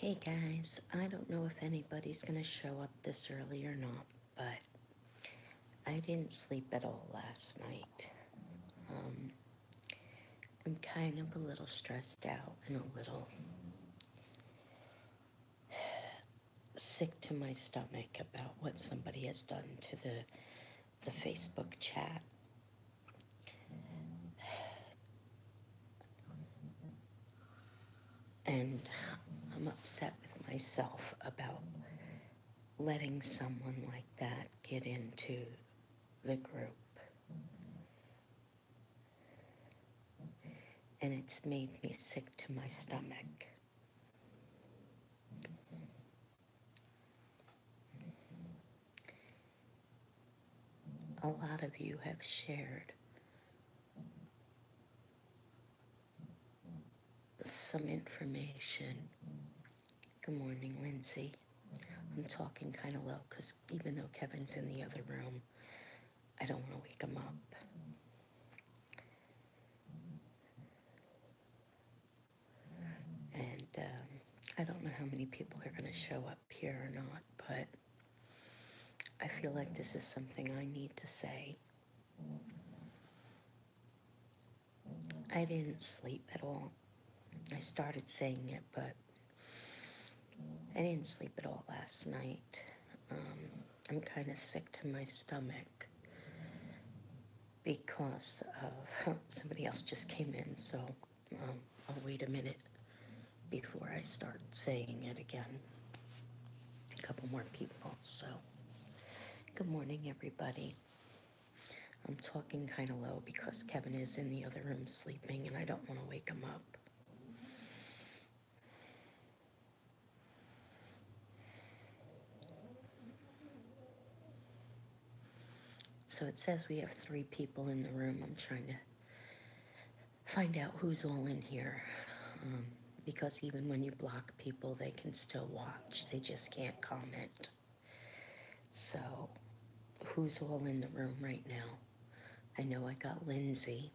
Hey guys, I don't know if anybody's gonna show up this early or not, but I didn't sleep at all last night. Um, I'm kind of a little stressed out and a little sick to my stomach about what somebody has done to the Facebook chat. And I'm upset with myself about letting someone like that get into the group. And it's made me sick to my stomach. A lot of you have shared some information. Good morning, Lindsay. I'm talking kind of low because even though Kevin's in the other room, I don't want to wake him up. And I don't know how many people are going to show up here or not, but I feel like this is something I need to say. I didn't sleep at all. I started saying it, but I didn't sleep at all last night. I'm kind of sick to my stomach because of somebody else just came in, so I'll wait a minute before I start saying it again. A couple more people, so good morning, everybody. I'm talking kind of low because Kevin is in the other room sleeping and I don't want to wake him up. So it says we have 3 people in the room. I'm trying to find out who's all in here. Because even when you block people, they can still watch. They just can't comment. So who's all in the room right now? I know I got Lindsay.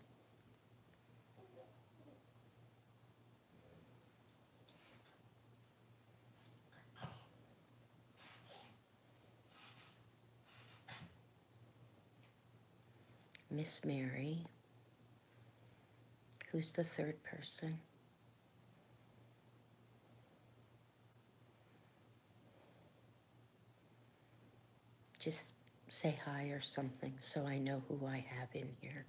Miss Mary. Who's the 3rd person? Just say hi or something so I know who I have in here.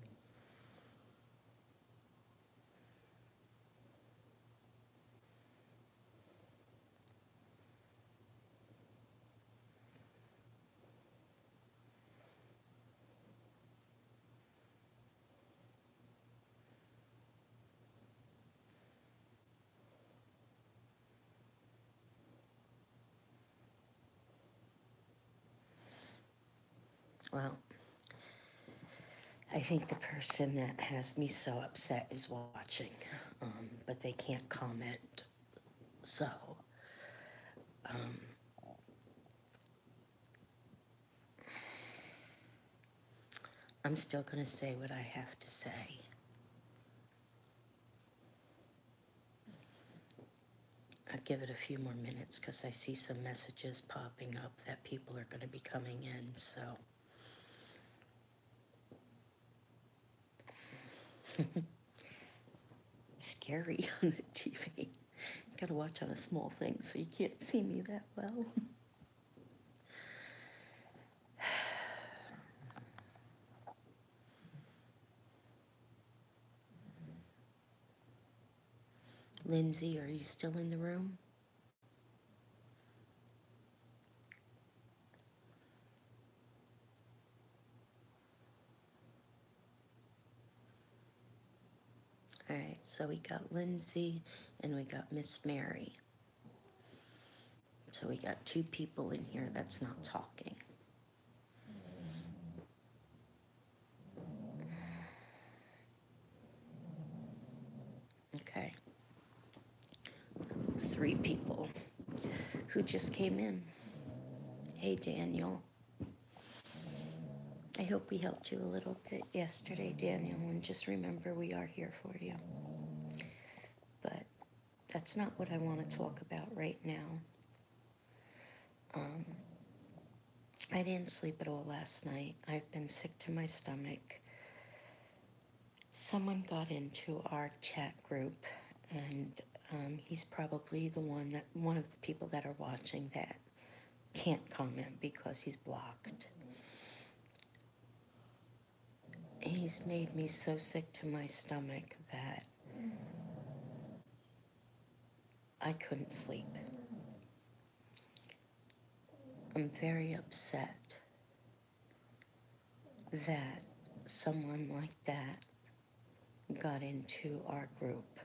Well, I think the person that has me so upset is watching, but they can't comment. So, I'm still going to say what I have to say. I'll give it a few more minutes because I see some messages popping up that people are going to be coming in, so. Scary on the TV. Gotta watch on a small thing so you can't see me that well. Lindsay, are you still in the room? All right, so we got Lindsay and we got Miss Mary. So we got 2 people in here that's not talking. Okay. 3 people who just came in. Hey, Daniel. I hope we helped you a little bit yesterday, Daniel, and just remember we are here for you. But that's not what I want to talk about right now. I didn't sleep at all last night. I've been sick to my stomach. Someone got into our chat group, and he's probably one of the people that are watching that can't comment because he's blocked. He's made me so sick to my stomach that I couldn't sleep. I'm very upset that someone like that got into our group.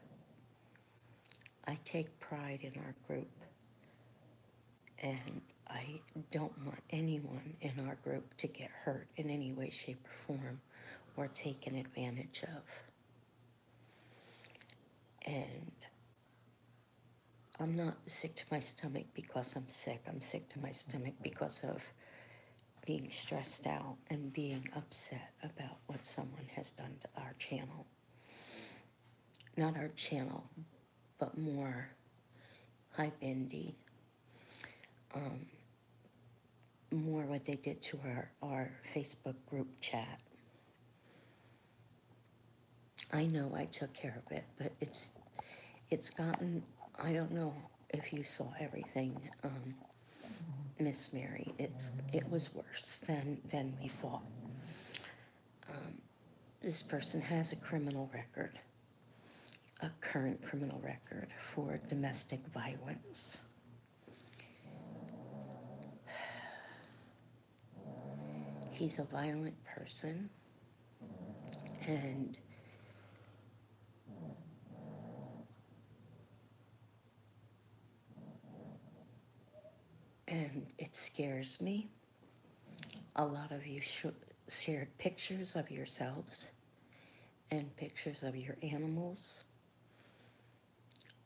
I take pride in our group, and I don't want anyone in our group to get hurt in any way, shape, or form, or taken advantage of. And I'm not sick to my stomach because I'm sick. I'm sick to my stomach because of being stressed out and being upset about what someone has done to our channel. Not our channel, but more Hi Bindi. More what they did to our Facebook group chat. I know I took care of it, but it's gotten, I don't know if you saw everything, Miss Mary. It was worse than we thought. This person has a criminal record, a current criminal record for domestic violence. He's a violent person, and it scares me. A lot of you shared pictures of yourselves and pictures of your animals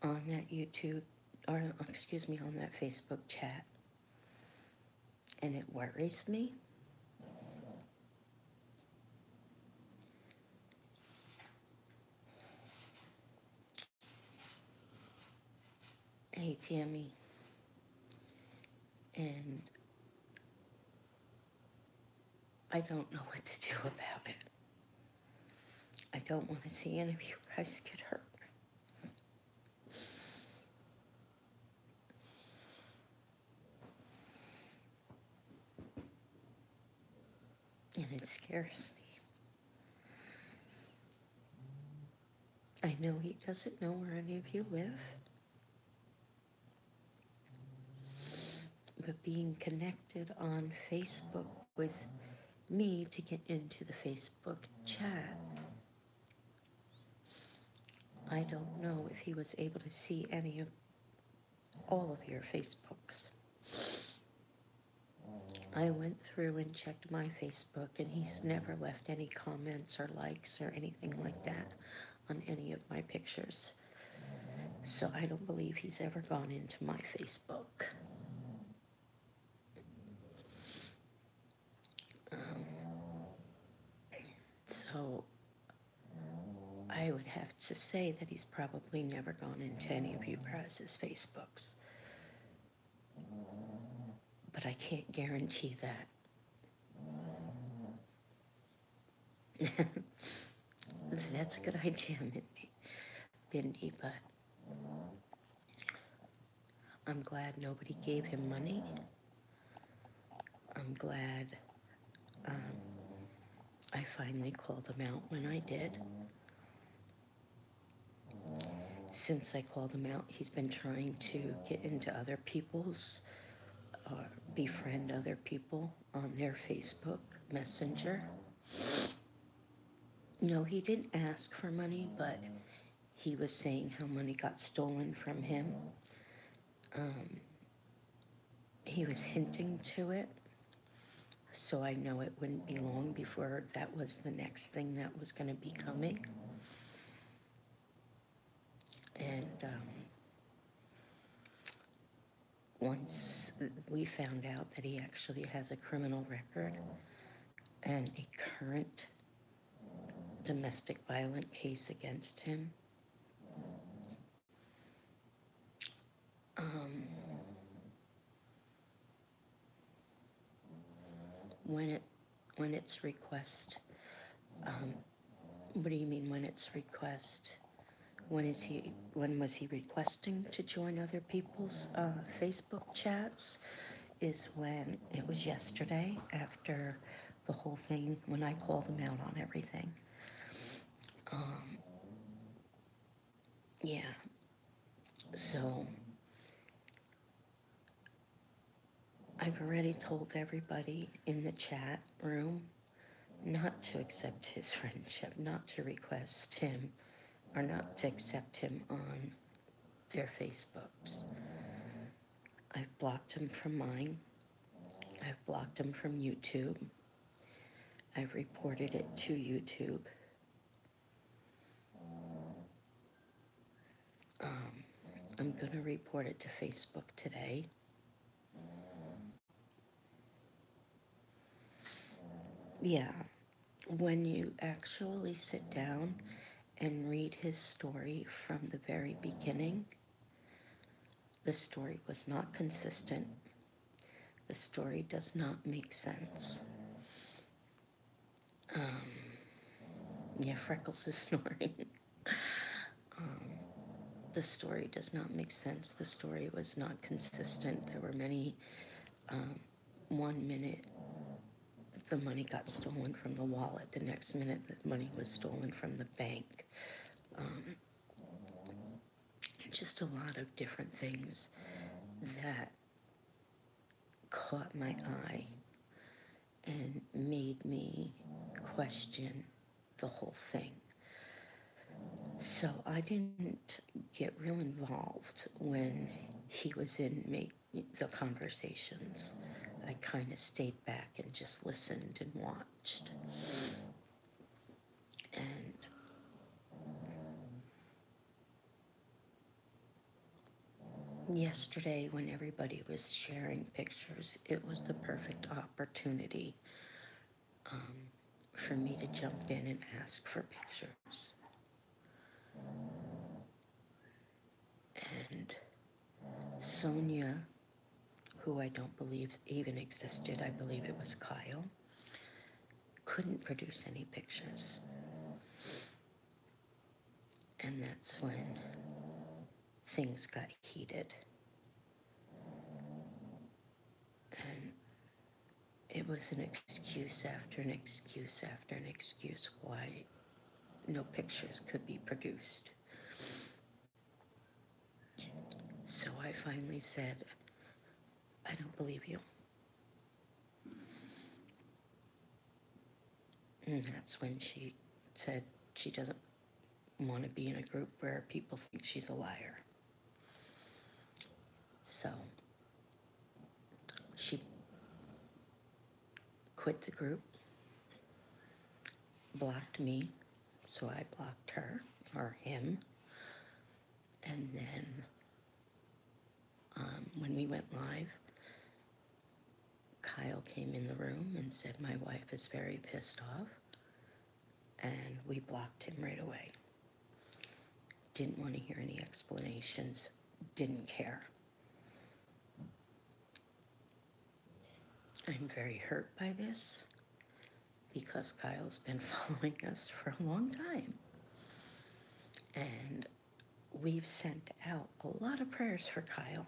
on that YouTube, or excuse me, on that Facebook chat. And it worries me. Hey, Tammy. And I don't know what to do about it. I don't want to see any of you guys get hurt. And it scares me. I know he doesn't know where any of you live. But being connected on Facebook with me to get into the Facebook chat, I don't know if he was able to see any of all of your Facebooks. I went through and checked my Facebook, and he's never left any comments or likes or anything like that on any of my pictures. So I don't believe he's ever gone into my Facebook. So I would have to say that he's probably never gone into any of you guys' Facebooks. But I can't guarantee that. That's a good idea, Bindi, but I'm glad nobody gave him money. I'm glad I finally called him out when I did. Since I called him out, he's been trying to get into other people's, befriend other people on their Facebook Messenger. No, he didn't ask for money, but he was saying how money got stolen from him. He was hinting to it, so I know it wouldn't be long before that was the next thing that was going to be coming. And once we found out that he actually has a criminal record and a current domestic violence case against him, it's request. What do you mean when it's request? When was he requesting to join other people's Facebook chats? Is when it was yesterday after the whole thing, when I called him out on everything. Yeah, so I've already told everybody in the chat room not to accept his friendship, not to request him, or not to accept him on their Facebooks. I've blocked him from mine. I've blocked him from YouTube. I've reported it to YouTube. I'm going to report it to Facebook today. Yeah, when you actually sit down and read his story from the very beginning, the story was not consistent. The story does not make sense. Yeah, Freckles is snoring. The story does not make sense. The story was not consistent. There were many, 1 minute, the money got stolen from the wallet. The next minute, the money was stolen from the bank. Just a lot of different things that caught my eye and made me question the whole thing. So I didn't get real involved when he was in the conversations. I kind of stayed back and just listened and watched. And yesterday, when everybody was sharing pictures, it was the perfect opportunity for me to jump in and ask for pictures. And Sonia, who I don't believe even existed, I believe it was Kyle, couldn't produce any pictures. And that's when things got heated. And it was an excuse after an excuse after an excuse why no pictures could be produced. So I finally said, I don't believe you. And that's when she said she doesn't want to be in a group where people think she's a liar. So she quit the group, blocked me, so I blocked her, or him. And then when we went live, Kyle came in the room and said, my wife is very pissed off. And we blocked him right away. Didn't want to hear any explanations, didn't care. I'm very hurt by this because Kyle's been following us for a long time. And we've sent out a lot of prayers for Kyle.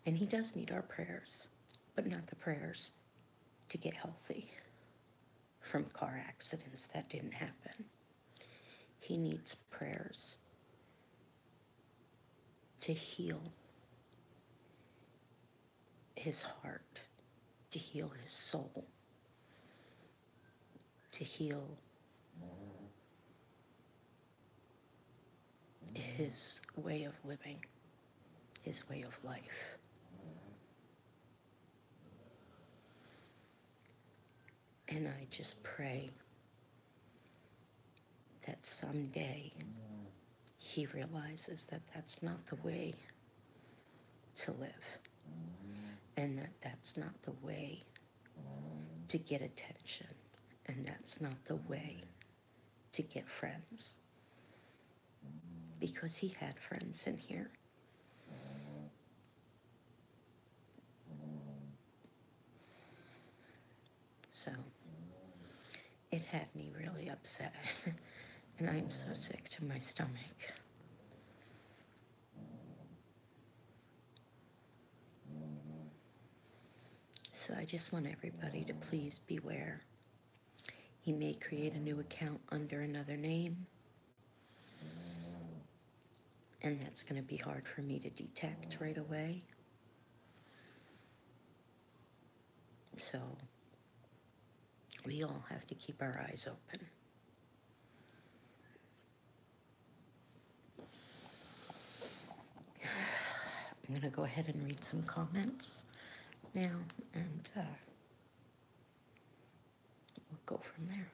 And he does need our prayers, but not the prayers to get healthy from car accidents that didn't happen. He needs prayers to heal his heart, to heal his soul, to heal his way of living, his way of life. And I just pray that someday he realizes that that's not the way to live, and that that's not the way to get attention, and that's not the way to get friends. Because he had friends in here. So it had me really upset. And I'm so sick to my stomach. So I just want everybody to please beware. He may create a new account under another name, and that's going to be hard for me to detect right away. So we all have to keep our eyes open. I'm going to go ahead and read some comments now, and we'll go from there.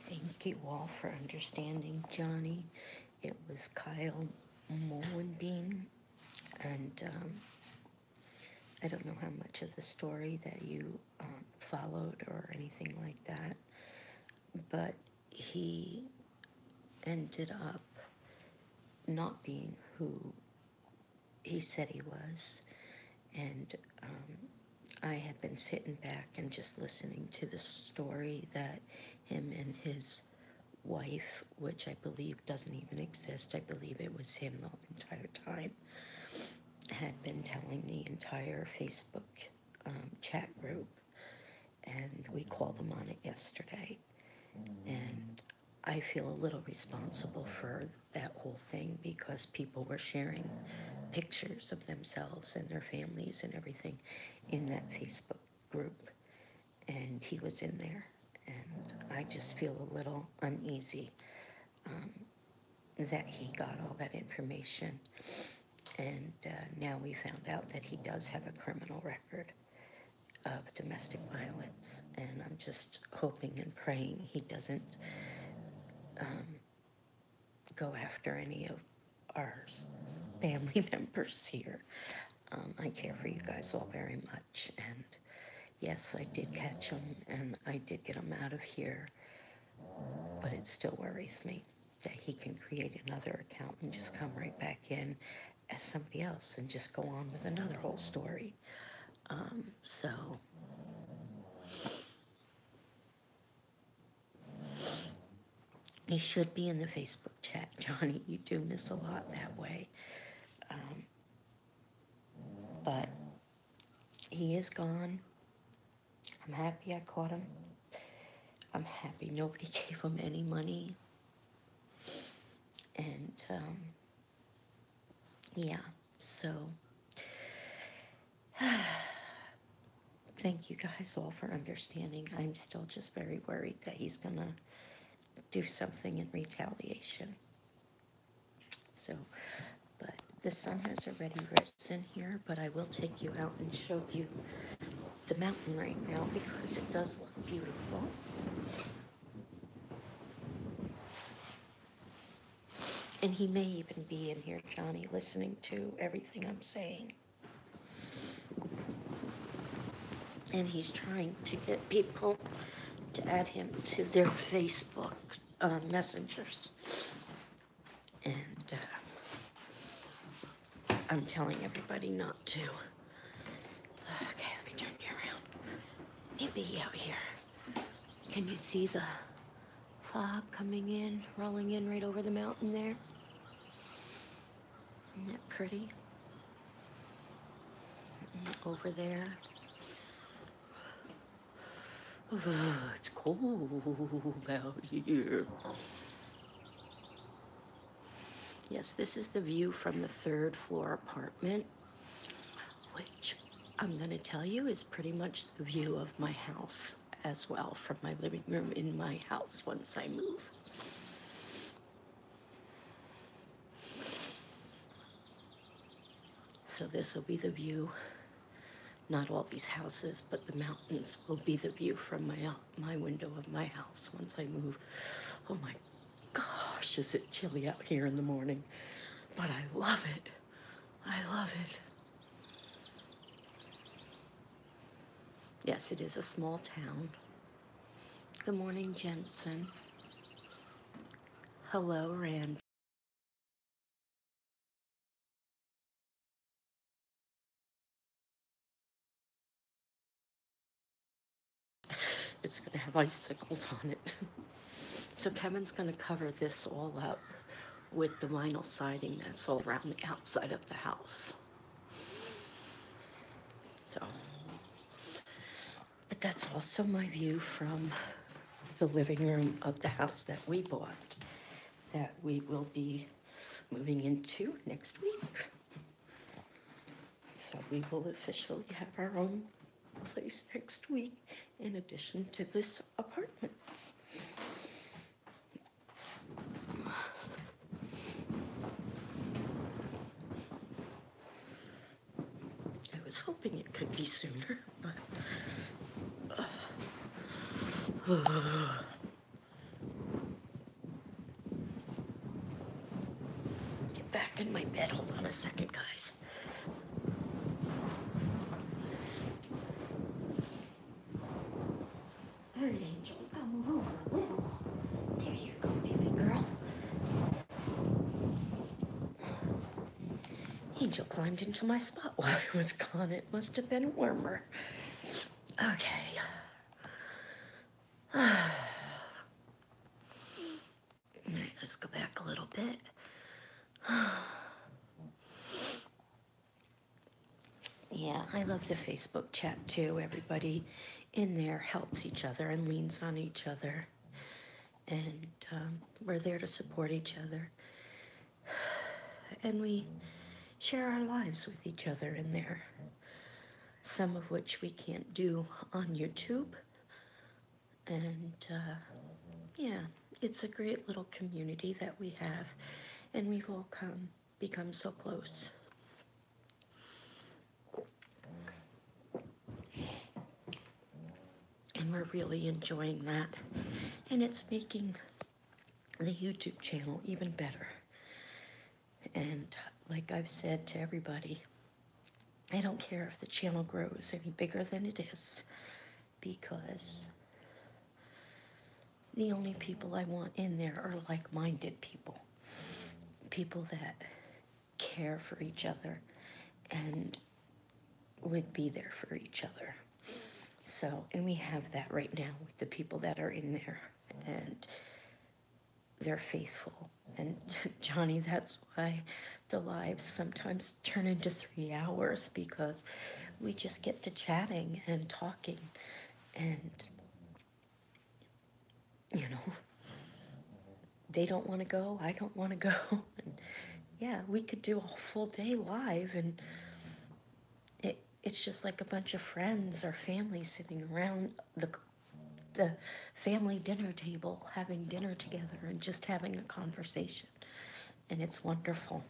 Thank you all for understanding, Johnny. It was Kyle Molenbean, and I don't know how much of the story that you followed or anything like that, but he ended up not being who he said he was, and I have been sitting back and just listening to the story that him and his wife, which I believe doesn't even exist, I believe it was him the entire time, had been telling the entire Facebook chat group, and we called him on it yesterday. And I feel a little responsible for that whole thing because people were sharing pictures of themselves and their families and everything in that Facebook group. And he was in there. And I just feel a little uneasy that he got all that information. And now we found out that he does have a criminal record of domestic violence. And I'm just hoping and praying he doesn't go after any of our family members here. I care for you guys all very much. And yes, I did catch him and I did get him out of here. But it still worries me that he can create another account and just come right back in as somebody else and just go on with another whole story. So he should be in the Facebook chat, Johnny. You do miss a lot that way. But he is gone. I'm happy I caught him. I'm happy nobody gave him any money. And yeah, so thank you guys all for understanding. I'm still just very worried that he's gonna do something in retaliation. So, but the sun has already risen here, but I will take you out and show you the mountain right now because it does look beautiful. And he may even be in here, Johnny, listening to everything I'm saying. And he's trying to get people to add him to their Facebook messengers. And I'm telling everybody not to. Okay, let me turn you around. Maybe out here. Can you see the fog coming in, rolling in right over the mountain there? Isn't that pretty? Over there. It's cold out here. Yes, this is the view from the 3rd floor apartment, which I'm going to tell you is pretty much the view of my house as well, from my living room in my house once I move. So this will be the view. Not all these houses, but the mountains will be the view from my window of my house once I move. Oh my gosh, is it chilly out here in the morning? But I love it. I love it. Yes, it is a small town. Good morning, Jensen. Hello, Rand. It's going to have icicles on it. So Kevin's going to cover this all up with the vinyl siding that's all around the outside of the house. So, but that's also my view from the living room of the house that we bought, that we will be moving into next week. So we will officially have our own place next week in addition to this apartment. I was hoping it could be sooner, but get back in my bed. Hold on a second, guys. All right, Angel, you gotta move over a little. There you go, baby girl. Angel climbed into my spot while I was gone. It must have been warmer. Okay. All right, let's go back a little bit. Yeah, I love the Facebook chat too. Everybody in there helps each other and leans on each other. and we're there to support each other. And we share our lives with each other in there, some of which we can't do on YouTube. And yeah, it's a great little community that we have, and we've all become so close. And we're really enjoying that. And it's making the YouTube channel even better. And like I've said to everybody, I don't care if the channel grows any bigger than it is, because the only people I want in there are like-minded people. People that care for each other and would be there for each other. So, and we have that right now with the people that are in there, and they're faithful. And Johnny, that's why the lives sometimes turn into 3 hours, because we just get to chatting and talking, and you know, they don't want to go, I don't want to go. And yeah, we could do a full day live, and it's just like a bunch of friends or family sitting around the family dinner table, having dinner together and just having a conversation. And it's wonderful.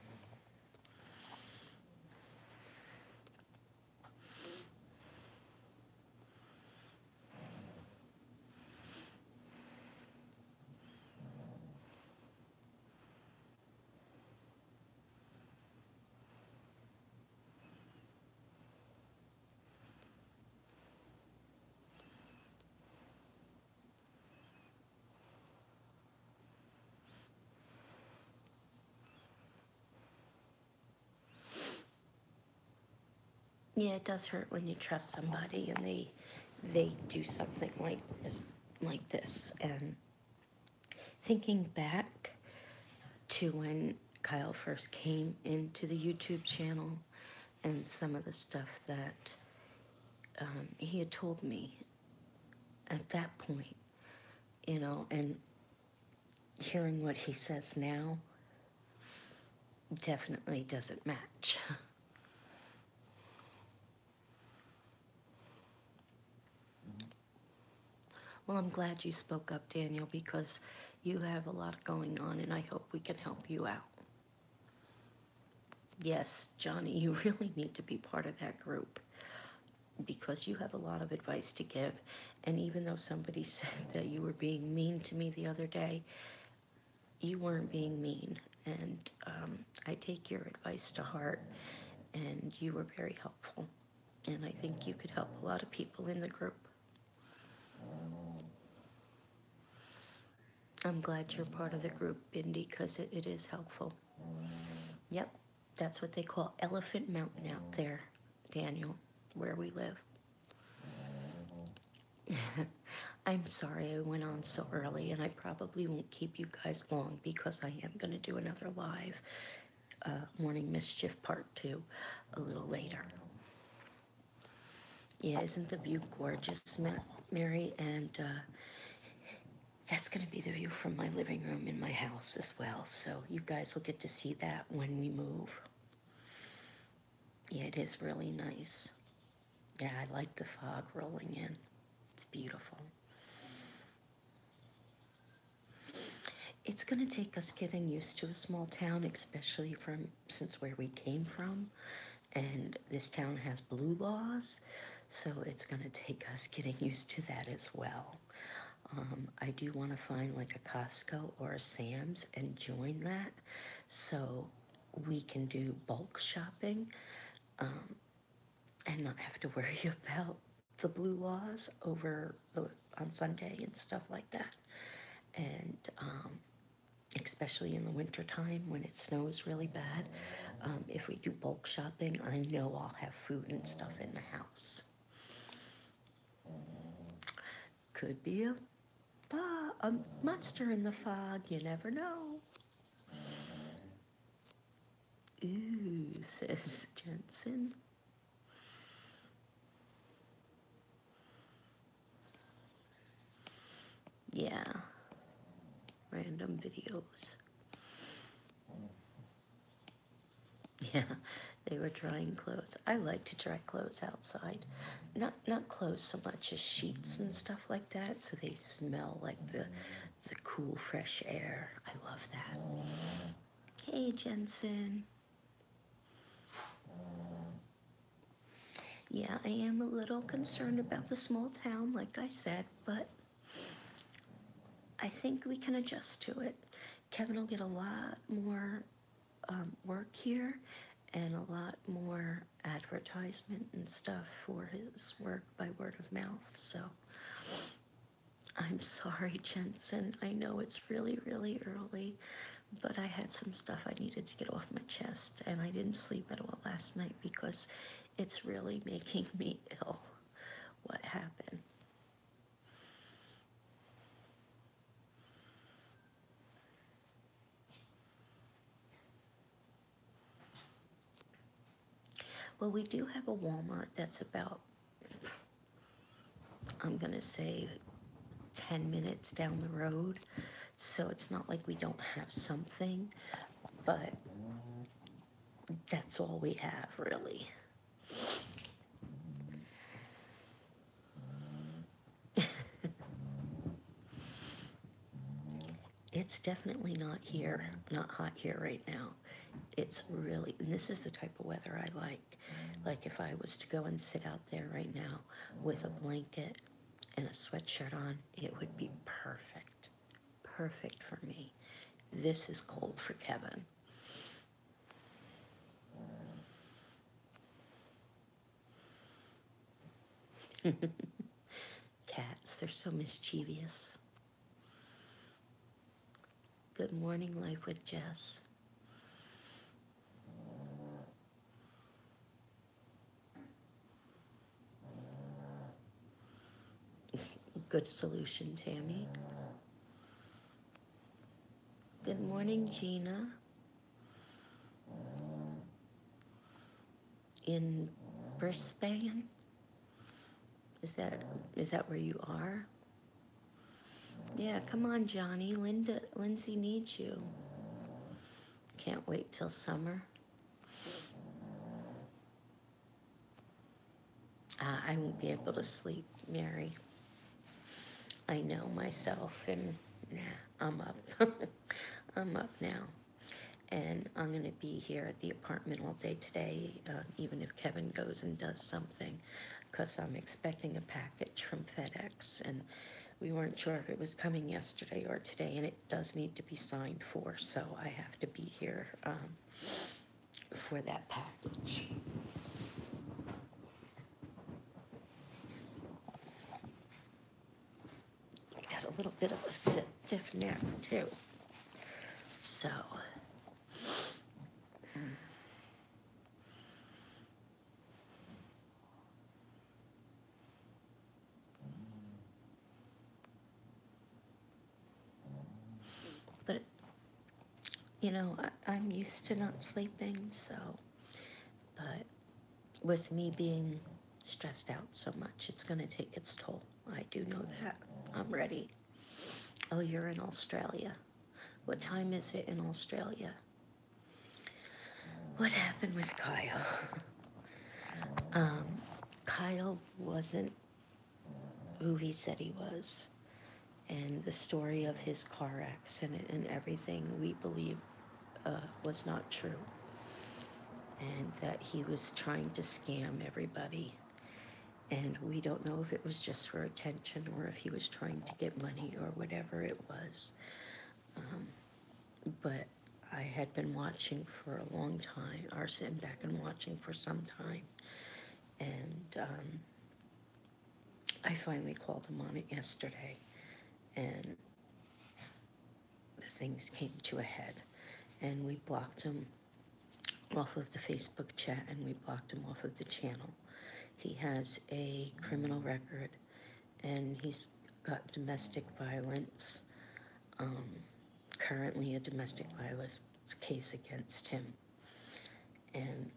Yeah, it does hurt when you trust somebody and they do something like this. And thinking back to when Kyle first came into the YouTube channel and some of the stuff that he had told me at that point, you know, and hearing what he says now definitely doesn't match. Well, I'm glad you spoke up, Daniel, because you have a lot going on, and I hope we can help you out. Yes, Johnny, you really need to be part of that group, because you have a lot of advice to give. And even though somebody said that you were being mean to me the other day, you weren't being mean. And I take your advice to heart, and you were very helpful. And I think you could help a lot of people in the group. I'm glad you're part of the group, Bindi, because it is helpful. Yep, that's what they call Elephant Mountain out there, Daniel, where we live. I'm sorry I went on so early, and I probably won't keep you guys long, because I am going to do another live Morning Mischief Part 2 a little later. Yeah, isn't the view gorgeous, Mary? And that's going to be the view from my living room in my house as well. So you guys will get to see that when we move. Yeah, it is really nice. Yeah, I like the fog rolling in. It's beautiful. It's going to take us getting used to a small town, especially since where we came from. And this town has blue laws, so it's going to take us getting used to that as well. I do want to find like a Costco or a Sam's and join that, so we can do bulk shopping and not have to worry about the blue laws on Sunday and stuff like that. And especially in the winter time when it snows really bad, if we do bulk shopping, I know I'll have food and stuff in the house. Could be a monster in the fog, you never know. Ooh, says Jensen. Yeah. random videos. Yeah, they were drying clothes. I like to dry clothes outside. Not clothes so much as sheets and stuff like that, so they smell like the cool, fresh air. I love that. Hey, Jensen. Yeah, I am a little concerned about the small town, like I said, but I think we can adjust to it. Kevin will get a lot more work here and a lot more advertisement and stuff for his work by word of mouth. So I'm sorry, Jensen. I know it's really, really early, but I had some stuff I needed to get off my chest, and I didn't sleep at all last night because it's really making me ill. What happened? Well, we do have a Walmart that's about, I'm gonna say, 10 minutes down the road. So it's not like we don't have something, but that's all we have, really. It's definitely not here, not hot here right now. It's really, and this is the type of weather I like. Like if I was to go and sit out there right now with a blanket and a sweatshirt on, it would be perfect. Perfect for me. This is cold for Kevin. Cats, they're so mischievous. Good morning, Life with Jess. Good solution, Tammy. Good morning, Gina. In Brisbane? Is that where you are? Yeah, come on, Johnny. Lindsay needs you. Can't wait till summer. I won't be able to sleep, Mary. I know myself, and nah, I'm up. I'm up now. And I'm going to be here at the apartment all day today, even if Kevin goes and does something, because I'm expecting a package from FedEx, and we weren't sure if it was coming yesterday or today, and it does need to be signed for, so I have to be here for that package. Got a little bit of a stiff neck too, so. But, you know, I'm used to not sleeping, so, but with me being stressed out so much, it's gonna take its toll. I do know that. I'm ready. Oh, you're in Australia. What time is it in Australia? What happened with Kyle? Kyle wasn't who he said he was. And the story of his car accident and everything we believe was not true. And that he was trying to scam everybody. And we don't know if it was just for attention or if he was trying to get money or whatever it was. But I had been watching for a long time, or sitting back and watching for some time. And I finally called him on it yesterday. And things came to a head. And we blocked him off of the Facebook chat, and we blocked him off of the channel. He has a criminal record, and he's got domestic violence, currently a domestic violence case against him. And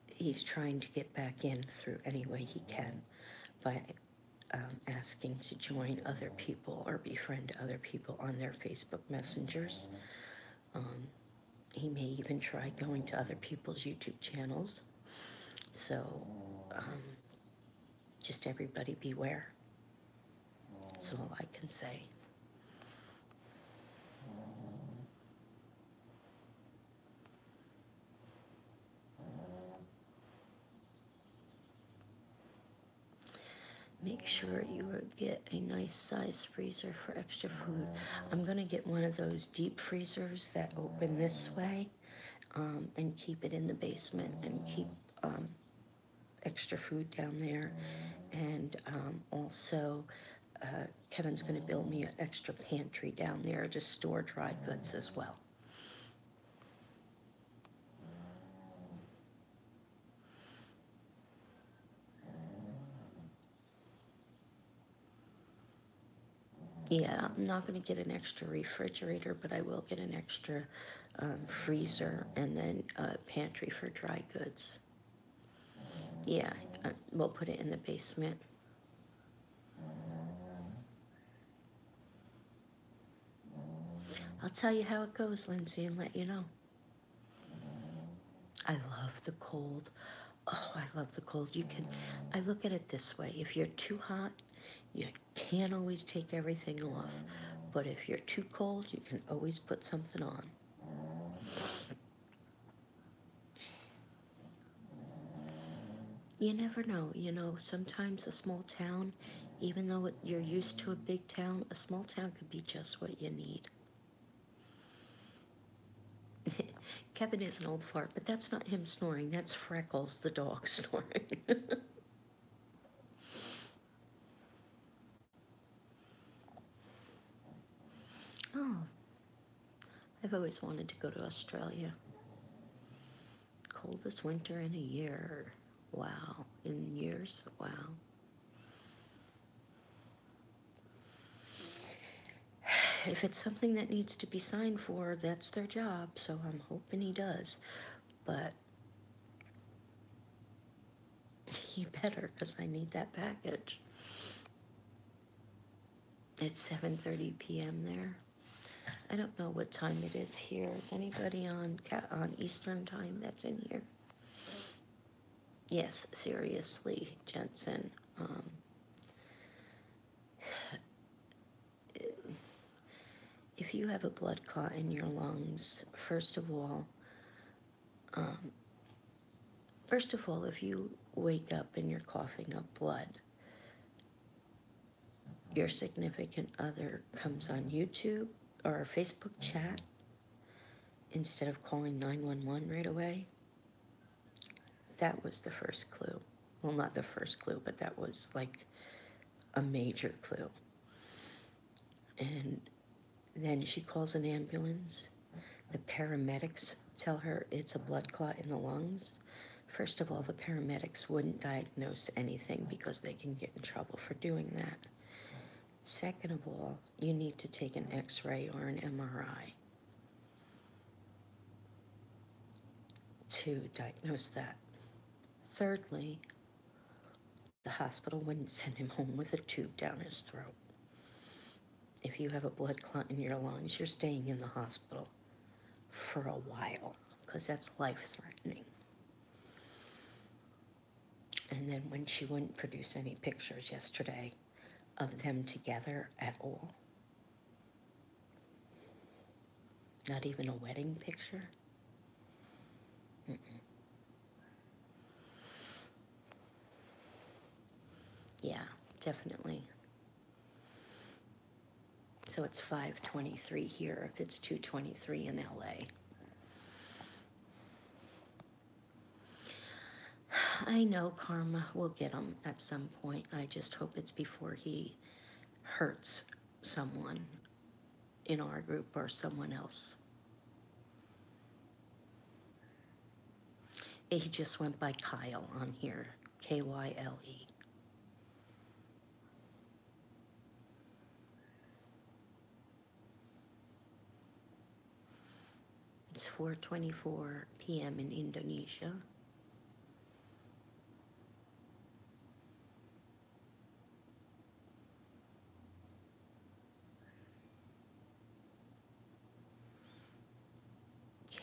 he's trying to get back in through any way he can by asking to join other people or befriend other people on their Facebook messengers. He may even try going to other people's YouTube channels. So just everybody beware. That's all I can say. Make sure you get a nice size freezer for extra food. I'm gonna get one of those deep freezers that open this way, and keep it in the basement and keep extra food down there. And also, Kevin's gonna build me an extra pantry down there to store dry goods as well. Yeah, I'm not gonna get an extra refrigerator, but I will get an extra freezer and then a pantry for dry goods. Yeah, we'll put it in the basement. I'll tell you how it goes, Lindsay, and let you know. I love the cold. Oh, I love the cold. I look at it this way. If you're too hot, you can't always take everything off. But if you're too cold, you can always put something on. You never know. Sometimes a small town, even though you're used to a big town, a small town could be just what you need. Kevin is an old fart, but that's not him snoring. That's Freckles, the dog, snoring. Oh, I've always wanted to go to Australia. Coldest winter in a year. Wow. In years? Wow. If it's something that needs to be signed for, that's their job, so I'm hoping he does. But he better, because I need that package. It's 7:30 p.m. there. I don't know what time it is here. Is anybody on Eastern time that's in here? Yes, seriously, Jensen. If you have a blood clot in your lungs, first of all, if you wake up and you're coughing up blood, your significant other comes on YouTube or a Facebook chat instead of calling 911 right away. That was the first clue. Well, not the first clue, but that was like a major clue. And then she calls an ambulance. The paramedics tell her it's a blood clot in the lungs. First of all, the paramedics wouldn't diagnose anything because they can get in trouble for doing that. Second of all, you need to take an X-ray or an MRI to diagnose that. Thirdly, the hospital wouldn't send him home with a tube down his throat. If you have a blood clot in your lungs, you're staying in the hospital for a while because that's life-threatening. And then when she wouldn't produce any pictures yesterday of them together at all, not even a wedding picture. Yeah, definitely. So it's 5:23 here if it's 2:23 in LA. I know karma will get him at some point. I just hope it's before he hurts someone in our group or someone else. He just went by Kyle on here, Kyle. It's 4:24 p.m. in Indonesia.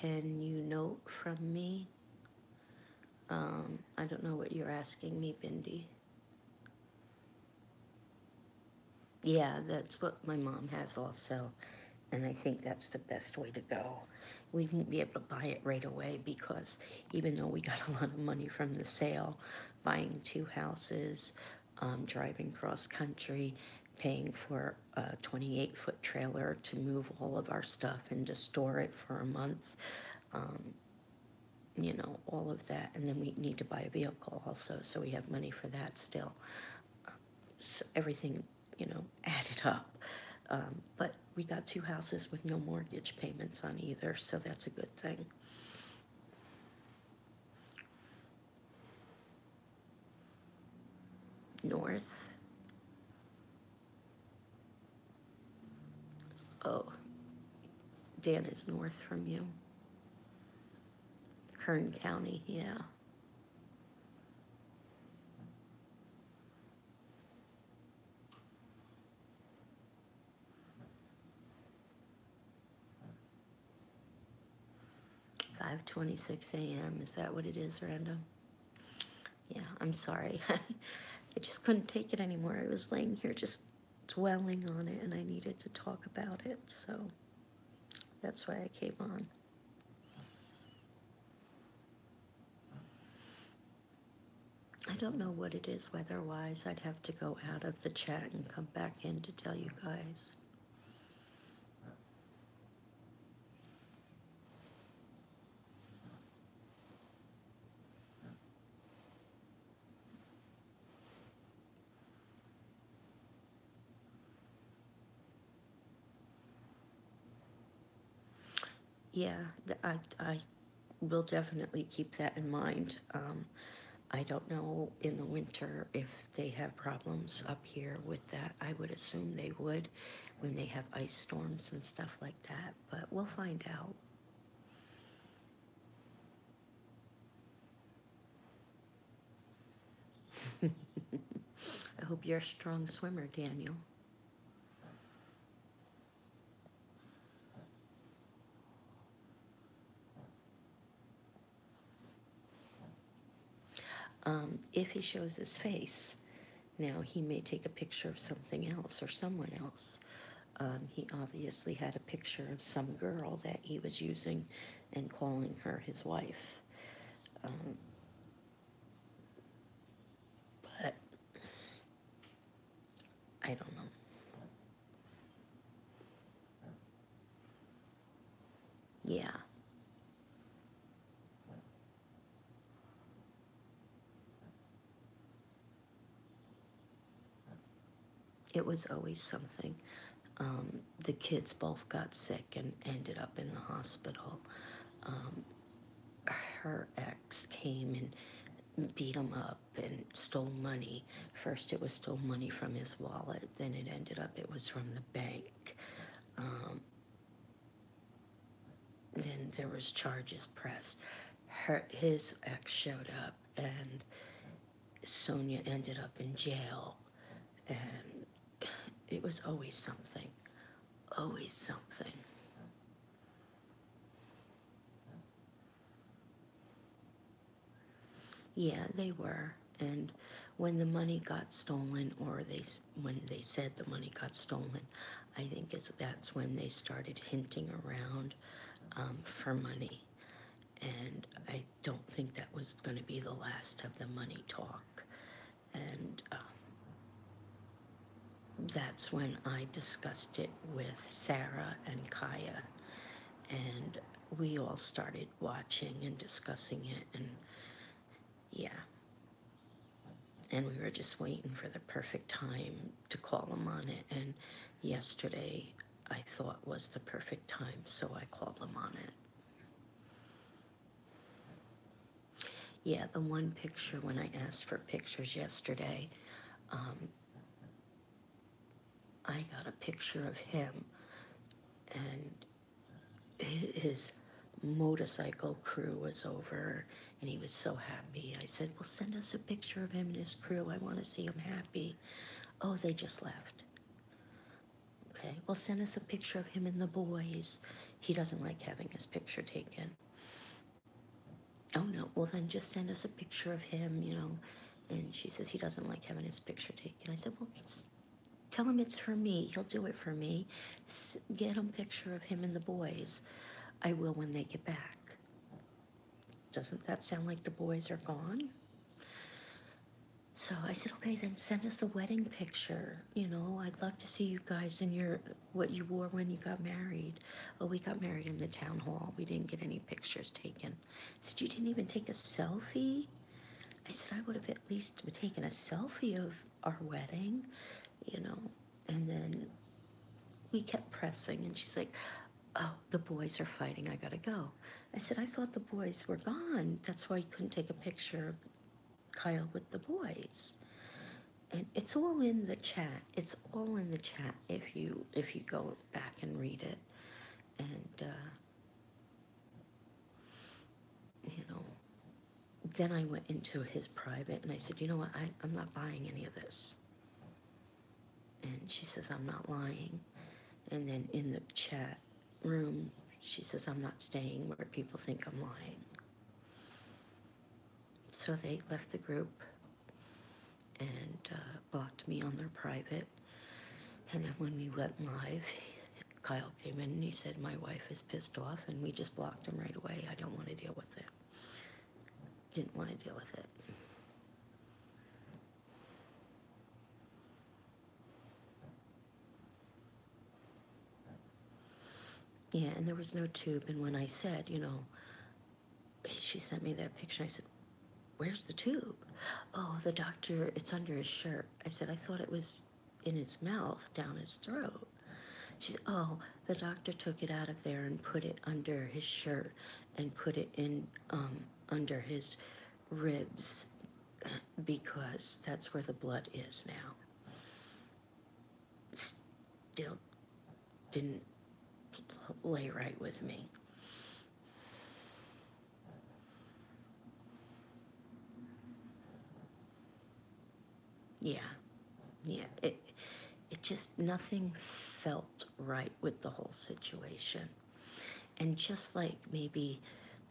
can you note from me? I don't know what you're asking me, Bindi. Yeah, that's what my mom has also, and I think that's the best way to go. We won't be able to buy it right away because even though we got a lot of money from the sale, buying two houses, driving cross country, paying for a 28-foot trailer to move all of our stuff and to store it for a month, you know, all of that. And then we need to buy a vehicle also, so we have money for that still. So everything, you know, added up. But we got two houses with no mortgage payments on either, so that's a good thing. North. Oh, Dan is north from you. Kern County, yeah. Five 26 a.m. Is that what it is, Random? Yeah, I'm sorry. I just couldn't take it anymore. I was laying here just dwelling on it and I needed to talk about it, so that's why I came on. I don't know what it is weather-wise. I'd have to go out of the chat and come back in to tell you guys. Yeah, I will definitely keep that in mind. I don't know in the winter if they have problems up here with that. I would assume they would when they have ice storms and stuff like that, but we'll find out. I hope you're a strong swimmer, Daniel. If he shows his face, now he may take a picture of something else or someone else. He obviously had a picture of some girl that he was using and calling her his wife. But I don't know. Yeah. It was always something. The kids both got sick and ended up in the hospital. Her ex came and beat him up and stole money. First, it was stole money from his wallet. Then it ended up it was from the bank. Then there was charges pressed. His ex showed up, and Sonia ended up in jail. And it was always something. Always something. Yeah, they were. And when the money got stolen, or when they said the money got stolen, I think that's when they started hinting around for money. And I don't think that was going to be the last of the money talk. And that's when I discussed it with Sarah and Kaya. And we all started watching and discussing it. And yeah. And we were just waiting for the perfect time to call him on it. And yesterday I thought was the perfect time, so I called him on it. Yeah, the one picture when I asked for pictures yesterday, I got a picture of him and his motorcycle crew was over and he was so happy. I said, well, send us a picture of him and his crew. I want to see him happy. Oh, they just left. okay, well, send us a picture of him and the boys. He doesn't like having his picture taken. Oh, no, well, then just send us a picture of him, you know. And she says he doesn't like having his picture taken. I said, well, tell him it's for me. He'll do it for me. Get him a picture of him and the boys. I will when they get back. Doesn't that sound like the boys are gone? So I said, okay, then send us a wedding picture. You know, I'd love to see you guys in your, what you wore when you got married. Oh, we got married in the town hall. We didn't get any pictures taken. I said, you didn't even take a selfie? I said, I would have at least taken a selfie of our wedding, you know. And then we kept pressing, and she's like, oh, the boys are fighting. I gotta go. I said, I thought the boys were gone. That's why you couldn't take a picture of Kyle with the boys. And it's all in the chat. It's all in the chat if you go back and read it. And you know, then I went into his private and I said, you know what, I'm not buying any of this. And she says, I'm not lying. And then in the chat room, she says, I'm not staying where people think I'm lying. So they left the group and blocked me on their private. And then when we went live, Kyle came in and he said, my wife is pissed off, and we just blocked him right away. I don't want to deal with it. Didn't want to deal with it. Yeah, and there was no tube. And when I said, you know, she sent me that picture, I said, where's the tube? Oh, the doctor, it's under his shirt. I said, I thought it was in his mouth, down his throat. She said, oh, the doctor took it out of there and put it under his shirt and put it in under his ribs because that's where the blood is now. Still didn't lay right with me. Yeah, it just, nothing felt right with the whole situation. And just like maybe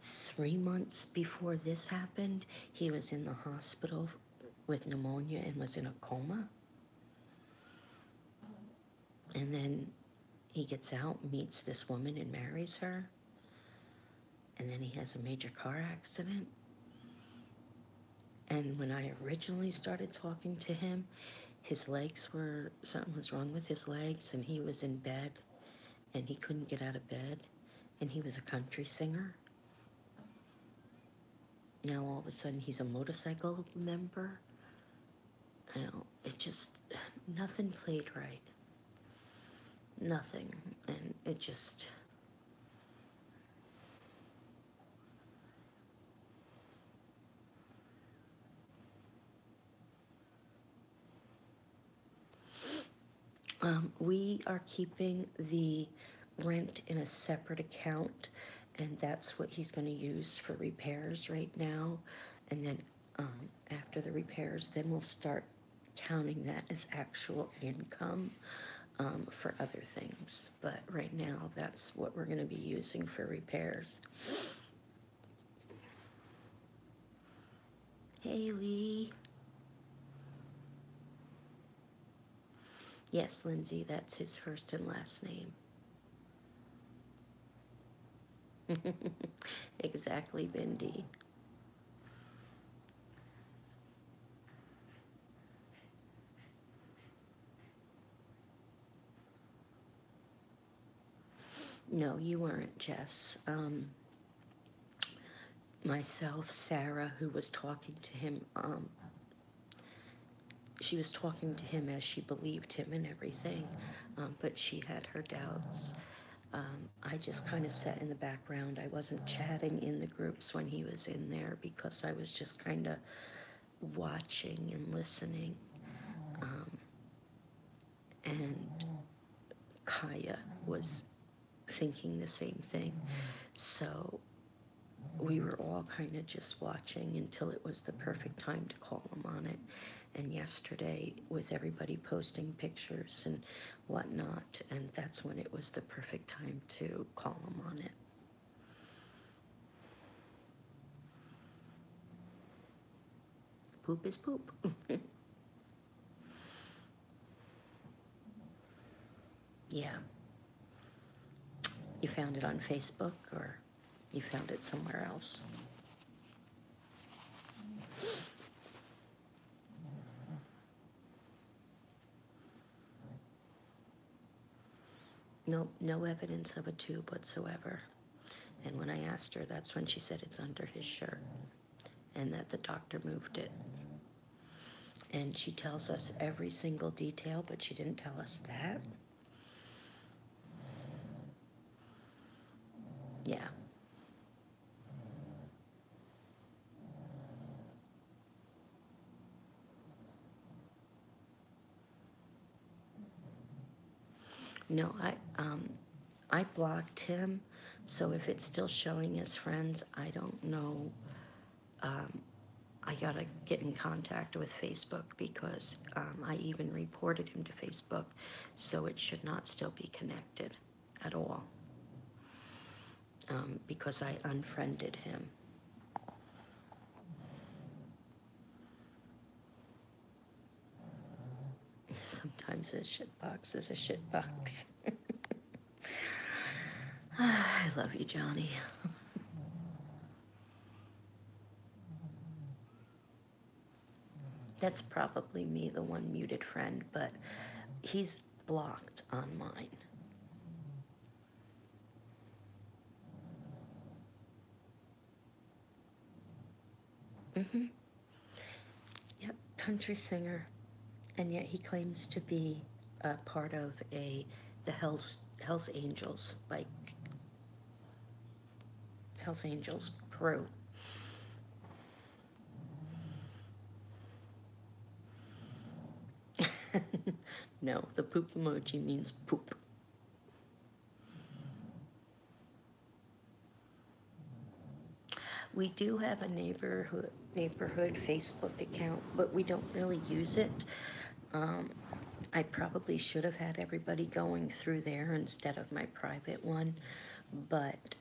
3 months before this happened, he was in the hospital with pneumonia and was in a coma. And then he gets out, meets this woman and marries her. And then he has a major car accident. And when I originally started talking to him, his legs were, something was wrong with his legs, and he was in bed and he couldn't get out of bed. And he was a country singer. Now all of a sudden he's a motorcycle member. You know, it just, nothing played right. Nothing. And it just, we are keeping the rent in a separate account, and that's what he's going to use for repairs right now. And then after the repairs, then we'll start counting that as actual income for other things. But right now, that's what we're going to be using for repairs. Haley. Yes, Lindsay, that's his first and last name. Exactly, Bindi. No, you weren't, Jess. Myself, Sarah, who was talking to him, she was talking to him as she believed him and everything, but she had her doubts. I just kind of sat in the background. I wasn't chatting in the groups when he was in there because I was just kind of watching and listening. And Kaya was thinking the same thing. So we were all kind of just watching until it was the perfect time to call him on it. And yesterday, with everybody posting pictures and whatnot, and that's when it was the perfect time to call him on it. Poop is poop. Yeah. You found it on Facebook, or you found it somewhere else? Nope, no evidence of a tube whatsoever. And when I asked her, that's when she said it's under his shirt and that the doctor moved it. And she tells us every single detail, but she didn't tell us that. Yeah. No, I blocked him, so if it's still showing as friends, I don't know. I gotta get in contact with Facebook because I even reported him to Facebook, so it should not still be connected at all, because I unfriended him. Sometimes a shitbox is a shitbox. I love you, Johnny. That's probably me, the one muted friend, but he's blocked on mine. Yep, country singer, and yet he claims to be a part of the Hell's Angels, like Hell's Angels crew. No, the poop emoji means poop. We do have a neighborhood Facebook account, but we don't really use it. I probably should have had everybody going through there instead of my private one, but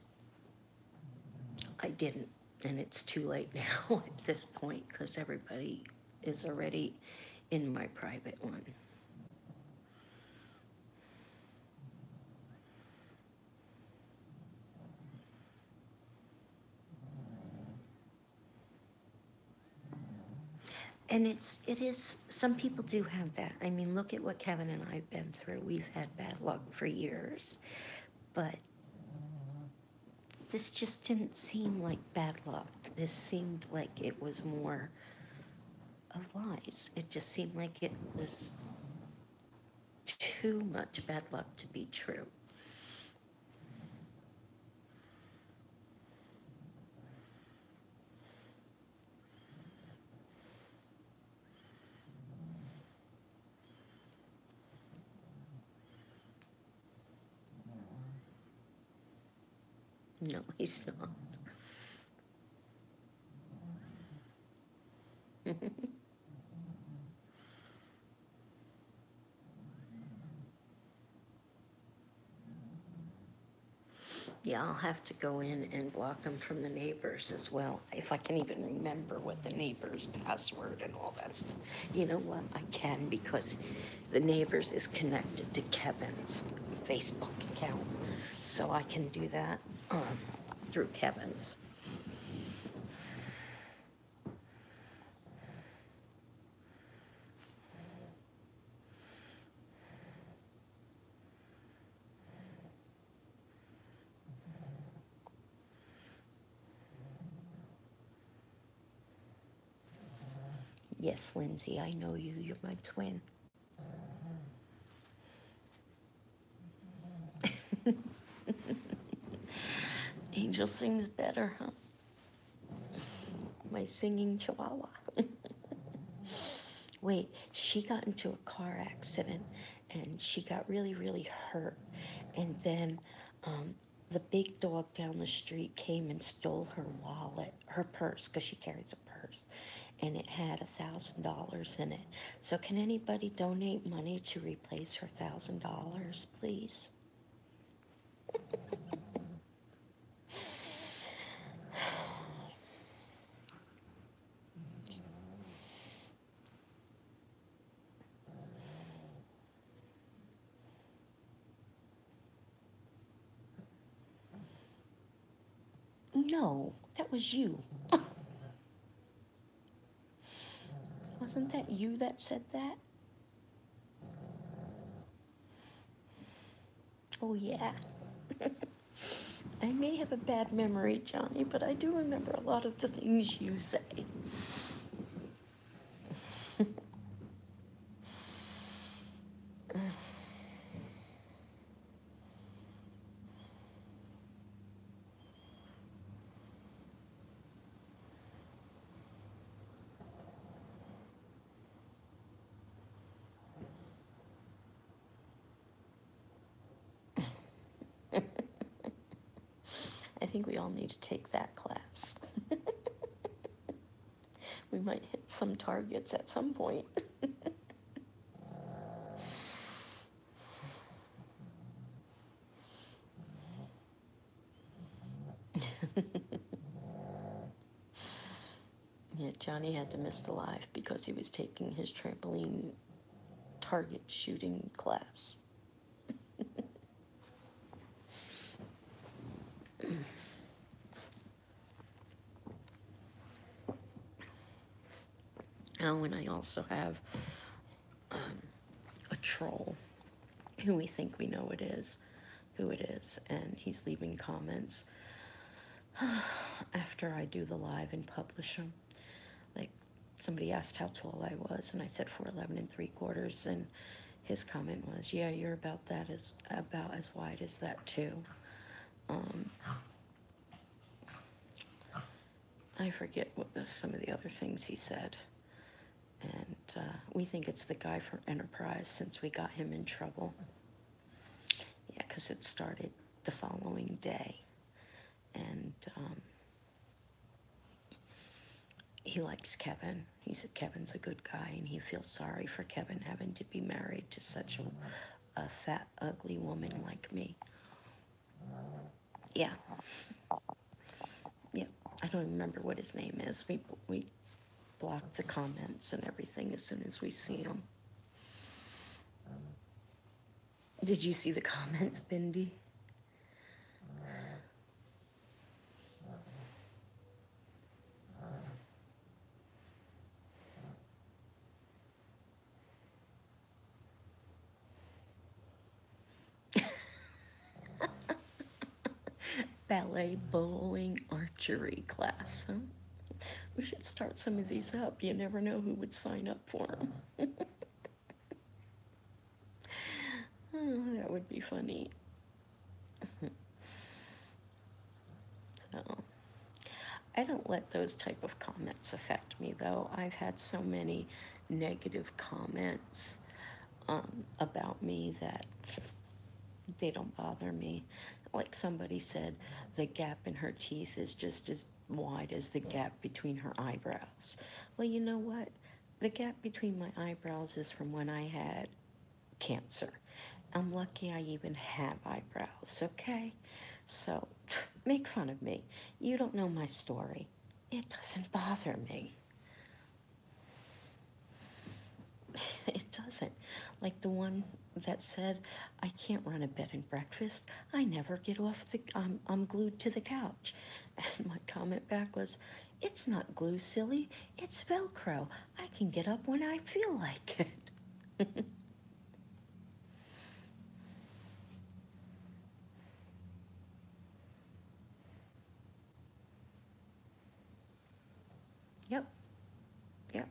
I didn't, and it's too late now at this point because everybody is already in my private one. And it is, some people do have that. I mean, look at what Kevin and I've been through. We've had bad luck for years, but this just didn't seem like bad luck. This seemed like it was more of lies. It just seemed like it was too much bad luck to be true. No, he's not. Yeah, I'll have to go in and block them from the neighbors as well, if I can even remember what the neighbor's password and all that stuff. You know what, I can, because the neighbors is connected to Kevin's Facebook account, so I can do that through Kevin's. Yes, Lindsay, I know you, you're my twin. Angel sings better, huh? My singing chihuahua. Wait, she got into a car accident and she got really, really hurt. And then the big dog down the street came and stole her wallet, her purse, because she carries a purse, and it had $1,000 in it. So can anybody donate money to replace her $1,000, please? No, that was you. Wasn't that you that said that? Oh, yeah. I may have a bad memory, Johnny, but I do remember a lot of the things you say. I think we all need to take that class. We might hit some targets at some point. Yeah, Johnny had to miss the live because he was taking his trampoline target shooting class. Oh, and I also have a troll who we think we know who it is, and he's leaving comments after I do the live and publish them. Like, somebody asked how tall I was, and I said 4'11 3/4, and his comment was, "Yeah, you're about as wide as that too." I forget what some of the other things he said, and we think it's the guy from Enterprise since we got him in trouble. Yeah, because it started the following day, and he likes Kevin. He said Kevin's a good guy, and he feels sorry for Kevin having to be married to such a fat, ugly woman like me. Yeah. Yep. I don't remember what his name is. We block the comments and everything as soon as we see them. Did you see the comments, Bindi? Ballet, bowling, archery class, huh? We should start some of these up. You never know who would sign up for them. Oh, that would be funny. So, I don't let those type of comments affect me, though. I've had so many negative comments about me that they don't bother me. Like somebody said, the gap in her teeth is just as wide as the gap between her eyebrows. Well, you know what? The gap between my eyebrows is from when I had cancer. I'm lucky I even have eyebrows, okay? So, make fun of me. You don't know my story. It doesn't bother me. It doesn't. Like the one that said, I can't run a bed and breakfast. I never get off I'm glued to the couch. And my comment back was, it's not glue, silly. It's Velcro. I can get up when I feel like it. Yep. Yep.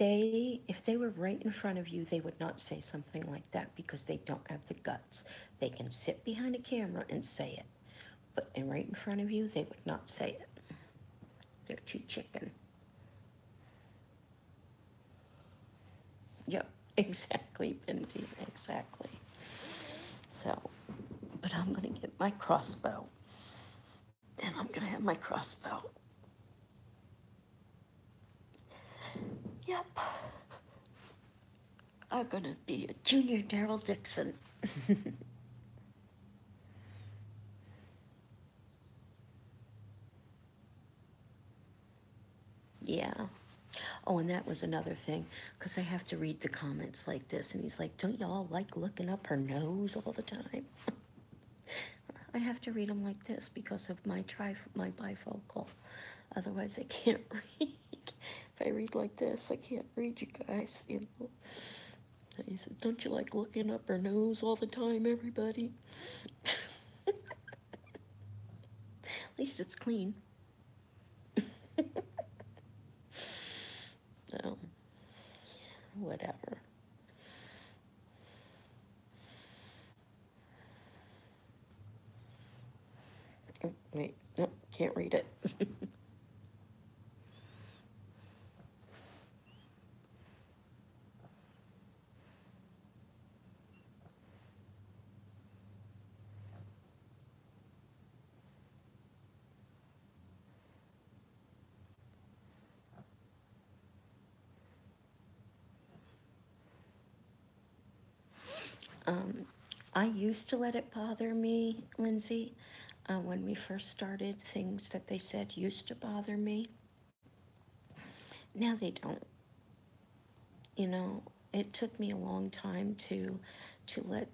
If they were right in front of you, they would not say something like that because they don't have the guts. They can sit behind a camera and say it, but right in front of you, they would not say it. They're too chicken. Yep. Exactly, Bindi, exactly. So, but I'm gonna get my crossbow, and I'm gonna have my crossbow. Yep, I'm gonna be a junior Daryl Dixon. Yeah. Oh, and that was another thing, because I have to read the comments like this, and he's like, don't y'all like looking up her nose all the time? I have to read them like this because of my bifocal. Otherwise, I can't read. If I read like this, I can't read you guys, you know. So he said, don't you like looking up her nose all the time, everybody? At least it's clean. So, whatever. Oh, wait, nope, can't read it. Um, I used to let it bother me, Lindsay, when we first started, things that they said used to bother me. Now they don't. You know, it took me a long time to let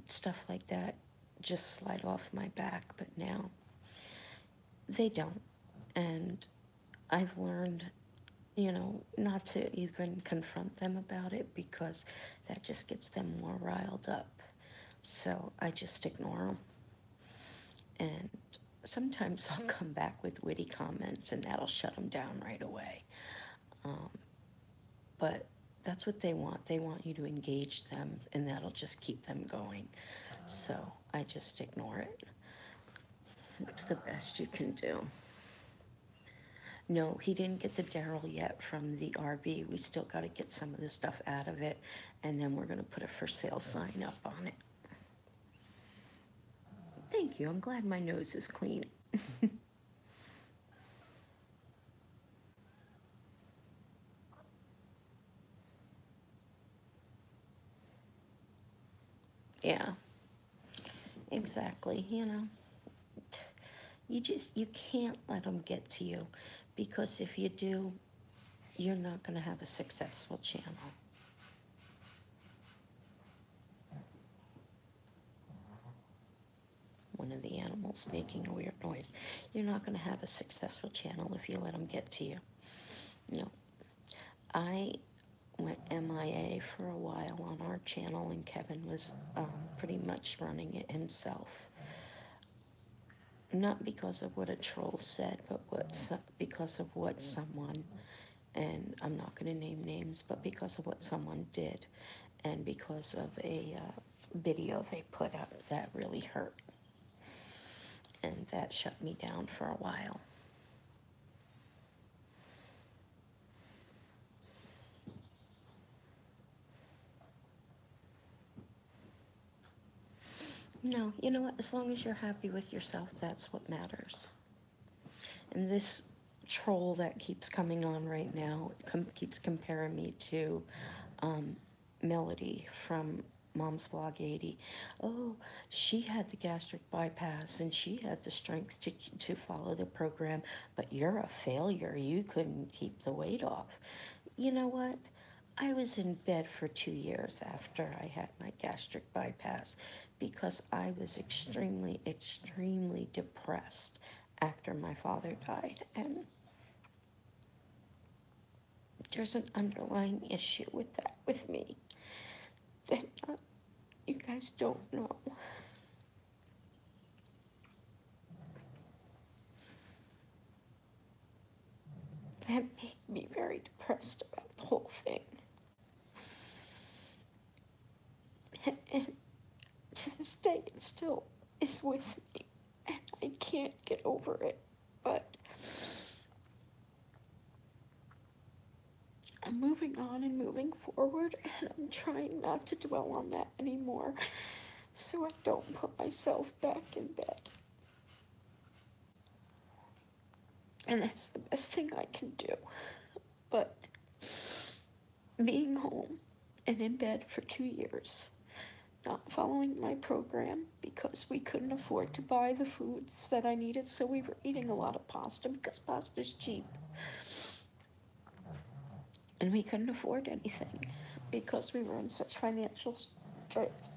stuff like that just slide off my back, but now they don't. And I've learned, you know, not to even confront them about it because that just gets them more riled up. So I just ignore them. And sometimes I'll come back with witty comments and that'll shut them down right away. Um, but that's what they want. They want you to engage them, and that'll just keep them going. So I just ignore it. It's the best you can do. No, he didn't get the Daryl yet from the RV. We still got to get some of the stuff out of it, and then we're going to put a for sale sign up on it. Thank you. I'm glad my nose is clean. Yeah, exactly. You know, you can't let them get to you because if you do, you're not going to have a successful channel. One of the animals making a weird noise. You're not going to have a successful channel if you let them get to you. No. I went MIA for a while on our channel, and Kevin was pretty much running it himself. Not because of what a troll said, but because of what someone, and I'm not going to name names, but because of what someone did, and because of a video they put up that really hurt. And that shut me down for a while. No, you know what? As long as you're happy with yourself, that's what matters. And this troll that keeps coming on right now keeps comparing me to Melody from Mom's Blog 80. Oh, she had the gastric bypass and she had the strength to follow the program, but you're a failure. You couldn't keep the weight off. You know what? I was in bed for 2 years after I had my gastric bypass because I was extremely, extremely depressed after my father died. And there's an underlying issue with that with me that you guys don't know. That made me very depressed about the whole thing. And to this day, it still is with me. And I can't get over it. But I'm moving on and moving forward, and I'm trying not to dwell on that anymore so I don't put myself back in bed. And that's the best thing I can do. But being home and in bed for 2 years, not following my program because we couldn't afford to buy the foods that I needed, so we were eating a lot of pasta because pasta's cheap. And we couldn't afford anything because we were in such financial stress,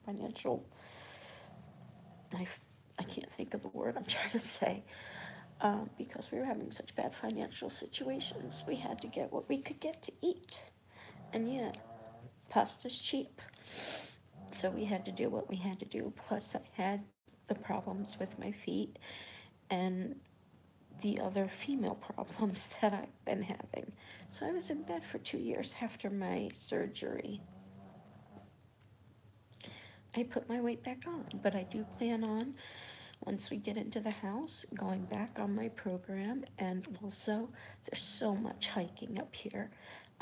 financial, I, I can't think of the word I'm trying to say. Because we were having such bad financial situations, we had to get what we could get to eat. And yeah, pasta's cheap. So we had to do what we had to do. Plus, I had the problems with my feet and the other female problems that I've been having. So I was in bed for 2 years after my surgery. I put my weight back on, but I do plan on, once we get into the house, going back on my program. And also, there's so much hiking up here.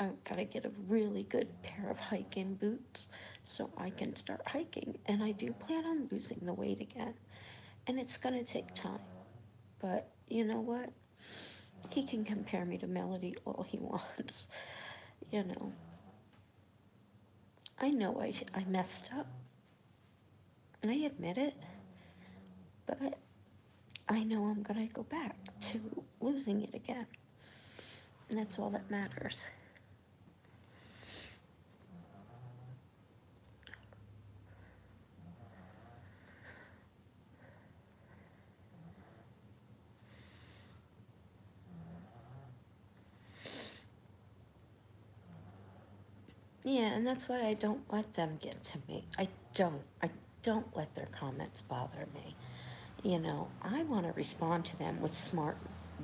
I've got to get a really good pair of hiking boots so I can start hiking. And I do plan on losing the weight again. And it's going to take time. But you know what? He can compare me to Melody all he wants. You know, I know I messed up. I admit it. But I know I'm going to go back to losing it again. And that's all that matters. Yeah, and that's why I don't let them get to me. I don't let their comments bother me. You know, I want to respond to them with smart,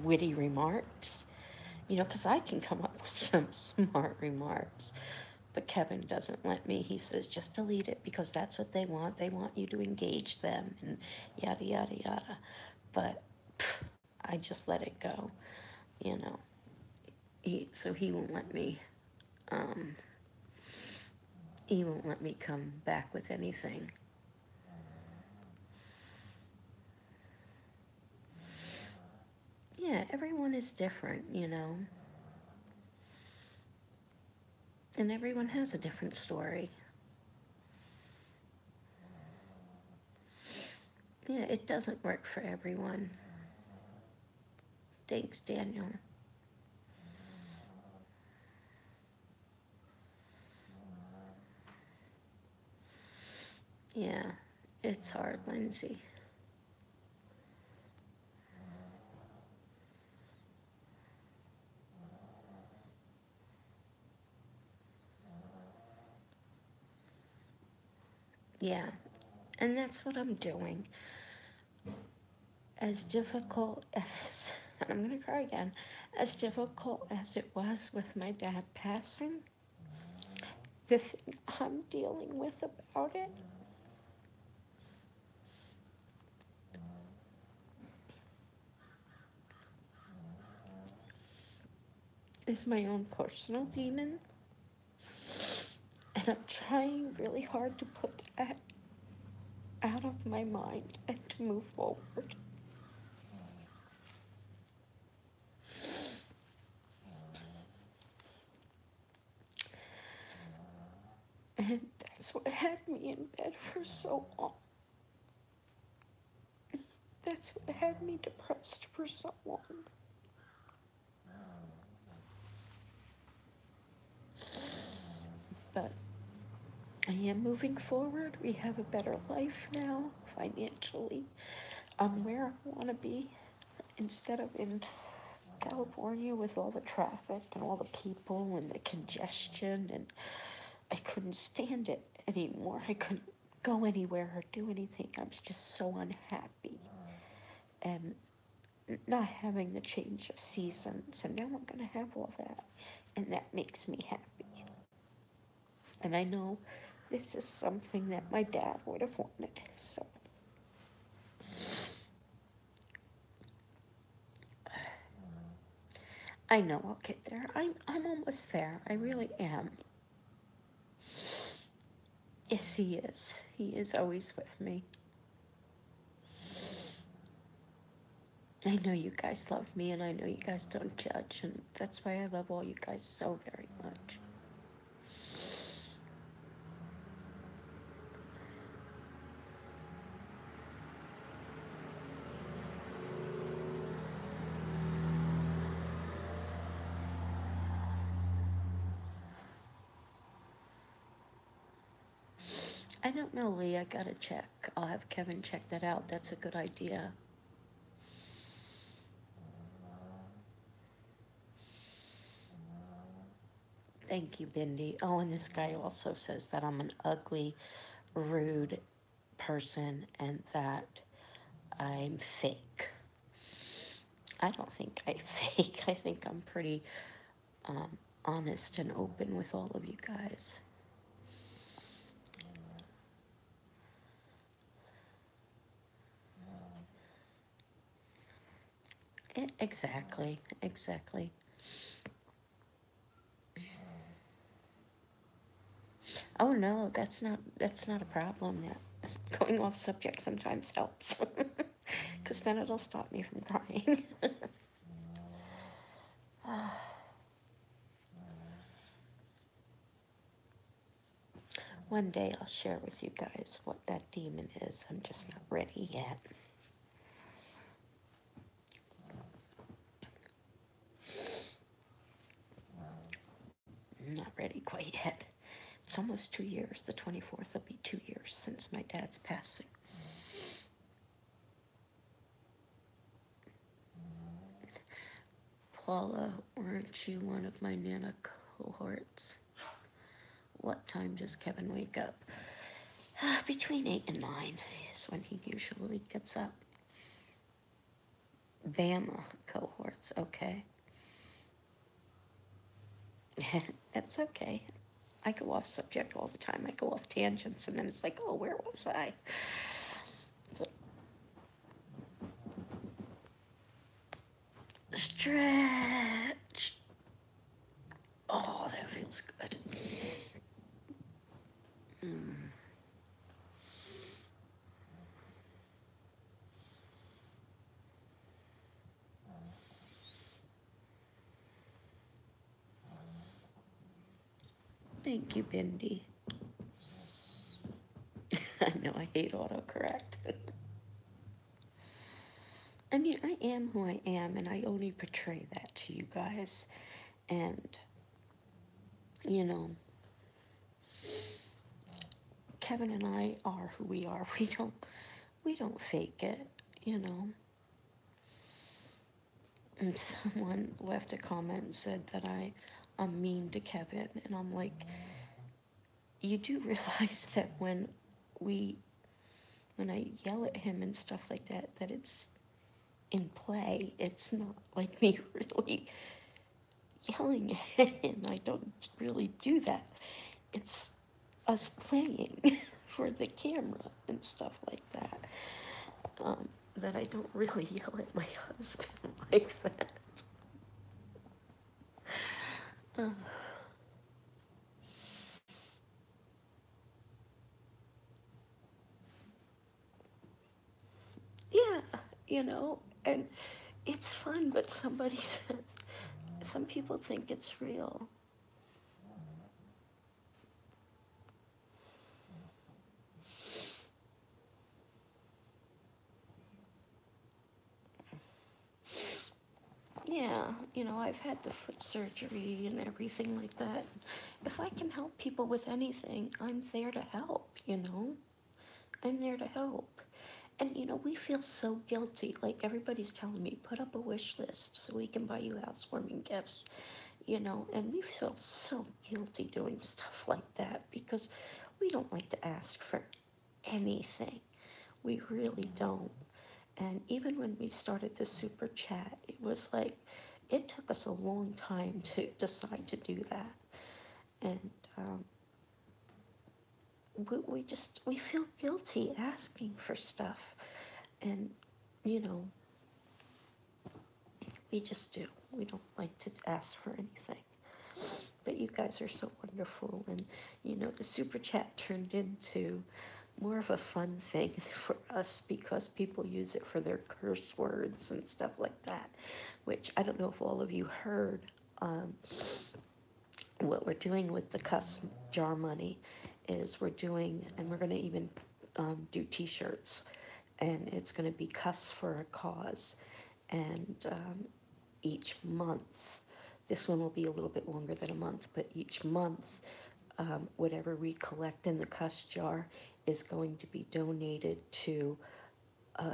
witty remarks. You know, because I can come up with some smart remarks. But Kevin doesn't let me. He says, just delete it because that's what they want. They want you to engage them and yada, yada, yada. But I just let it go, you know. So he won't let me, um, he won't let me come back with anything. Yeah, everyone is different, you know. And everyone has a different story. Yeah, it doesn't work for everyone. Thanks, Daniel. Yeah, it's hard, Lindsay. Yeah, and that's what I'm doing. As difficult as, and I'm gonna cry again, as difficult as it was with my dad passing, the thing I'm dealing with about it is my own personal demon. And I'm trying really hard to put that out of my mind and to move forward. And that's what had me in bed for so long. That's what had me depressed for so long. But I am moving forward. We have a better life now, financially. I'm where I want to be instead of in California with all the traffic and all the people and the congestion. And I couldn't stand it anymore. I couldn't go anywhere or do anything. I was just so unhappy. And not having the change of seasons. And now I'm going to have all that. And that makes me happy. And I know this is something that my dad would have wanted. So I know I'll get there. I'm almost there. I really am. Yes, he is. He is always with me. I know you guys love me, and I know you guys don't judge, and that's why I love all you guys so very much. I don't know, Lee. I gotta check. I'll have Kevin check that out. That's a good idea. Thank you, Bindi. Oh, and this guy also says that I'm an ugly, rude person and that I'm fake. I don't think I'm fake. I think I'm pretty honest and open with all of you guys. Exactly, exactly. Oh no, that's not a problem. Yeah. Going off subject sometimes helps, because then it'll stop me from crying. One day I'll share with you guys what that demon is. I'm just not ready yet. I'm not ready quite yet. It's almost 2 years. The 24th will be 2 years since my dad's passing. Paula, weren't you one of my Nana cohorts? What time does Kevin wake up? Between 8 and 9 is when he usually gets up. Bama cohorts, okay. That's okay. I go off subject all the time. I go off tangents, and then it's like, oh, where was I? So, stretch. Oh, that feels good. Thank you, Bindi. I know I hate autocorrect. I mean, I am who I am, and I only portray that to you guys. And, you know, Kevin and I are who we are. We don't fake it, you know. And someone left a comment and said that I'm mean to Kevin, and I'm like, you do realize that when I yell at him and stuff like that, that it's in play. It's not like me really yelling at him. I don't really do that. It's us playing for the camera and stuff like that. That I don't really yell at my husband like that. Uh, yeah, and it's fun, but somebody said, some people think it's real. Yeah, I've had the foot surgery and everything like that. If I can help people with anything, I'm there to help. I'm there to help. And we feel so guilty. Like everybody's telling me, put up a wish list so we can buy you housewarming gifts. And we feel so guilty doing stuff like that because we don't like to ask for anything. We really don't. And even when we started the super chat, it was like, it took us a long time to decide to do that. And we feel guilty asking for stuff. And, we just do. We don't like to ask for anything. But you guys are so wonderful, and the super chat turned into more of a fun thing for us because people use it for their curse words and stuff like that, which I don't know if all of you heard. Um, what we're doing with the cuss jar money is we're doing, and we're going to even do t-shirts, and it's going to be cuss for a cause. And each month, this one will be a little bit longer than a month, but each month, whatever we collect in the cuss jar is going to be donated to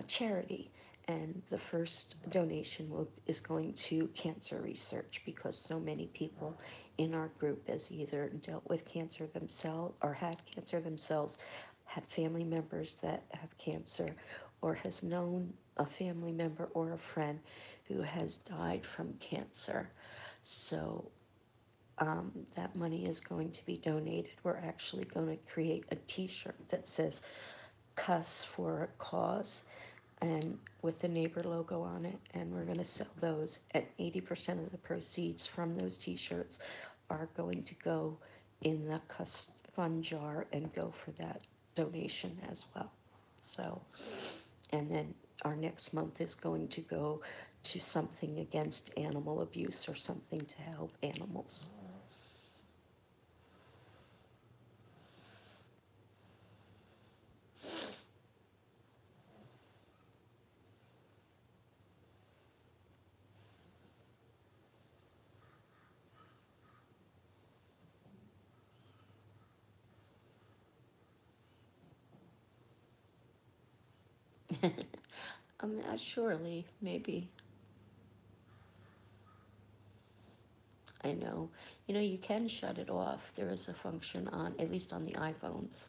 charity. And the first donation is going to cancer research because so many people in our group has either dealt with cancer themselves or had cancer themselves, had family members that have cancer, or has known a family member or a friend who has died from cancer. So that money is going to be donated. We're actually going to create a t-shirt that says cuss for a cause and with the neighbor logo on it, and we're going to sell those, and 80% of the proceeds from those t-shirts are going to go in the cuss fund jar and go for that donation as well. So, and then our next month is going to go to something against animal abuse or something to help animals. Surely, maybe. I know. You can shut it off. There is a function on, at least on the iPhones.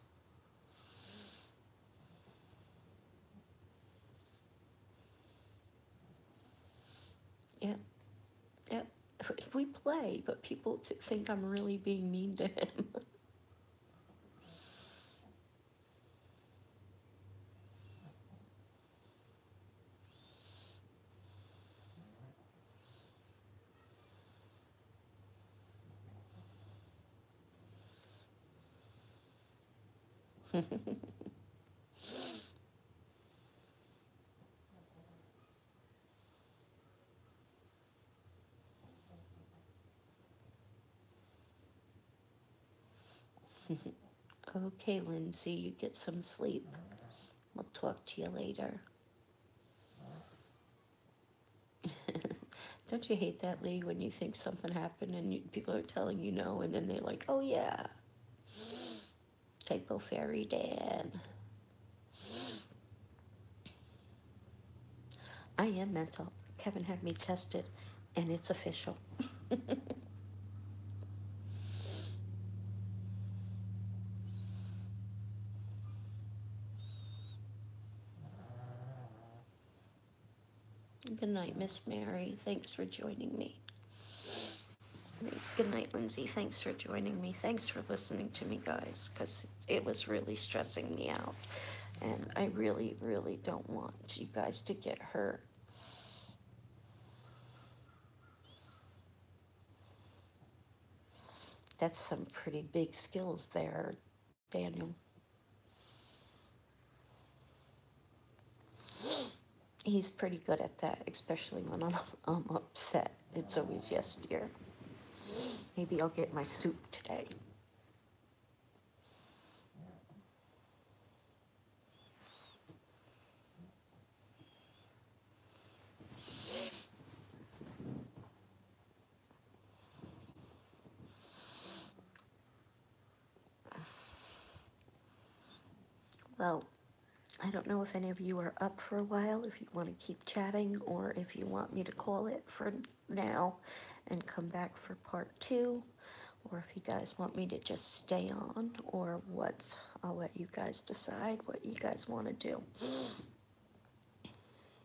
Yeah, yeah. We play, but people think I'm really being mean to him. Okay, Lindsay, you get some sleep. We'll talk to you later. Don't you hate that, Lee, when you think something happened and people are telling you no, and then they're like, oh yeah, typo fairy Dan. I am mental. Kevin had me tested, and it's official. Good night, Miss Mary. Thanks for joining me. Good night, Lindsay. Thanks for joining me. Thanks for listening to me, guys, because it was really stressing me out. And I really, really don't want you guys to get hurt. That's some pretty big skills there, Daniel. He's pretty good at that, especially when I'm upset. It's always yes, dear. Maybe I'll get my soup today. Well, I don't know if any of you are up for a while, if you want to keep chatting, or if you want me to call it for now and come back for part two, or if you guys want me to just stay on, or what. I'll let you guys decide what you guys want to do.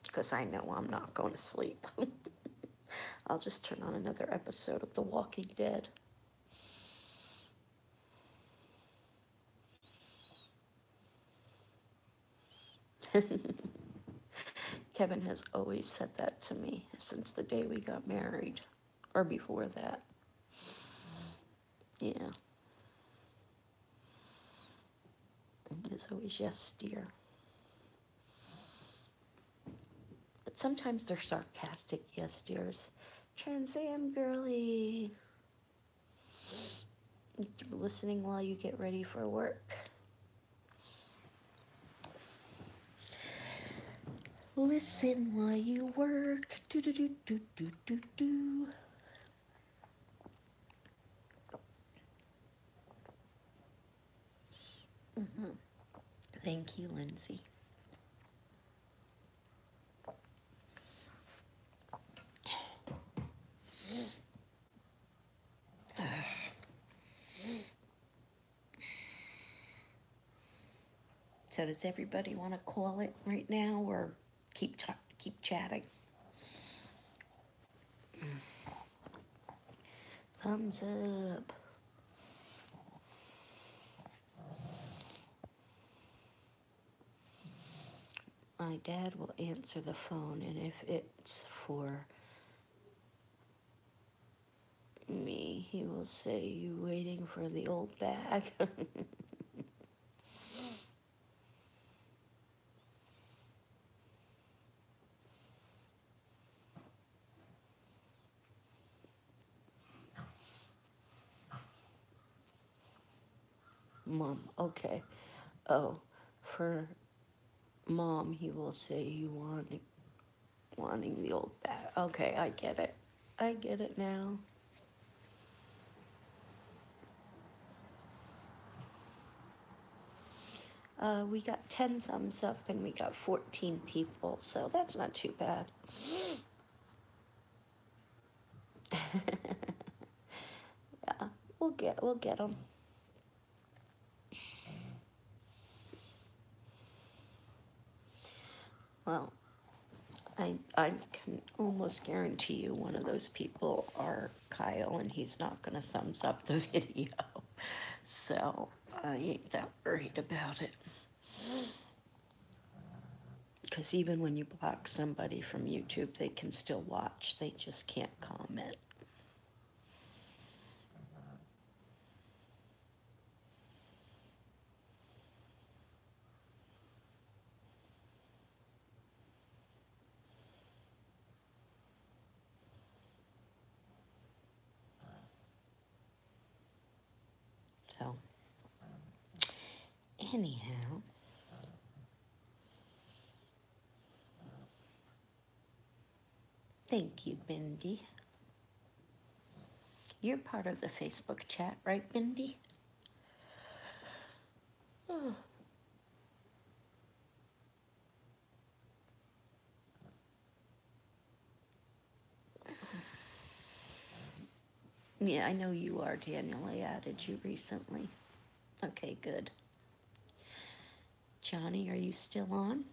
Because I know I'm not going to sleep. I'll just turn on another episode of The Walking Dead. Kevin has always said that to me since the day we got married, or before that. Yeah. It's always yes, dear. But sometimes they're sarcastic yes, dears. Trans Am girly. Listening while you get ready for work. Listen while you work. Do do do do do do do. Thank you, Lindsay. So does everybody want to call it right now, or keep chatting? Thumbs up. My dad will answer the phone, and if it's for me, he will say, "You waiting for the old bag?" Mom, okay. Oh, for Mom, he will say, "You wanting the old bag?" Okay, I get it. I get it now. We got 10 thumbs up and we got 14 people, so that's not too bad. Yeah, we'll get them. Well, I can almost guarantee you one of those people are Kyle, and he's not gonna thumbs up the video, so I ain't that worried about it. Because even when you block somebody from YouTube, they can still watch. They just can't comment. So, anyhow, thank you, Bindi. You're part of the Facebook chat, right, Bindi? Oh. Yeah, I know you are, Daniel. I added you recently. Okay, good. Johnny, are you still on?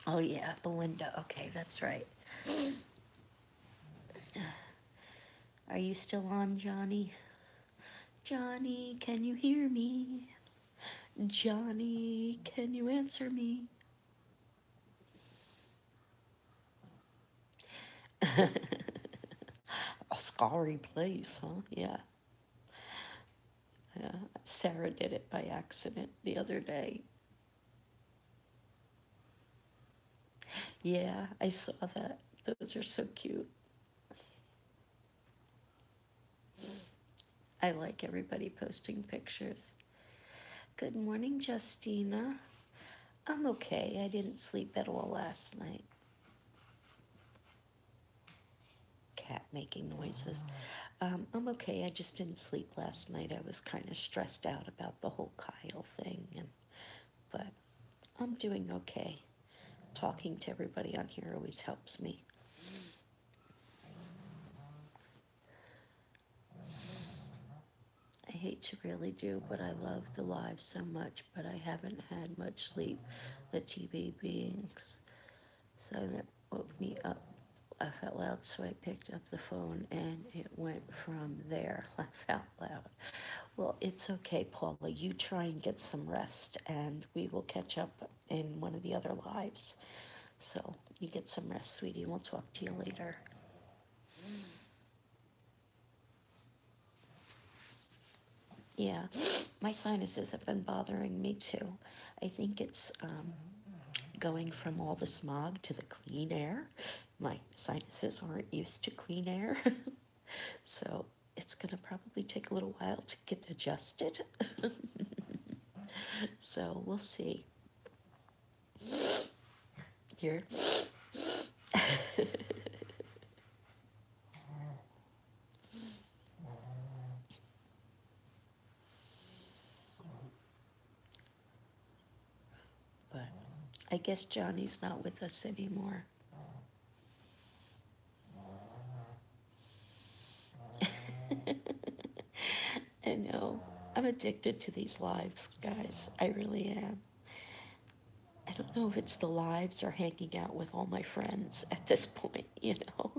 Oh, yeah, Belinda. Okay, that's right. Are you still on, Johnny? Johnny, can you hear me? Johnny, can you answer me? A scary place, huh? Yeah. Yeah. Sarah did it by accident the other day. Yeah, I saw that. Those are so cute. I like everybody posting pictures. Good morning, Justina. I'm okay. I didn't sleep at all last night. Cat making noises. I'm okay. I just didn't sleep last night. I was kind of stressed out about the whole Kyle thing, but I'm doing okay. Talking to everybody on here always helps me. I hate to really do, but I love the live so much, but I haven't had much sleep. The TV beings, so that woke me up. I felt loud, so I picked up the phone and it went from there. Laugh out loud. Well, it's okay, Paula. You try and get some rest, and we will catch up in one of the other lives. So you get some rest, sweetie. We'll talk to you later. Yeah, my sinuses have been bothering me too. I think it's going from all the smog to the clean air. My sinuses aren't used to clean air, so it's going to probably take a little while to get adjusted. So we'll see. Here. But I guess Johnny's not with us anymore. I know. I'm addicted to these lives, guys. I really am. I don't know if it's the lives or hanging out with all my friends at this point, you know?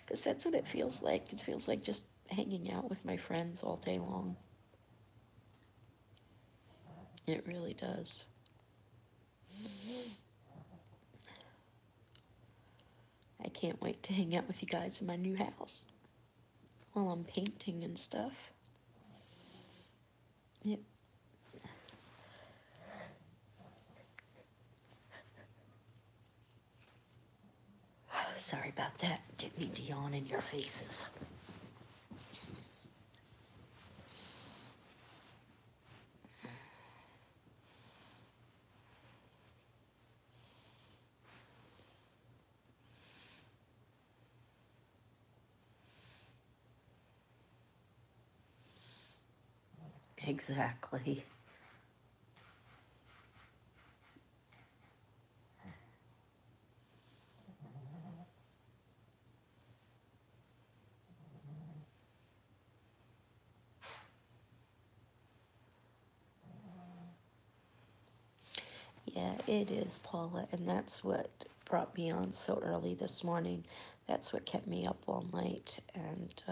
Because that's what it feels like. It feels like just hanging out with my friends all day long. It really does. I can't wait to hang out with you guys in my new house while I'm painting and stuff. Yep. Sorry about that. Didn't mean to yawn in your faces. Exactly. Yeah, it is, Paula, and that's what brought me on so early this morning. That's what kept me up all night, and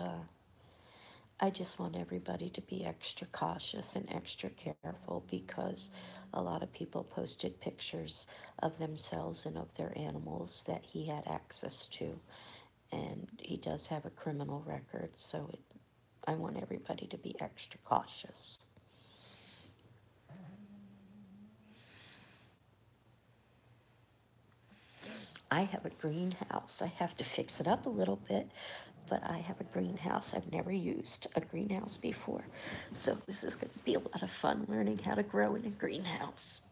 I just want everybody to be extra cautious and extra careful because a lot of people posted pictures of themselves and of their animals that he had access to, and he does have a criminal record, so I want everybody to be extra cautious. I have a greenhouse. I have to fix it up a little bit, but I have a greenhouse. I've never used a greenhouse before. So this is going to be a lot of fun learning how to grow in a greenhouse.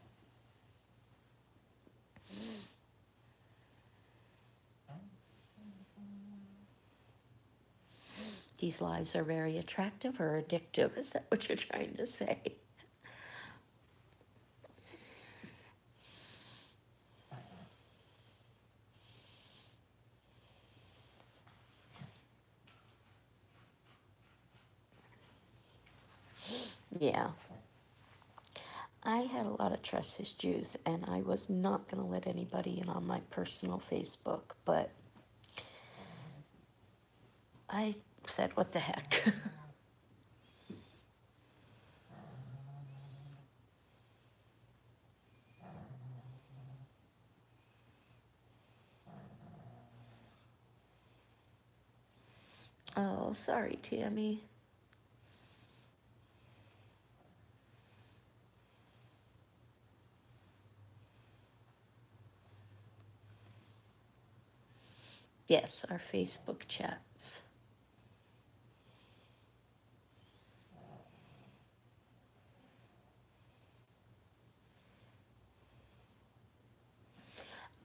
These lives are very attractive or addictive. Is that what you're trying to say? Yeah. I had a lot of trust issues, and I was not going to let anybody in on my personal Facebook, but I said, what the heck? Oh, sorry, Tammy. Yes, our Facebook chats.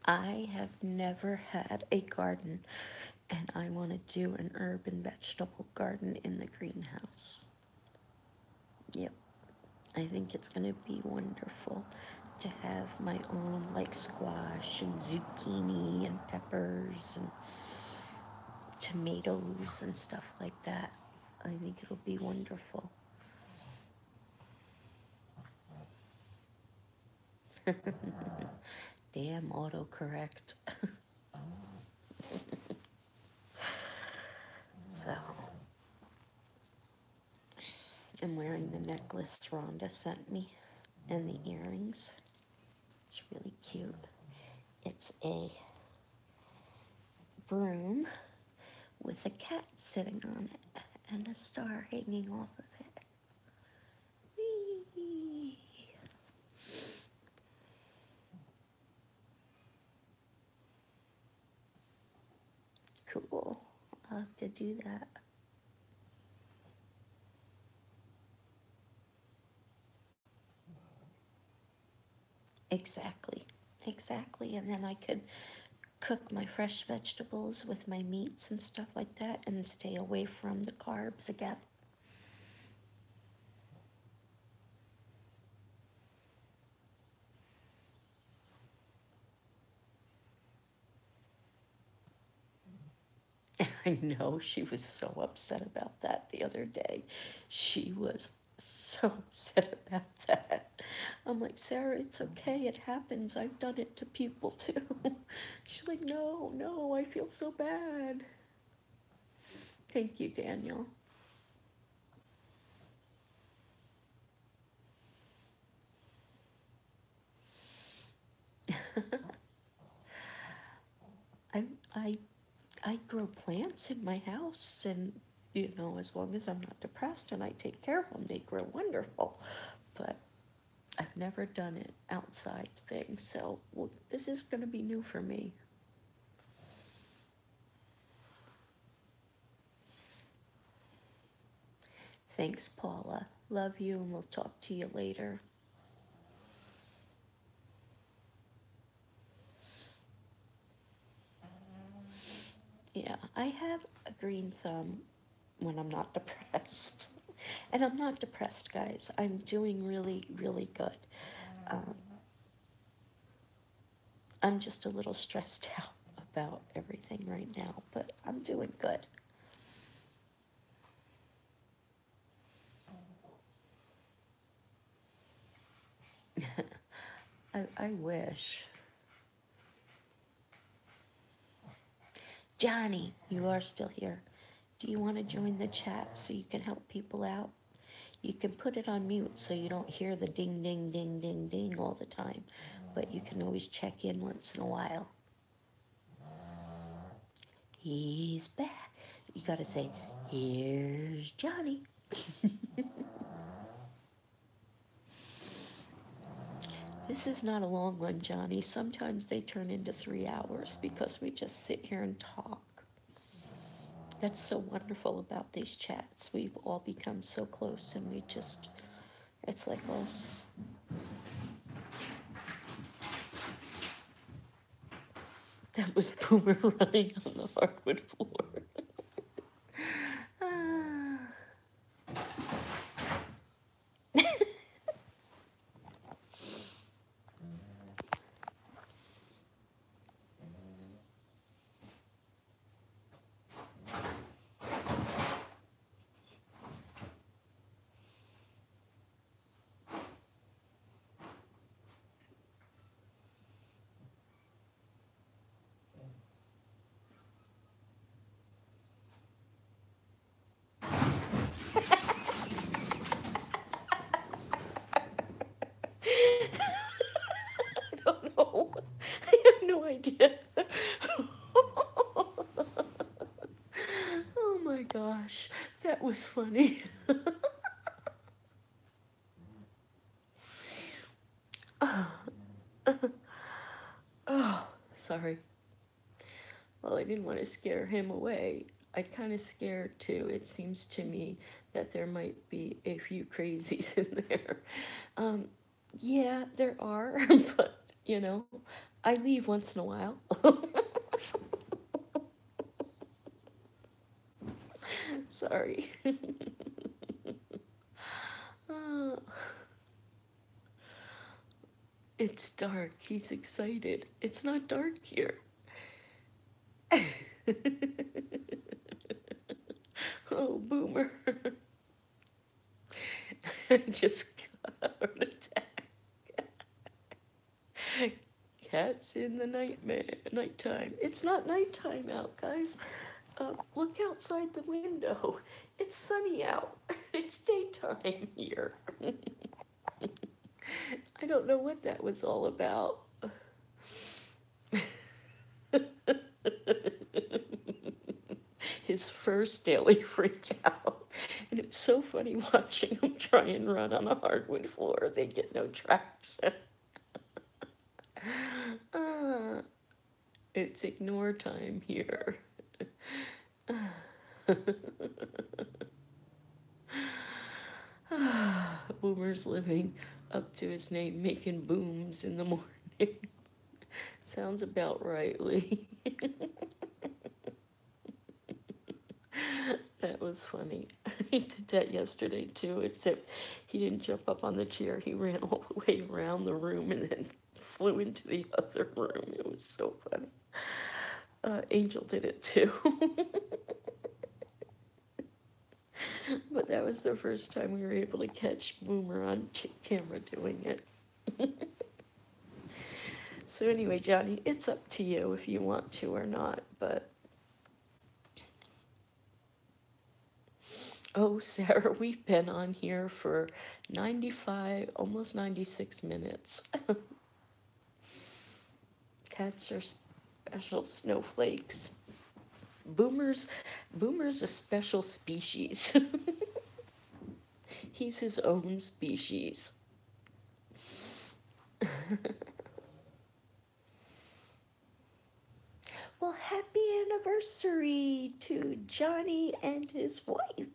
I have never had a garden, and I want to do an herb and vegetable garden in the greenhouse. Yep, I think it's going to be wonderful to have my own like squash and zucchini and peppers and tomatoes and stuff like that. I think it'll be wonderful. Damn autocorrect. So, I'm wearing the necklace Rhonda sent me and the earrings. It's really cute. It's a broom with a cat sitting on it and a star hanging off of it. Whee! Cool. I'll have to do that. Exactly. Exactly. And then I could cook my fresh vegetables with my meats and stuff like that and stay away from the carbs again. I know she was so upset about that the other day. She was so upset about that. I'm like, Sarah, it's okay. It happens. I've done it to people too. She's like, no, no, I feel so bad. Thank you, Daniel. I, I, I grow plants in my house, and as long as I'm not depressed and I take care of them, they grow wonderful. But I've never done it outside thing, so this is going to be new for me. Thanks, Paula. Love you, and we'll talk to you later. Yeah, I have a green thumb when I'm not depressed. And I'm not depressed, guys. I'm doing really, really good. Um, I'm just a little stressed out about everything right now, but I'm doing good. I wish. Johnny, you are still here. Do you want to join the chat so you can help people out? You can put it on mute so you don't hear the ding, ding, ding, ding, ding all the time, but you can always check in once in a while. He's back. You gotta say, here's Johnny. This is not a long one, Johnny. Sometimes they turn into 3 hours because we just sit here and talk. That's so wonderful about these chats. We've all become so close, and it's like us. That was Boomer running on the hardwood floor. Ah. I don't know. I have no idea. Oh my gosh, that was funny. Oh, sorry. Well, I didn't want to scare him away. I kind of scared too. It seems to me that there might be a few crazies in there. Um, yeah, there are, but I leave once in a while. Sorry. Oh, it's dark. He's excited. It's not dark here. Oh, Boomer. I just got a heart attack. Cats in the nighttime. It's not nighttime out, guys. look outside the window. It's sunny out. It's daytime here. I don't know what that was all about. His first daily freak out. And it's so funny watching him try and run on a hardwood floor. They get no traction. Ah, it's ignore time here. Boomer's living up to his name, making booms in the morning. Sounds about right, Lee. That was funny. He did that yesterday too, except he didn't jump up on the chair. He ran all the way around the room and then flew into the other room. It was so funny. Angel did it too. But that was the first time we were able to catch Boomer on camera doing it. So anyway, Johnny, it's up to you if you want to or not, but... Oh, Sarah, we've been on here for 95, almost 96 minutes. Cats are special snowflakes. Boomer's a special species. He's his own species. Well, happy anniversary to Johnny and his wife.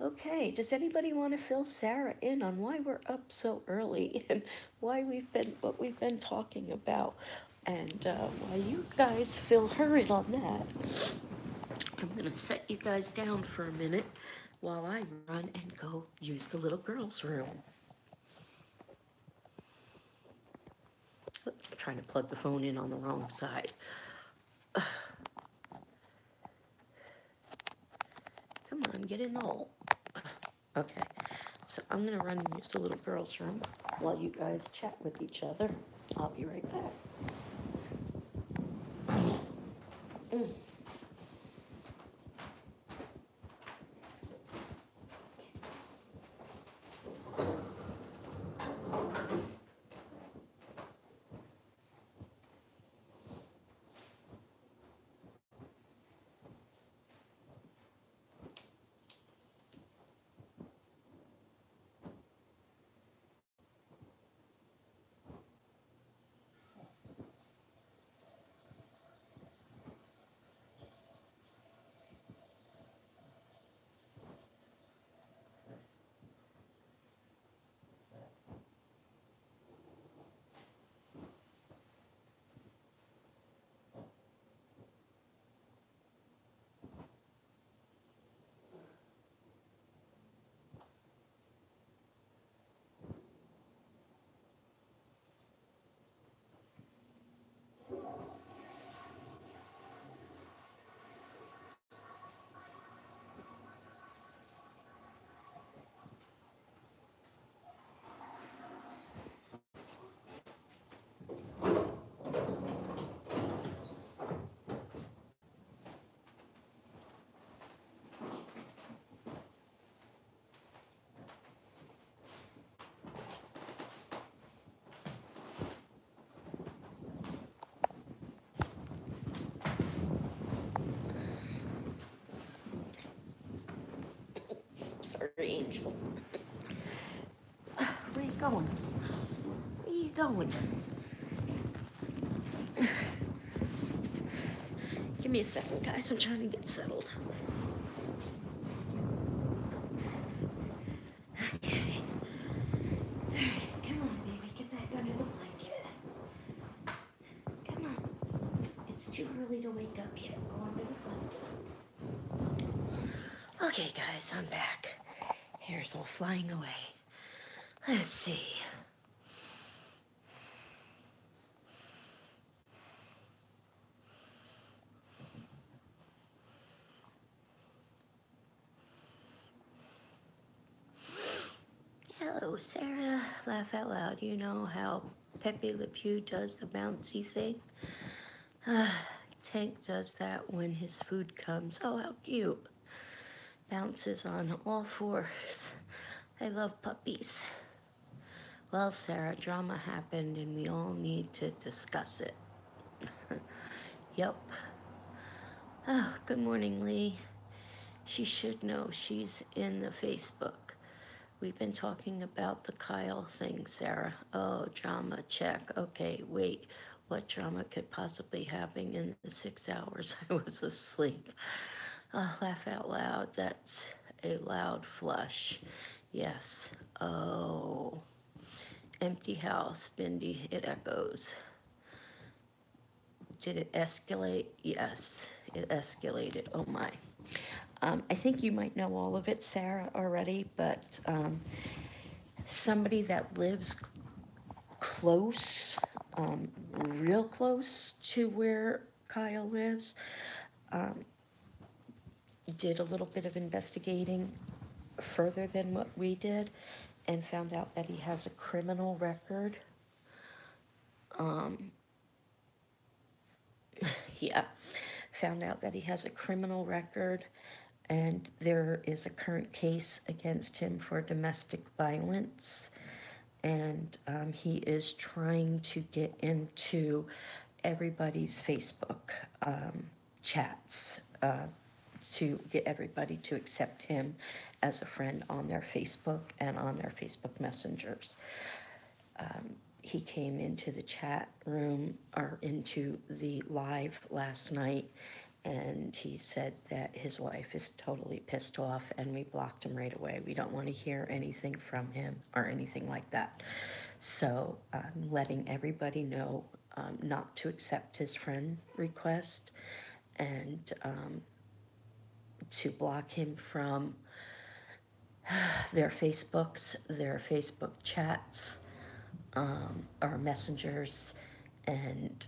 Okay, does anybody want to fill Sarah in on why we're up so early and what we've been talking about? And while you guys fill her in on that, I'm gonna set you guys down for a minute while I run and go use the little girl's room. I'm trying to plug the phone in on the wrong side. Come on, get in the hole. Okay, so I'm gonna run and use the little girl's room while you guys chat with each other. I'll be right back. Sorry, Angel. Where you going? Where you going? Give me a second, guys. I'm trying to get settled. Okay. All right, come on, baby. Get back under the blanket. Come on. It's too early to wake up yet. Go under the blanket. Okay, guys, I'm back. Hair's all flying away. Let's see. Hello, Sarah. Laugh out loud. You know how Pepe Le Pew does the bouncy thing? Tank does that when his food comes. Oh, how cute. Bounces on all fours. I love puppies. Well, Sarah, drama happened and we all need to discuss it. Yep. Oh, good morning, Lee. She should know she's in the Facebook. We've been talking about the Kyle thing, Sarah. Oh, drama, check. Okay, wait. What drama could possibly happen in the 6 hours I was asleep? Laugh out loud. That's a loud flush. Yes. Oh. Empty house, Bindi, it echoes. Did it escalate? Yes, it escalated. Oh my. I think you might know all of it, Sarah, already, but somebody that lives close, real close to where Kyle lives, did a little bit of investigating further than what we did and found out that he has a criminal record. Yeah, found out that he has a criminal record and there is a current case against him for domestic violence. And he is trying to get into everybody's Facebook chats to get everybody to accept him as a friend on their Facebook and on their Facebook messengers. He came into the chat room or into the live last night and he said that his wife is totally pissed off and we blocked him right away. We don't want to hear anything from him or anything like that. So I'm letting everybody know not to accept his friend request and to block him from their Facebooks, their Facebook chats, or messengers, and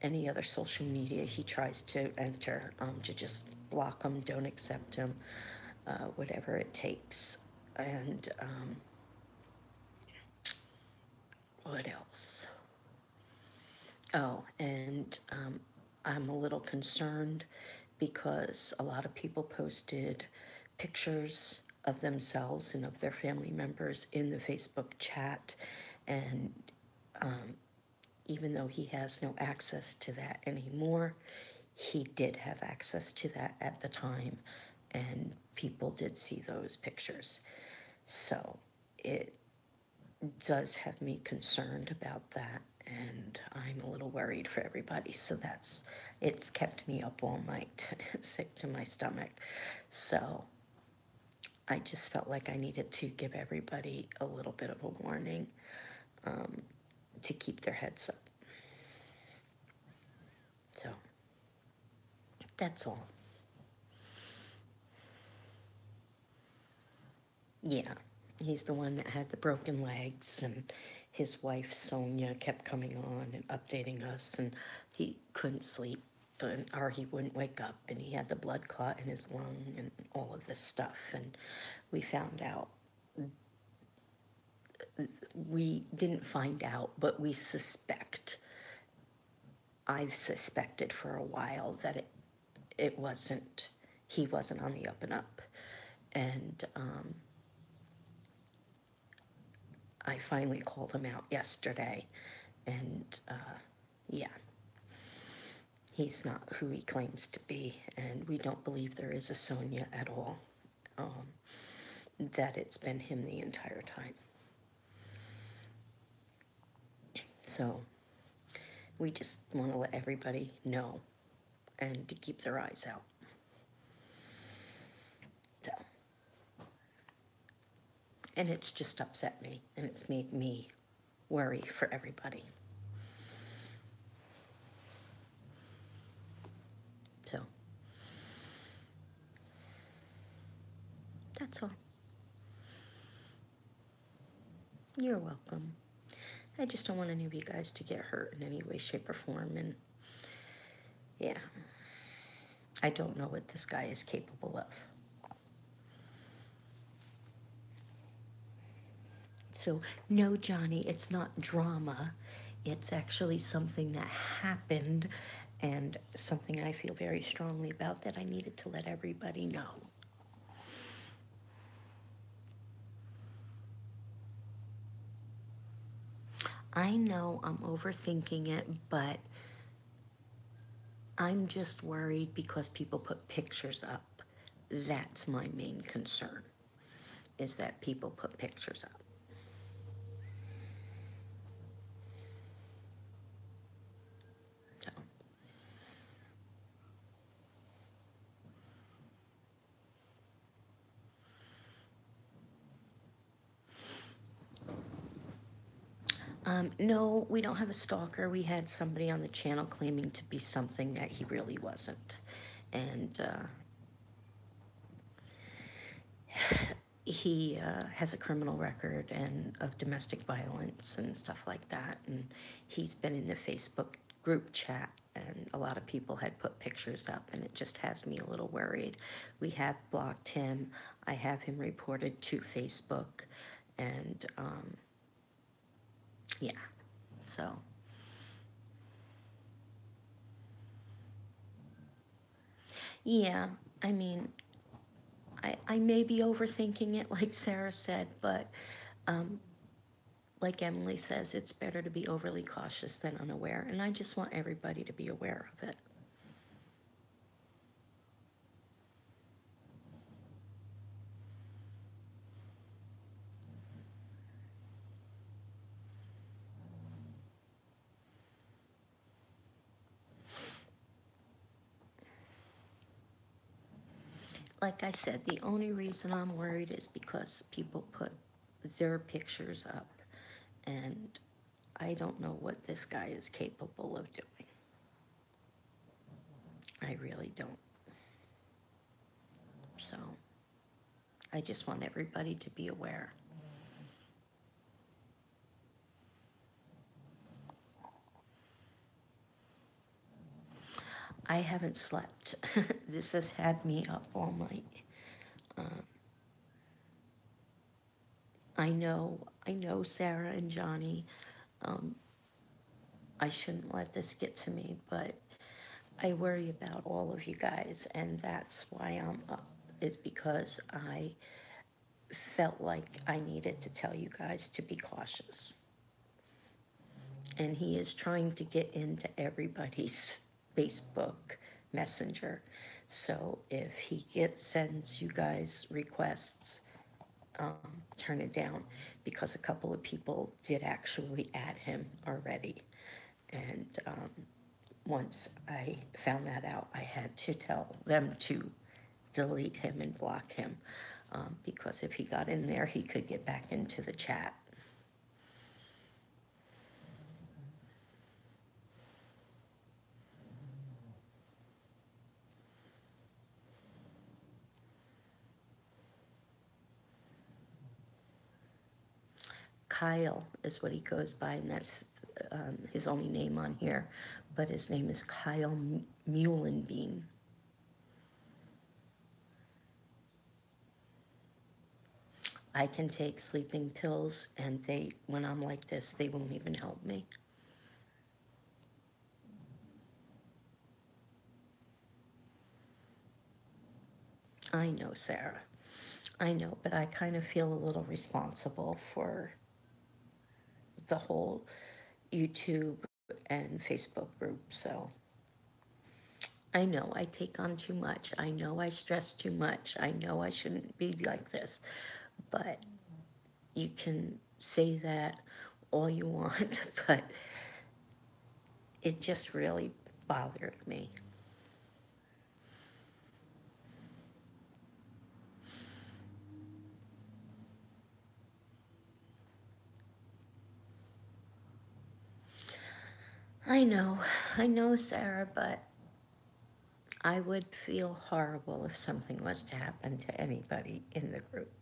any other social media he tries to enter, to just block him, don't accept him, whatever it takes. And what else? Oh, and I'm a little concerned because a lot of people posted pictures of themselves and of their family members in the Facebook chat. And even though he has no access to that anymore, he did have access to that at the time. And people did see those pictures. So it does have me concerned about that. And I'm a little worried for everybody. So it's kept me up all night, sick to my stomach. So I just felt like I needed to give everybody a little bit of a warning, to keep their heads up. So that's all. Yeah, he's the one that had the broken legs, and his wife Sonia kept coming on and updating us, and he couldn't sleep, or he wouldn't wake up, and he had the blood clot in his lung and all of this stuff. And we found out, we didn't find out, but we suspect. I've suspected for a while that it wasn't, he wasn't on the up and up. And I finally called him out yesterday, and yeah, he's not who he claims to be, and we don't believe there is a Sonia at all, that it's been him the entire time. So we just want to let everybody know and to keep their eyes out. So, and it's just upset me, and it's made me worry for everybody. So that's all. You're welcome. I just don't want any of you guys to get hurt in any way, shape, or form. And yeah, I don't know what this guy is capable of. So, no, Johnny, it's not drama. It's actually something that happened and something I feel very strongly about that I needed to let everybody know. I know I'm overthinking it, but I'm just worried because people put pictures up. That's my main concern, is that people put pictures up. So, no, we don't have a stalker. We had somebody on the channel claiming to be something that he really wasn't. And he has a criminal record and of domestic violence and stuff like that. And he's been in the Facebook group chat, and a lot of people had put pictures up, and it just has me a little worried. We have blocked him. I have him reported to Facebook, and yeah, so. Yeah, I mean, I may be overthinking it, like Sarah said, but um, like Emily says, it's better to be overly cautious than unaware, and I just want everybody to be aware of it. Like I said, the only reason I'm worried is because people put their pictures up, and I don't know what this guy is capable of doing. I really don't. So I just want everybody to be aware. I haven't slept. This has had me up all night. I know Sarah and Johnny. Um, I shouldn't let this get to me, but I worry about all of you guys, and that's why I'm up, is because I felt like I needed to tell you guys to be cautious. And he is trying to get into everybody's Facebook Messenger. So if he sends you guys requests, turn it down, because a couple of people did actually add him already. And once I found that out, I had to tell them to delete him and block him, because if he got in there, he could get back into the chat. Kyle is what he goes by, and that's his only name on here, but his name is Kyle Muhlenbein. I can take sleeping pills, and when I'm like this, they won't even help me. I know, Sarah. I know, but I kind of feel a little responsible for the whole YouTube and Facebook group, so I know I take on too much. I know I stress too much. I know I shouldn't be like this, but you can say that all you want, but it just really bothered me. I know, Sarah, but I would feel horrible if something was to happen to anybody in the group.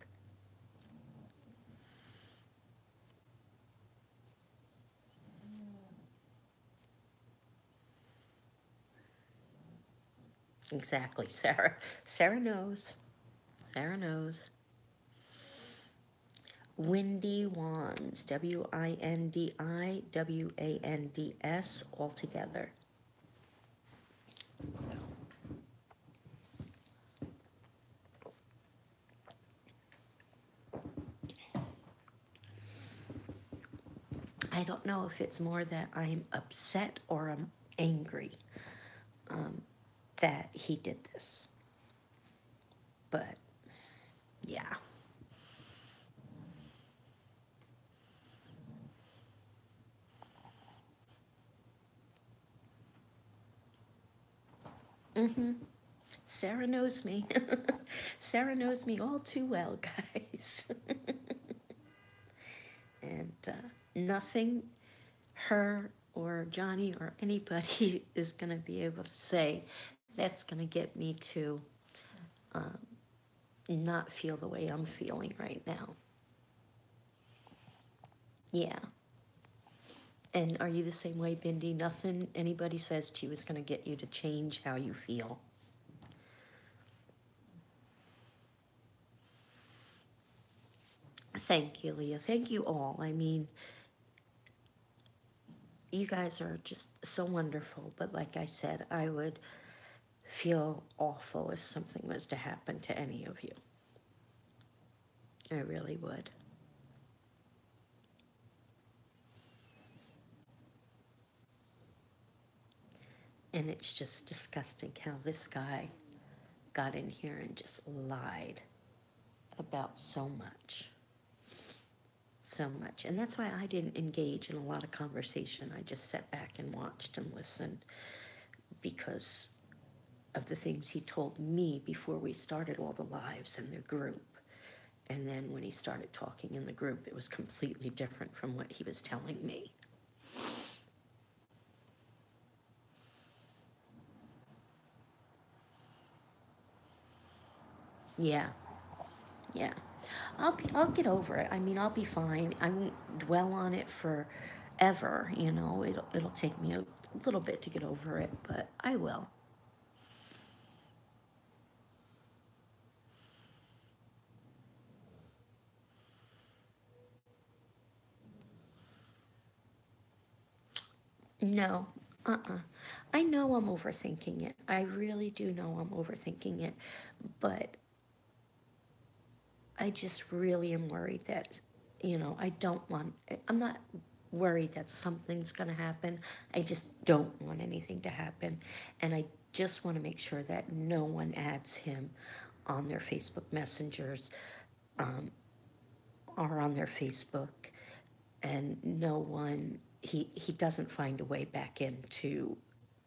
Exactly, Sarah. Sarah knows. Sarah knows. Windy Wands, WINDIWANDS, all together. So. I don't know if it's more that I'm upset or I'm angry that he did this. But, yeah. Sarah knows me. Sarah knows me all too well, guys. And nothing her or Johnny or anybody is going to be able to say that's going to get me to not feel the way I'm feeling right now. Yeah. And are you the same way, Bindi? Nothing anybody says to you is going to get you to change how you feel. Thank you, Leah. Thank you all. I mean, you guys are just so wonderful. But like I said, I would feel awful if something was to happen to any of you. I really would. And it's just disgusting how this guy got in here and just lied about so much. So much. And that's why I didn't engage in a lot of conversation. I just sat back and watched and listened because of the things he told me before we started all the lives in the group. And then when he started talking in the group, it was completely different from what he was telling me. Yeah, yeah. I'll get over it. I mean, I'll be fine. I won't dwell on it forever, you know. It'll take me a little bit to get over it, but I will. No, I know I'm overthinking it. I really do know I'm overthinking it, but I just really am worried that, you know, I'm not worried that something's going to happen. I just don't want anything to happen. And I just want to make sure that no one adds him on their Facebook messengers or on their Facebook, and no one, he doesn't find a way back into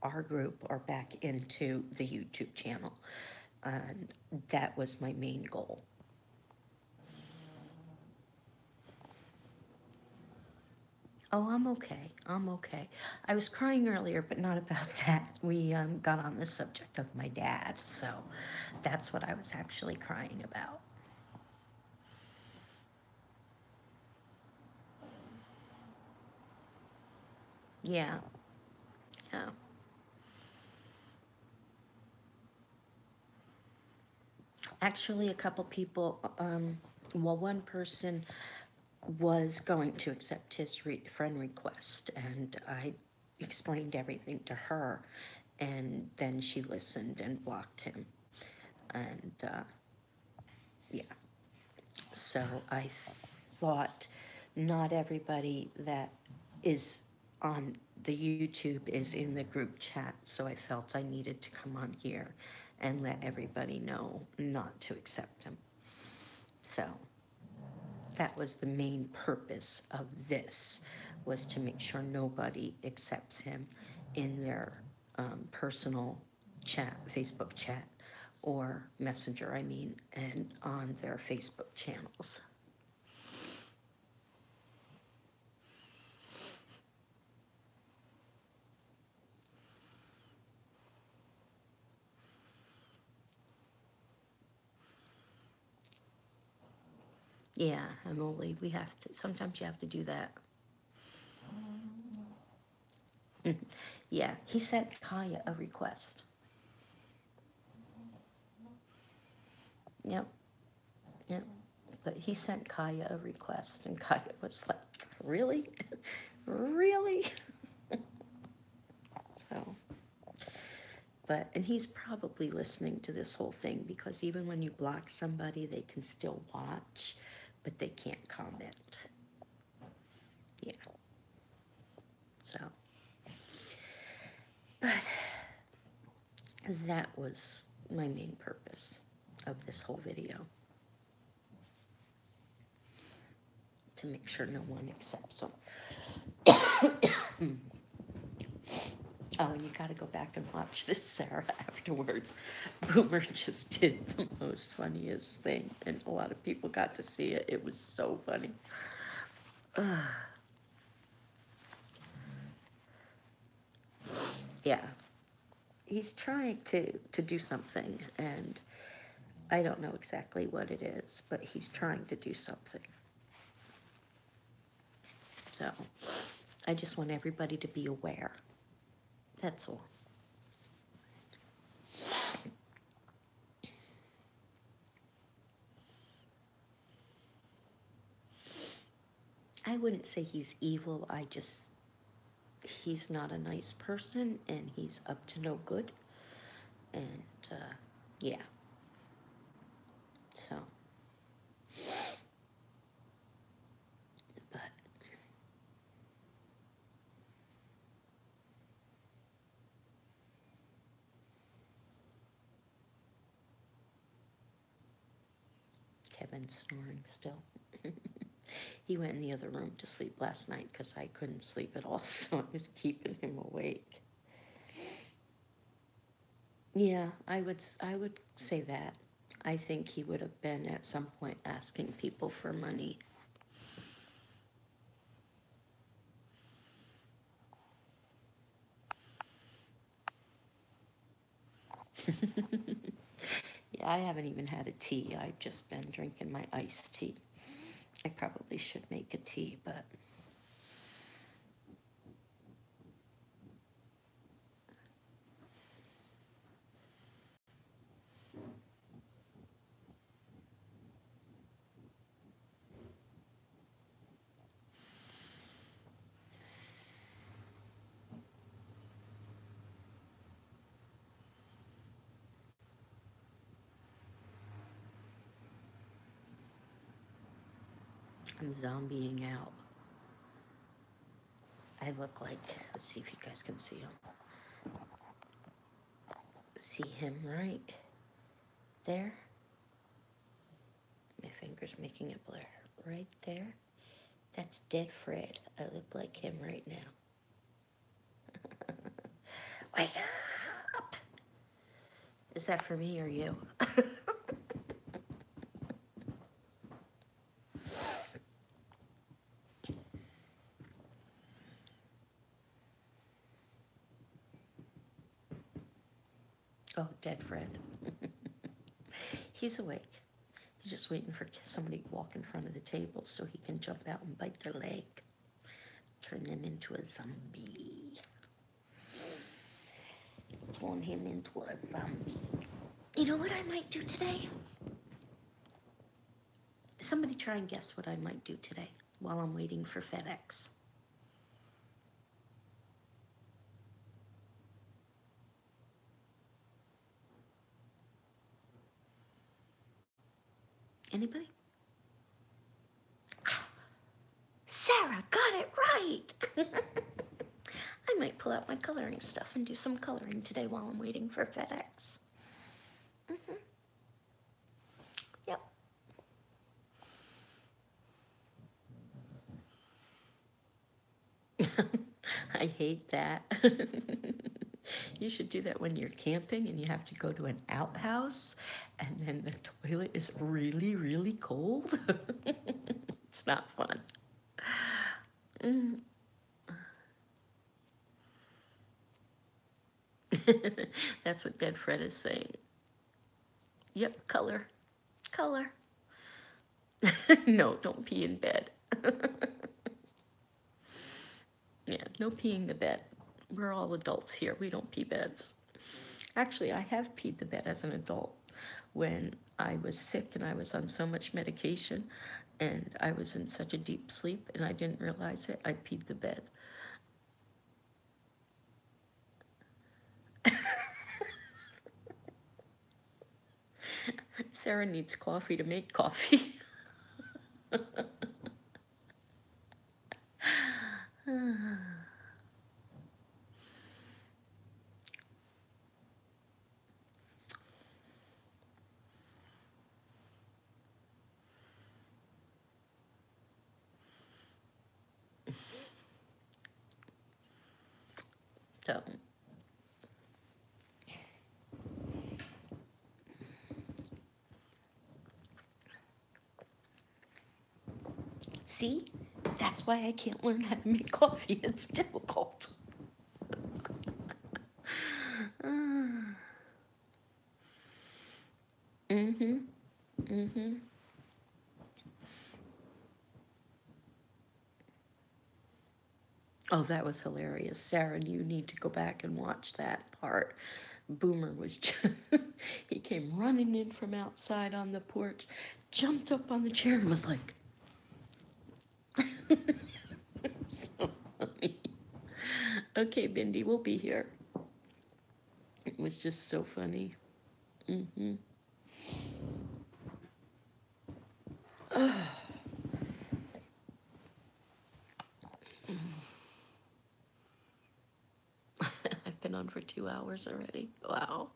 our group or back into the YouTube channel. And that was my main goal. Oh, I'm okay. I'm okay. I was crying earlier, but not about that. We got on the subject of my dad, so that's what I was actually crying about. Yeah, yeah. Actually, a couple people, well, one person was going to accept his friend request, and I explained everything to her, and then she listened and blocked him. And yeah, so I thought not everybody that is on the YouTube is in the group chat, so I felt I needed to come on here and let everybody know not to accept him. So that was the main purpose of this, was to make sure nobody accepts him in their personal chat, Facebook chat, or Messenger, I mean, and on their Facebook channels. Yeah, Emily, sometimes you have to do that. Yeah, he sent Kaya a request. Yep, yep. But he sent Kaya a request, and Kaya was like, really? Really? So, but, and he's probably listening to this whole thing, because even when you block somebody, they can still watch, but they can't comment. Yeah. So, but that was my main purpose of this whole video. To make sure no one accepts them. Oh, and you got to go back and watch this, Sarah, afterwards. Boomer just did the most funniest thing, and a lot of people got to see it. It was so funny. Yeah. He's trying to do something, and I don't know exactly what it is, but he's trying to do something. So, I just want everybody to be aware. That's all. I wouldn't say he's evil. He's not a nice person, and he's up to no good. And, yeah. So, but, Kevin's snoring still. He went in the other room to sleep last night because I couldn't sleep at all, so I was keeping him awake. Yeah, I would say that. I think he would have been at some point asking people for money. Yeah, I haven't even had a tea. I've just been drinking my iced tea. I probably should make a tea, but I'm zombieing out. I look like, let's see if you guys can see him. See him right there? My finger's making it blur. Right there? That's dead Fred. I look like him right now. Wake up! Is that for me or you? Oh, dead Fred. He's awake. He's just waiting for somebody to walk in front of the table so he can jump out and bite their leg. Turn them into a zombie. Turn him into a zombie. You know what I might do today? Somebody try and guess what I might do today while I'm waiting for FedEx. Anybody? Sarah got it right. I might pull out my coloring stuff and do some coloring today while I'm waiting for FedEx. Yep. I hate that. You should do that when you're camping and you have to go to an outhouse and then the toilet is really, really cold. It's not fun. That's what Dead Fred is saying. Yep, color. Color. No, don't pee in bed. Yeah, no peeing the bed. We're all adults here. We don't pee beds. Actually, I have peed the bed as an adult. when I was sick and I was on so much medication and I was in such a deep sleep and I didn't realize it, I peed the bed. Sarah needs coffee to make coffee. So, see, that's why I can't learn how to make coffee. It's difficult. Mm-hmm. Mm-hmm. Oh, that was hilarious. Sarah, you need to go back and watch that part. Boomer was just, he came running in from outside on the porch, jumped up on the chair and was like, so funny. Okay, Bindi, we'll be here. It was just so funny. Mm-hmm. I've been on for 2 hours already. Wow.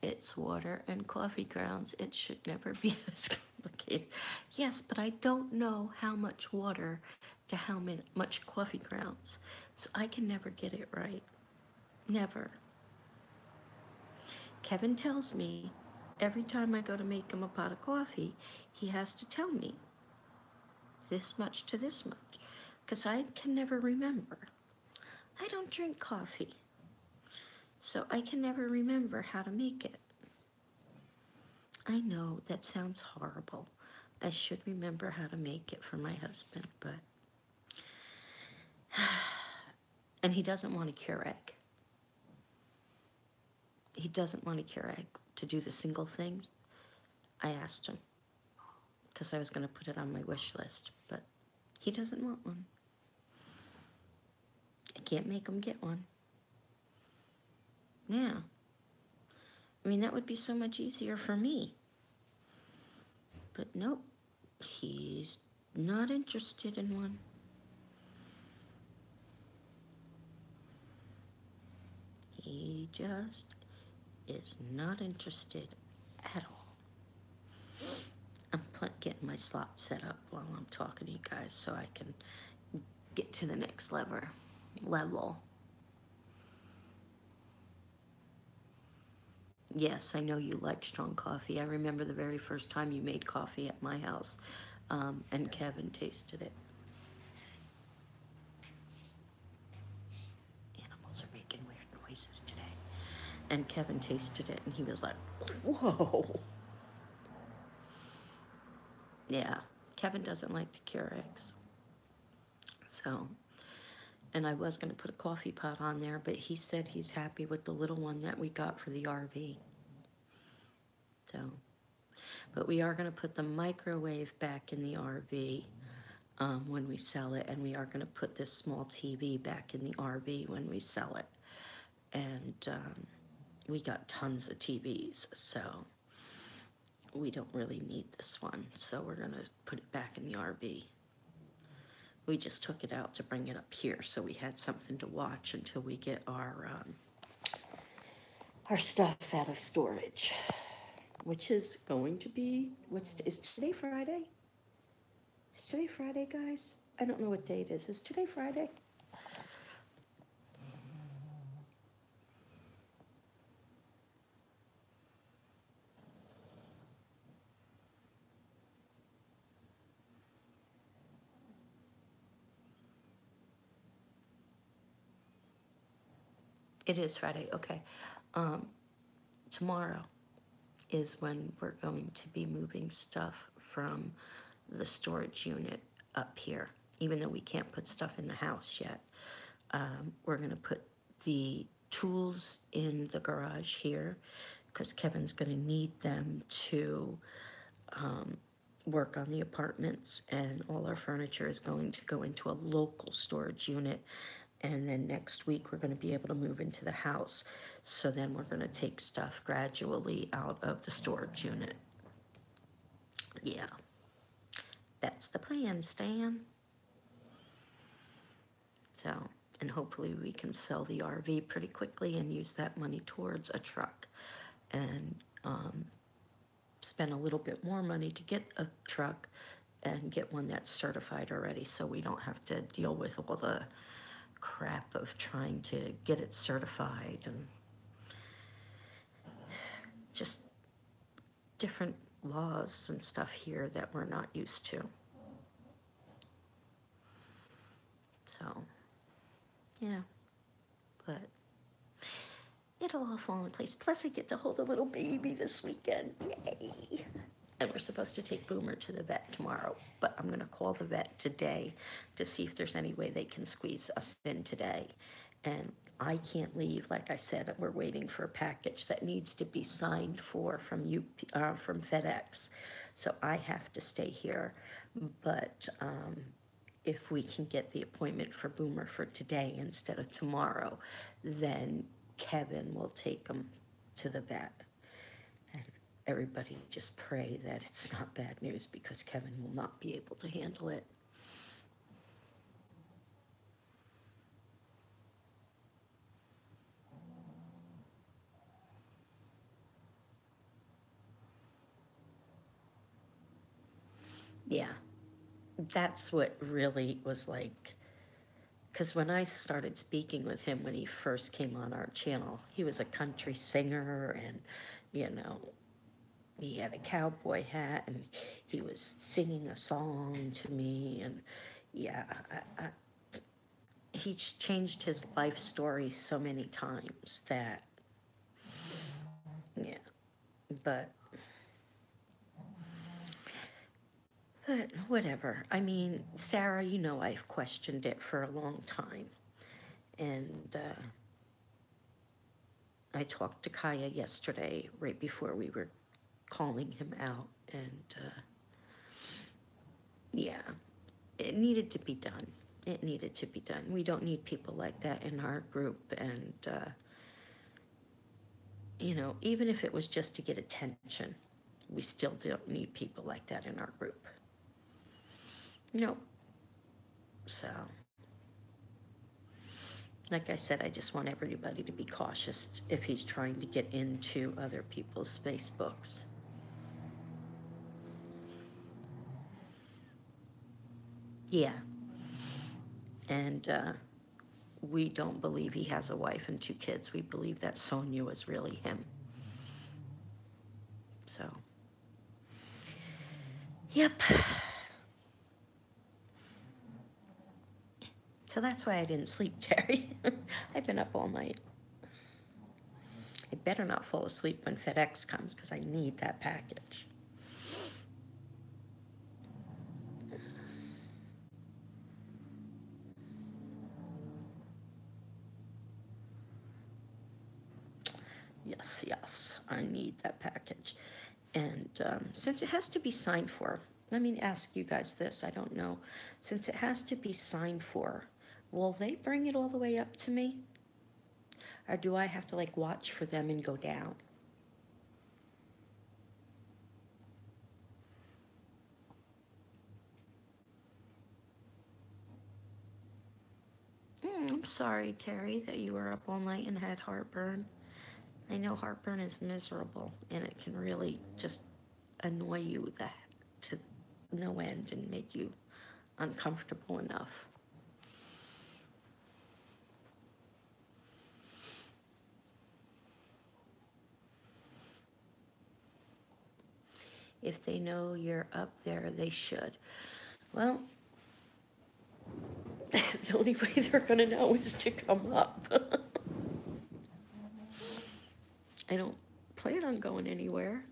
It's water and coffee grounds. It should never be this complicated. Yes, but I don't know how much water to how much coffee grounds. So I can never get it right. Never. Kevin tells me every time I go to make him a pot of coffee, he has to tell me this much to this much. Because I can never remember. I don't drink coffee. So I can never remember how to make it. I know that sounds horrible. I should remember how to make it for my husband, but... And he doesn't want a Keurig. He doesn't want a Keurig to do the single things. I asked him, because I was going to put it on my wish list, but he doesn't want one. I can't make him get one. Yeah. I mean, that would be so much easier for me. But nope, he's not interested in one. He just is not interested at all. I'm getting my slot set up while I'm talking to you guys so I can get to the next level. Yes, I know you like strong coffee. I remember the very first time you made coffee at my house, and Kevin tasted it. Animals are making weird noises today. And Kevin tasted it, and he was like, whoa. Yeah, Kevin doesn't like the Keurigs. So, and I was going to put a coffee pot on there, but he said he's happy with the little one that we got for the RV. So, but we are going to put the microwave back in the RV when we sell it, and we are going to put this small TV back in the RV when we sell it. And we got tons of TVs, so we don't really need this one. So we're going to put it back in the RV. We just took it out to bring it up here, so we had something to watch until we get our stuff out of storage, which is going to be, is today Friday? Is today Friday, guys? I don't know what day it is. Is today Friday? It is Friday, okay. Tomorrow is when we're going to be moving stuff from the storage unit up here, even though we can't put stuff in the house yet. We're going to put the tools in the garage here, because Kevin's going to need them to work on the apartments, and all our furniture is going to go into a local storage unit. And then next week we're going to be able to move into the house. So then we're going to take stuff gradually out of the storage unit. Yeah, that's the plan, Stan. So, and hopefully we can sell the RV pretty quickly and use that money towards a truck, and spend a little bit more money to get a truck and get one that's certified already, so we don't have to deal with all the crap of trying to get it certified and just different laws and stuff here that we're not used to. So, yeah, but it'll all fall in place. Plus I get to hold a little baby this weekend, yay. And we're supposed to take Boomer to the vet tomorrow, but I'm gonna call the vet today to see if there's any way they can squeeze us in today. And I can't leave, like I said, we're waiting for a package that needs to be signed for from from FedEx. So I have to stay here, but if we can get the appointment for Boomer for today instead of tomorrow, then Kevin will take him to the vet. And everybody just pray that it's not bad news, because Kevin will not be able to handle it. Yeah, that's what really was like, because when I started speaking with him when he first came on our channel, he was a country singer, and, you know, he had a cowboy hat and he was singing a song to me, and yeah, he just changed his life story so many times that, yeah, but whatever. I mean, Sarah, you know, I've questioned it for a long time. And I talked to Kaya yesterday, right before we were calling him out. And yeah, it needed to be done. It needed to be done. We don't need people like that in our group. And, you know, even if it was just to get attention, we still don't need people like that in our group. Nope. So, like I said, I just want everybody to be cautious if he's trying to get into other people's Facebooks. Yeah. And we don't believe he has a wife and 2 kids. We believe that Sonia was really him. So, yep. So that's why I didn't sleep, Terry. I've been up all night. I better not fall asleep when FedEx comes, because I need that package. Yes, yes, I need that package. And since it has to be signed for, let me ask you guys this, I don't know. Since it has to be signed for, will they bring it all the way up to me? Or do I have to like watch for them and go down? I'm sorry, Terry, that you were up all night and had heartburn. I know heartburn is miserable, and it can really just annoy you to no end and make you uncomfortable enough. If they know you're up there, they should. Well, the only way they're gonna know is to come up. I don't plan on going anywhere.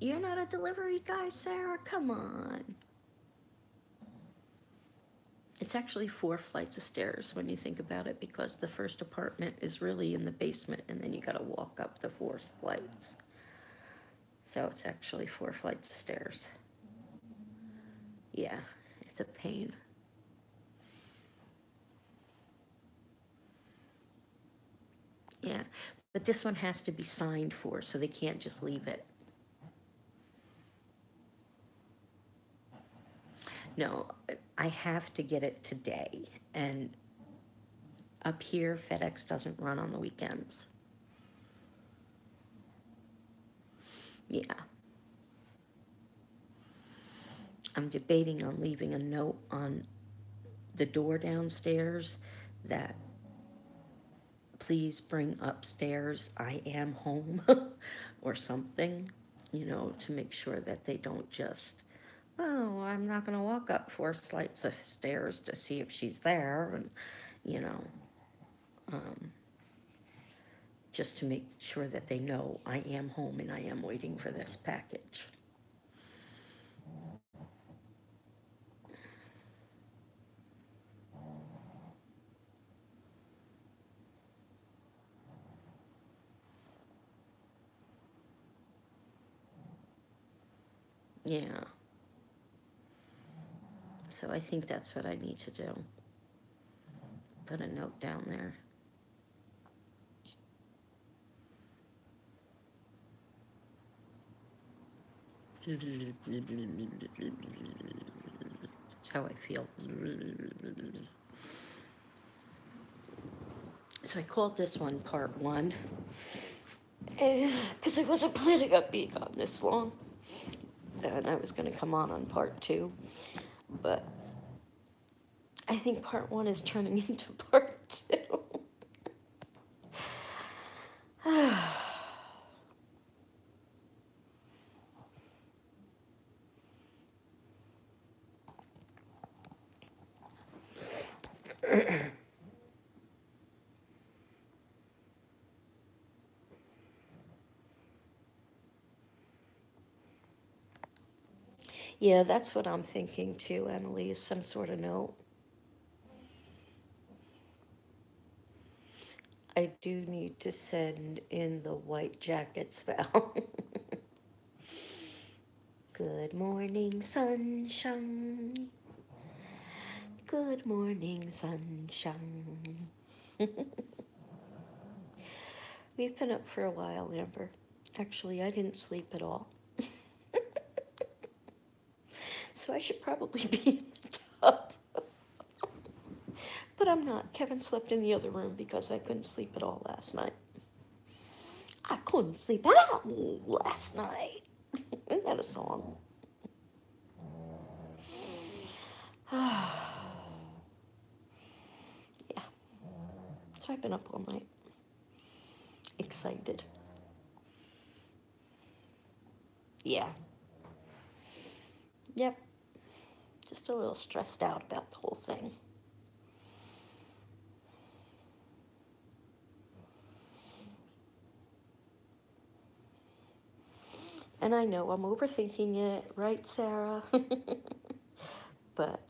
You're not a delivery guy, Sarah? Come on. It's actually 4 flights of stairs when you think about it, because the first apartment is really in the basement, and then you gotta walk up the 4 flights. So it's actually 4 flights of stairs. Yeah, it's a pain. Yeah, but this one has to be signed for, so they can't just leave it. No, I have to get it today, and up here, FedEx doesn't run on the weekends. Yeah. I'm debating on leaving a note on the door downstairs that please bring upstairs, I am home, or something, you know, to make sure that they don't just, oh, I'm not gonna walk up 4 flights of stairs to see if she's there, and, you know, just to make sure that they know I am home and I am waiting for this package. Yeah. So I think that's what I need to do. Put a note down there. That's how I feel. So I called this one part 1, because I wasn't planning on being on this long, and I was going to come on part 2, but I think part 1 is turning into part 2. Yeah, that's what I'm thinking too, Emily, is some sort of note. I do need to send in the white jackets, Val. Good morning, sunshine. Good morning, sunshine. We've been up for a while, Amber. Actually, I didn't sleep at all. So I should probably be in the tub. But I'm not. Kevin slept in the other room because I couldn't sleep at all last night. I couldn't sleep at all last night. Isn't that a song? Yeah. So I've been up all night. Excited. Yeah. Yep. Just a little stressed out about the whole thing. And I know I'm overthinking it, right, Sarah? But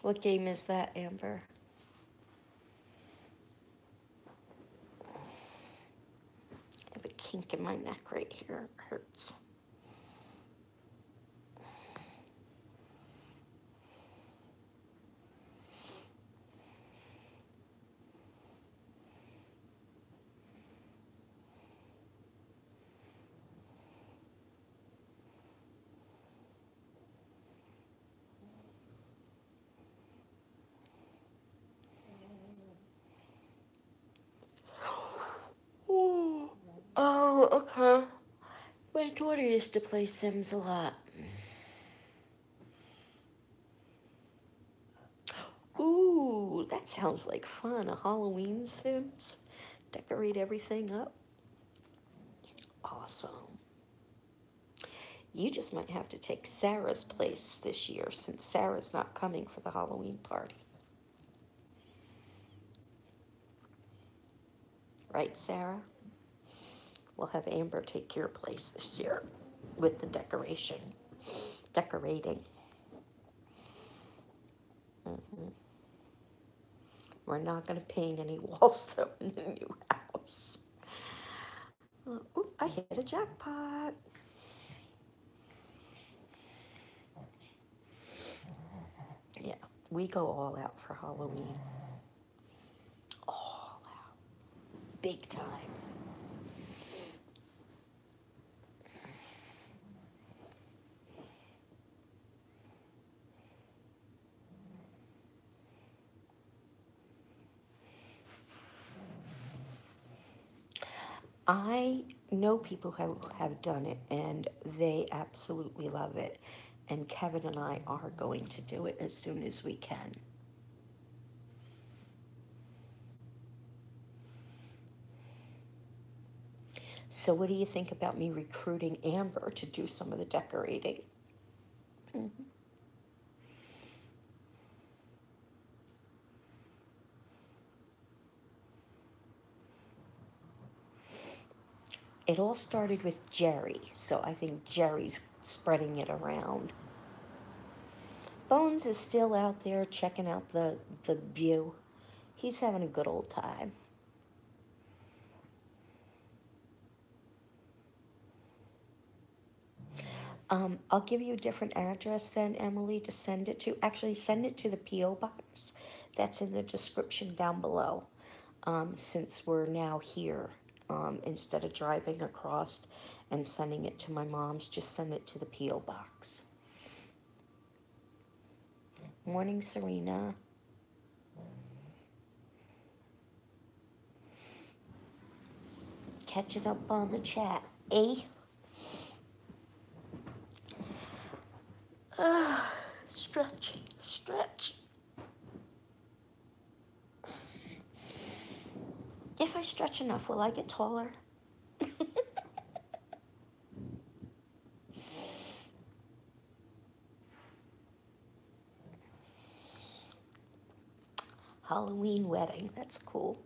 what game is that, Amber? I have a kink in my neck right here. It hurts. Oh, okay. My daughter used to play Sims a lot. Ooh, that sounds like fun. A Halloween Sims? Decorate everything up? Awesome. You just might have to take Sarah's place this year, since Sarah's not coming for the Halloween party. Right, Sarah? We'll have Amber take your place this year with the decorating. Hmm. We're not going to paint any walls though in the new house. Ooh, I hit a jackpot. Yeah, we go all out for Halloween. All out. Big time. I know people who have done it and they absolutely love it. And Kevin and I are going to do it as soon as we can. So, what do you think about me recruiting Amber to do some of the decorating? Mm-hmm. It all started with Jerry, so I think Jerry's spreading it around. Bones is still out there checking out the view. He's having a good old time. I'll give you a different address then, Emily, to send it to. Actually, send it to the P.O. box that's in the description down below. Since we're now here, instead of driving across and sending it to my mom's, just send it to the P.O. box. Morning, Serena. Catching up on the chat, eh? Stretch, stretch. If I stretch enough, will I get taller? Halloween wedding, that's cool.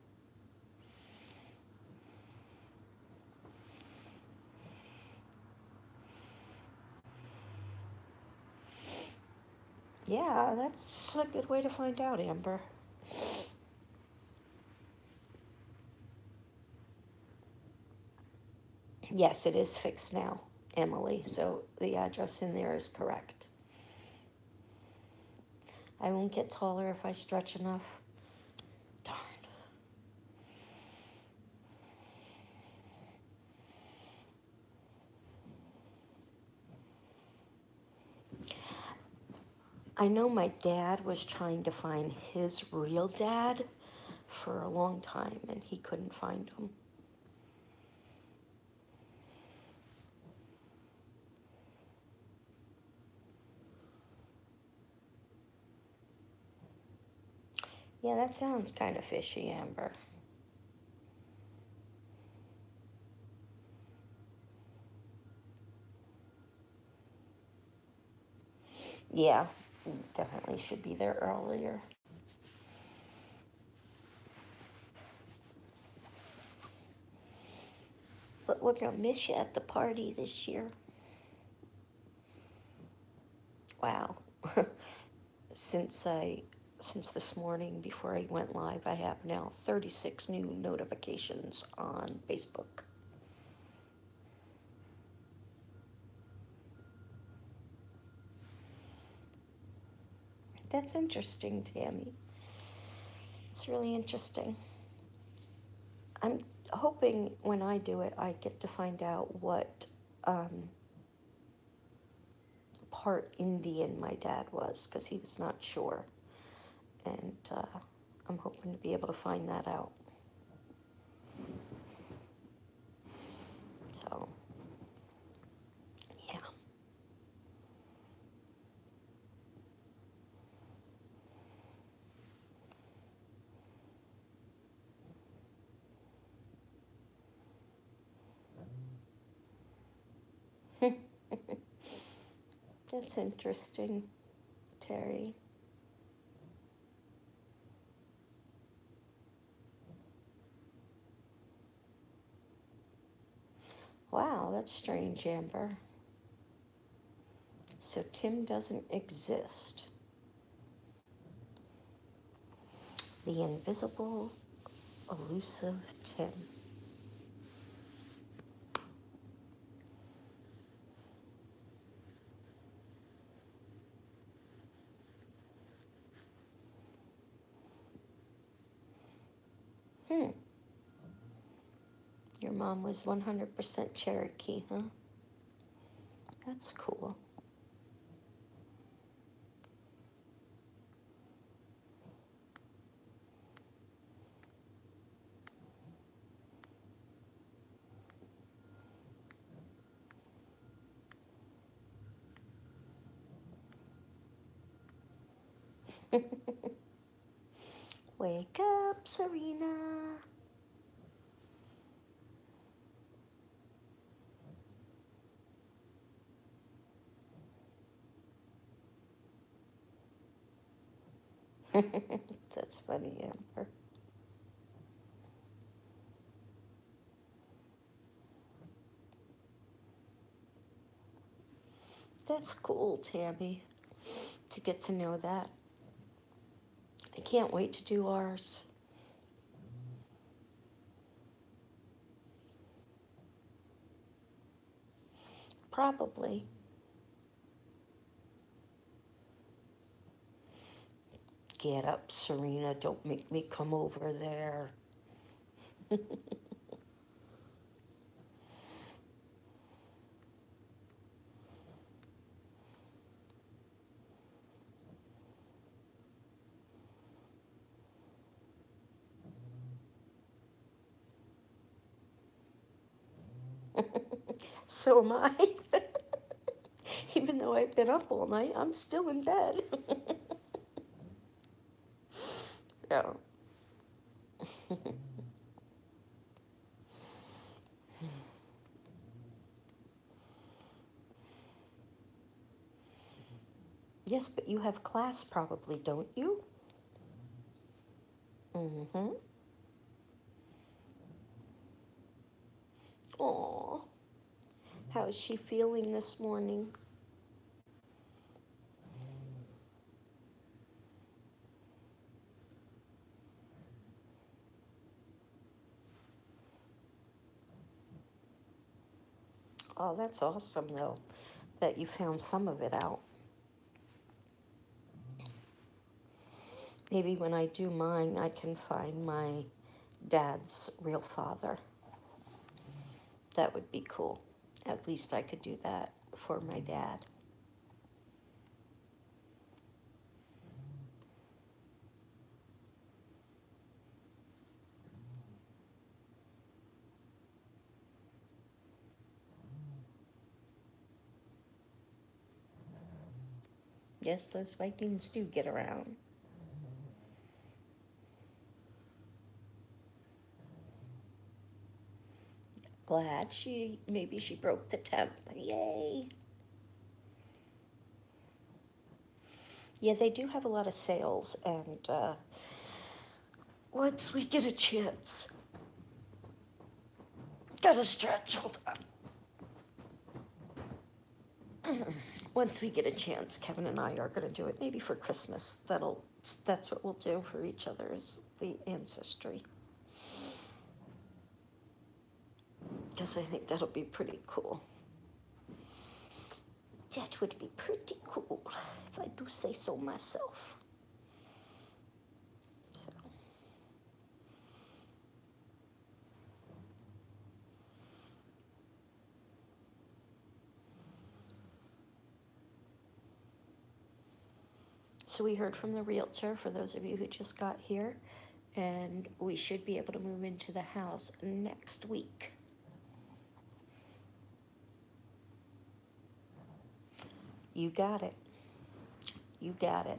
Yeah, that's a good way to find out, Amber. Yes, it is fixed now, Emily, so the address in there is correct. I won't get taller if I stretch enough. Darn. I know my dad was trying to find his real dad for a long time and he couldn't find him. Yeah, that sounds kind of fishy, Amber. Yeah, definitely should be there earlier. But we're gonna miss you at the party this year. Wow. since this morning before I went live, I have now 36 new notifications on Facebook. That's interesting, Tammy. It's really interesting. I'm hoping when I do it, I get to find out what part Indian my dad was, because he was not sure. And I'm hoping to be able to find that out. So, yeah. That's interesting, Terry. Wow, that's strange, Amber. So Tim doesn't exist. The invisible, elusive Tim. Hmm. Your mom was 100% Cherokee, huh? That's cool. Wake up, Serena. That's funny, Amber. That's cool, Tammy, to get to know that. I can't wait to do ours. Probably. Get up, Serena. Don't make me come over there. So am I. Even though I've been up all night, I'm still in bed. Yeah. Yes, but you have class probably, don't you? Mm-hmm. Aw. How's she feeling this morning? Oh, that's awesome, though, that you found some of it out. Maybe when I do mine, I can find my dad's real father. That would be cool. At least I could do that for my dad. Yes, those Vikings do get around. Glad maybe she broke the temp. Yay. Yeah, they do have a lot of sales, and once we get a chance, gotta stretch, hold on. Once we get a chance, Kevin and I are gonna do it, maybe for Christmas. That's what we'll do for each other, is the ancestry. Because I think that'll be pretty cool. That would be pretty cool, if I do say so myself. So. So we heard from the realtor, for those of you who just got here, and we should be able to move into the house next week. You got it. You got it.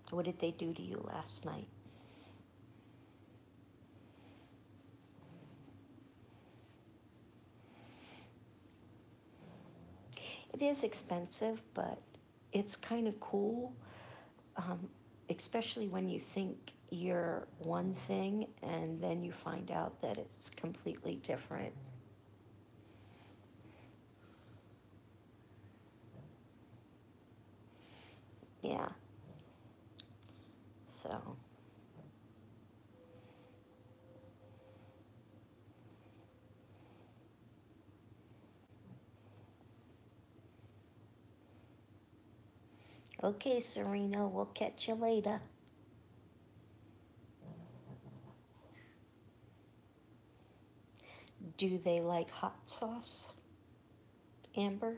What did they do to you last night? It is expensive, but it's kind of cool. especially when you think you're one thing and then you find out that it's completely different. Yeah. So, okay, Serena, we'll catch you later. Do they like hot sauce, Amber?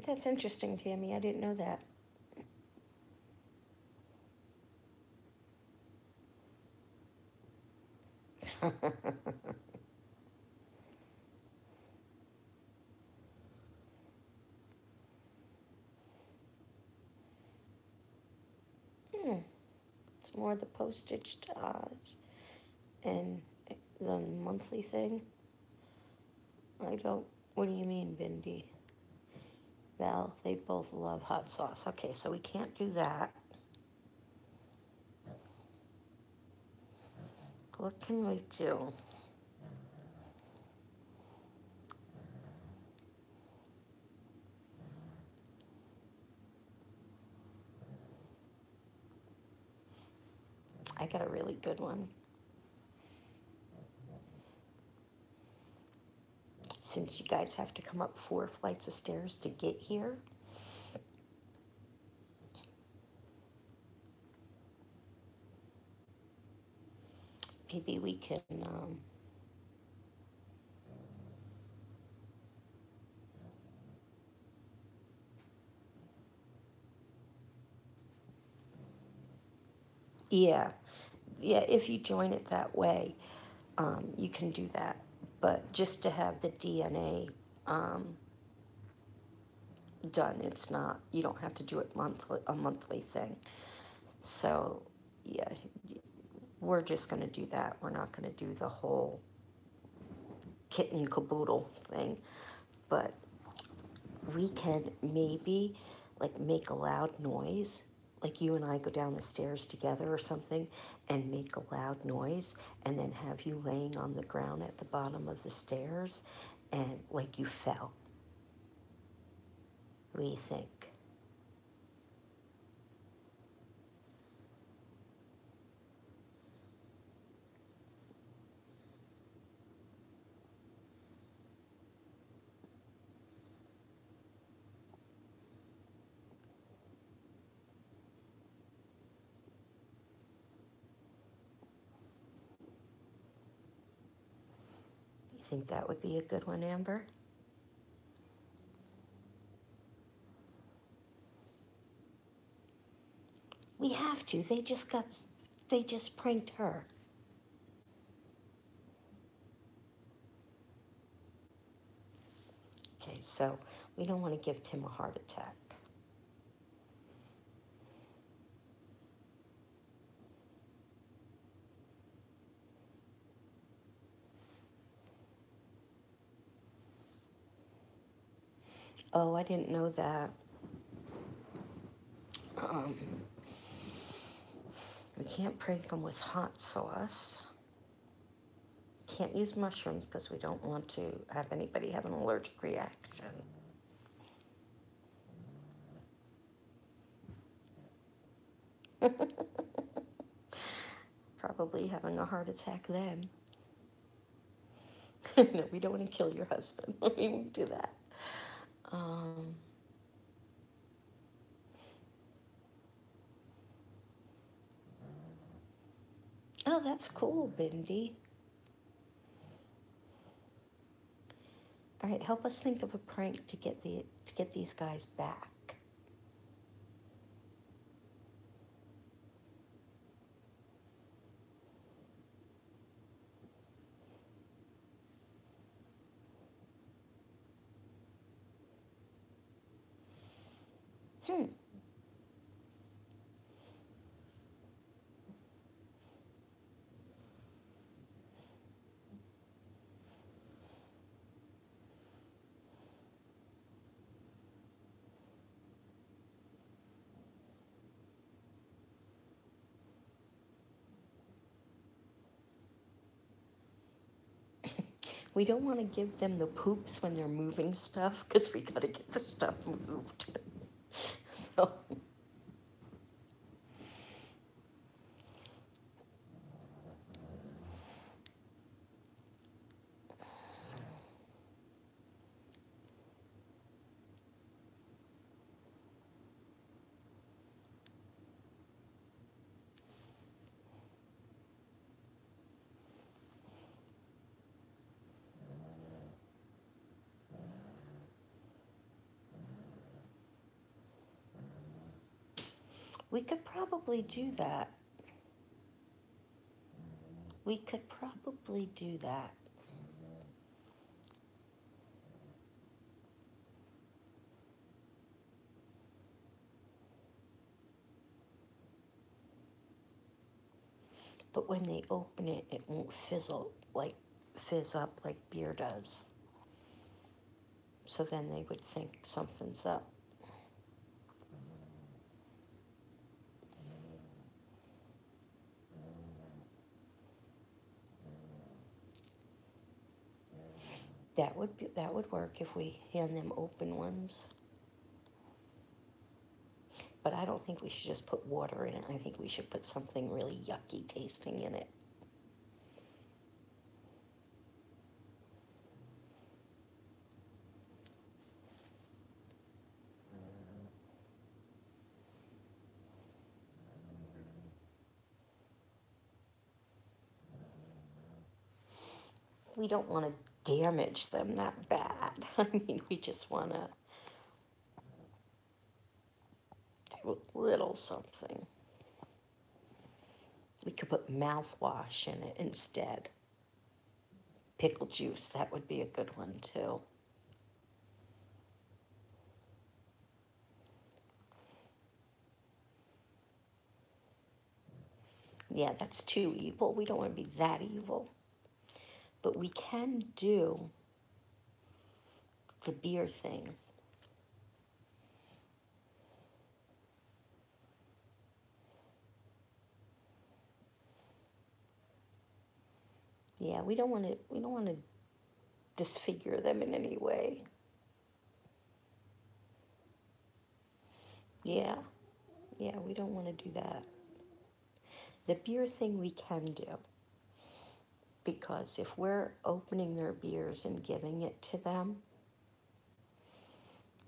That's interesting, Tammy. I didn't know that. Hmm. It's more the postage and the monthly thing. I don't. What do you mean, Bindi? Val, they both love hot sauce. Okay, so we can't do that. What can we do? I got a really good one. Since you guys have to come up 4 flights of stairs to get here, maybe we can. Yeah, yeah. If you join it that way, you can do that. But just to have the DNA um, done, it's not. You don't have to do it monthly, a monthly thing. So, yeah, we're just going to do that. We're not going to do the whole kit and caboodle thing. But we can maybe like make a loud noise, like you and I go down the stairs together or something and make a loud noise, and then have you laying on the ground at the bottom of the stairs and like you fell. What do you think? You think that would be a good one, Amber? We have to. They just pranked her. Okay, so we don't want to give Tim a heart attack. Oh, I didn't know that. Um, we can't prank them with hot sauce. Can't use mushrooms because we don't want to have anybody have an allergic reaction. Probably having a heart attack then. No, we don't want to kill your husband. We won't do that. Um, oh, that's cool, Bindi. All right, help us think of a prank to get these guys back. We don't want to give them the poops when they're moving stuff because we got to get the stuff moved. So, we could probably do that. We could probably do that. But when they open it, it won't fizz up like beer does. So then they would think something's up. That would work if we hand them open ones. But I don't think we should just put water in it. I think we should put something really yucky tasting in it. We don't want to damage them that bad. I mean, we just want to do a little something. We could put mouthwash in it instead. Pickle juice, that would be a good one too. Yeah, that's too evil. We don't want to be that evil. But we can do the beer thing. Yeah, we don't want to disfigure them in any way. Yeah. Yeah, we don't want to do that. The beer thing we can do, because if we're opening their beers and giving it to them,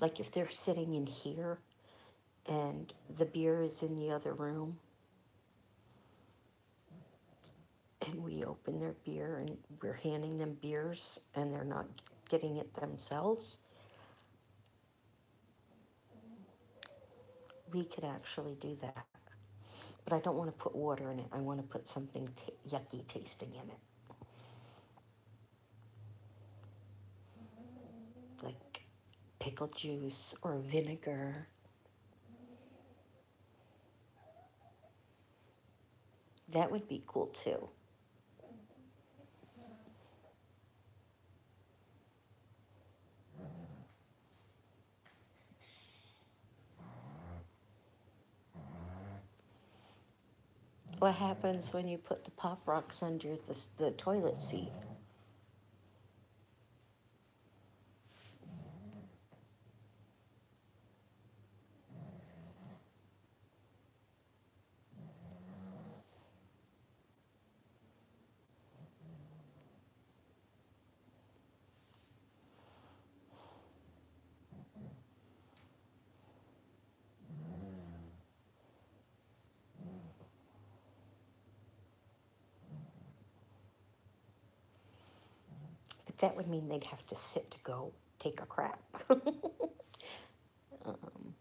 like if they're sitting in here and the beer is in the other room and we open their beer and we're handing them beers and they're not getting it themselves, we could actually do that. But I don't want to put water in it. I want to put something yucky tasting in it. Like pickle juice or vinegar. That would be cool too. What happens when you put the Pop Rocks under the toilet seat? But that would mean they'd have to sit to go take a crap. um,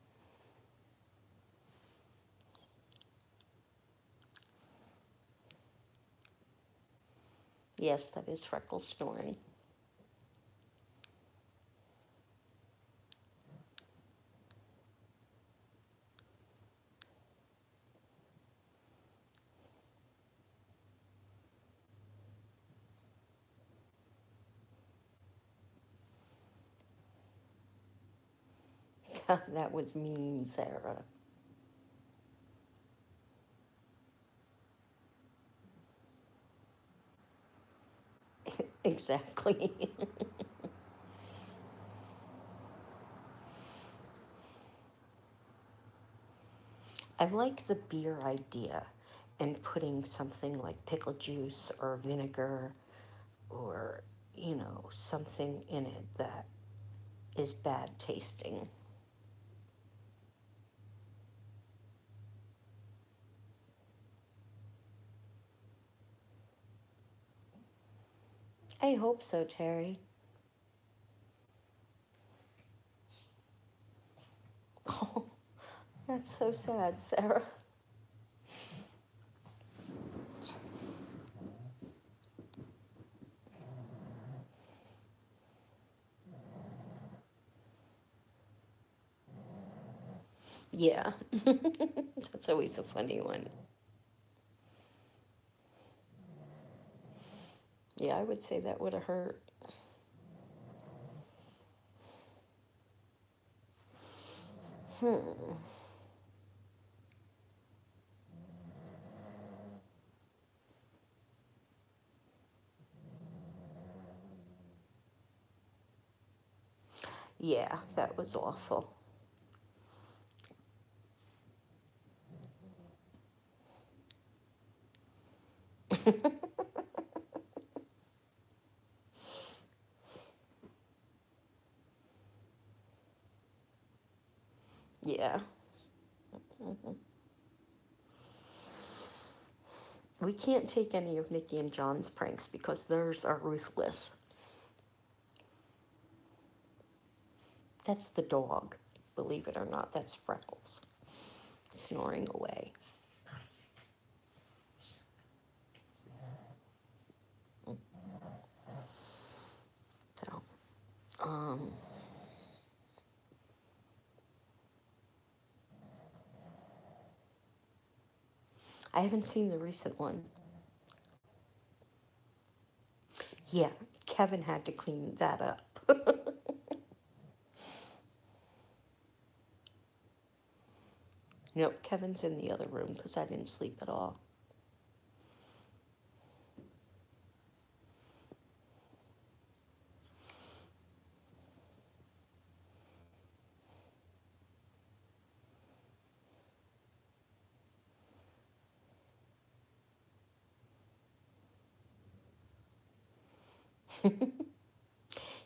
yes, that is Freckles snoring. That was mean, Sarah. Exactly. I like the beer idea and putting something like pickle juice or vinegar or, something in it that is bad tasting. I hope so, Terry. Oh, that's so sad, Sarah. Yeah, that's always a funny one. Yeah, I would say that would have hurt. Hmm. Yeah, that was awful. Yeah. Mhm. We can't take any of Nikki and John's pranks because theirs are ruthless. That's the dog, believe it or not. That's Freckles snoring away. So, um, I haven't seen the recent one. Yeah, Kevin had to clean that up. Nope, Kevin's in the other room because I didn't sleep at all.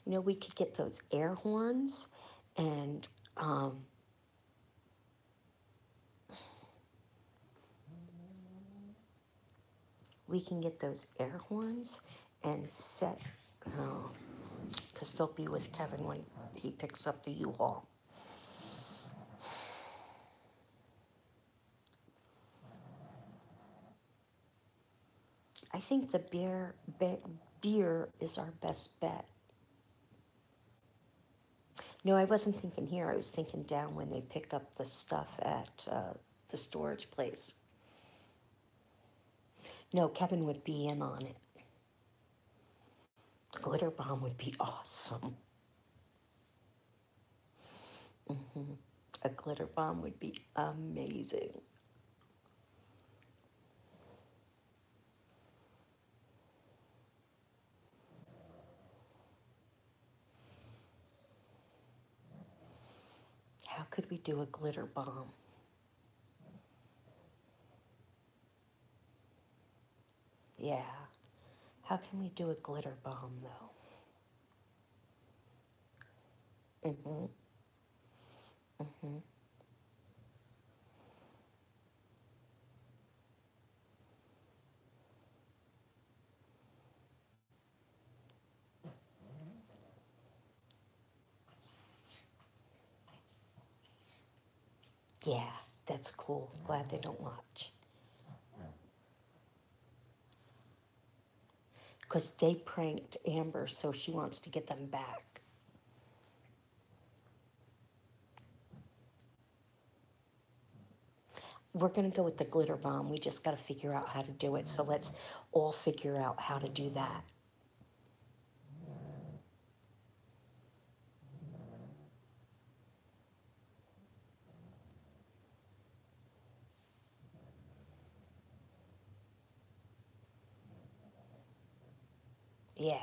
We could get those air horns and we can get those air horns and set, because they'll be with Kevin when he picks up the U-Haul. I think the beer is our best bet. No, I wasn't thinking here. I was thinking down when they pick up the stuff at the storage place. No, Kevin would be in on it. Glitter bomb would be awesome. A glitter bomb would be amazing. How could we do a glitter bomb? Yeah. How can we do a glitter bomb though? Mm-hmm. Mm-hmm. Yeah, that's cool. Glad they don't watch. Because they pranked Amber, so she wants to get them back. We're going to go with the glitter bomb. We just got to figure out how to do it. So let's all figure out how to do that. Yeah.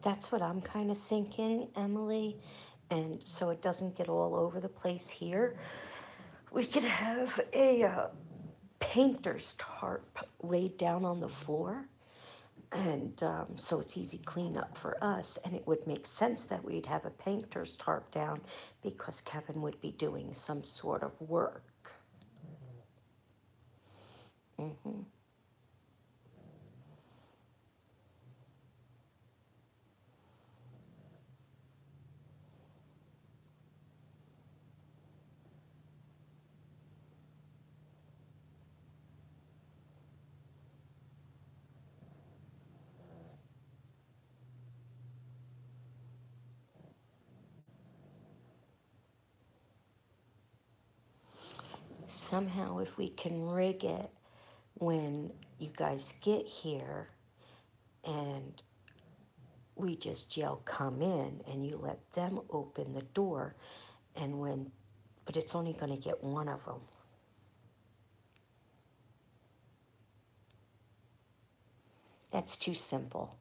That's what I'm kind of thinking, Emily. And so it doesn't get all over the place here. We could have a painter's tarp laid down on the floor. And so it's easy cleanup for us. And it would make sense that we'd have a painter's tarp down because Kevin would be doing some sort of work. Hmm. Somehow, if we can rig it when you guys get here and we just yell, come in, and you let them open the door, and when, but it's only going to get one of them. That's too simple.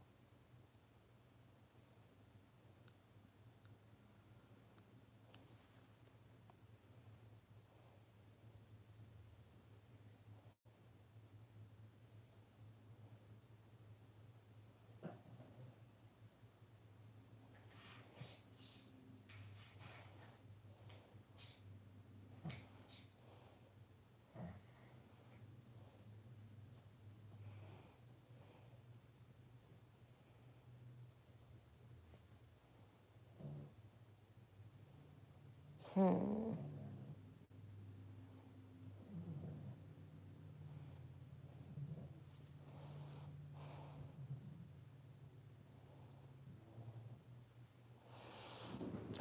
Hmm.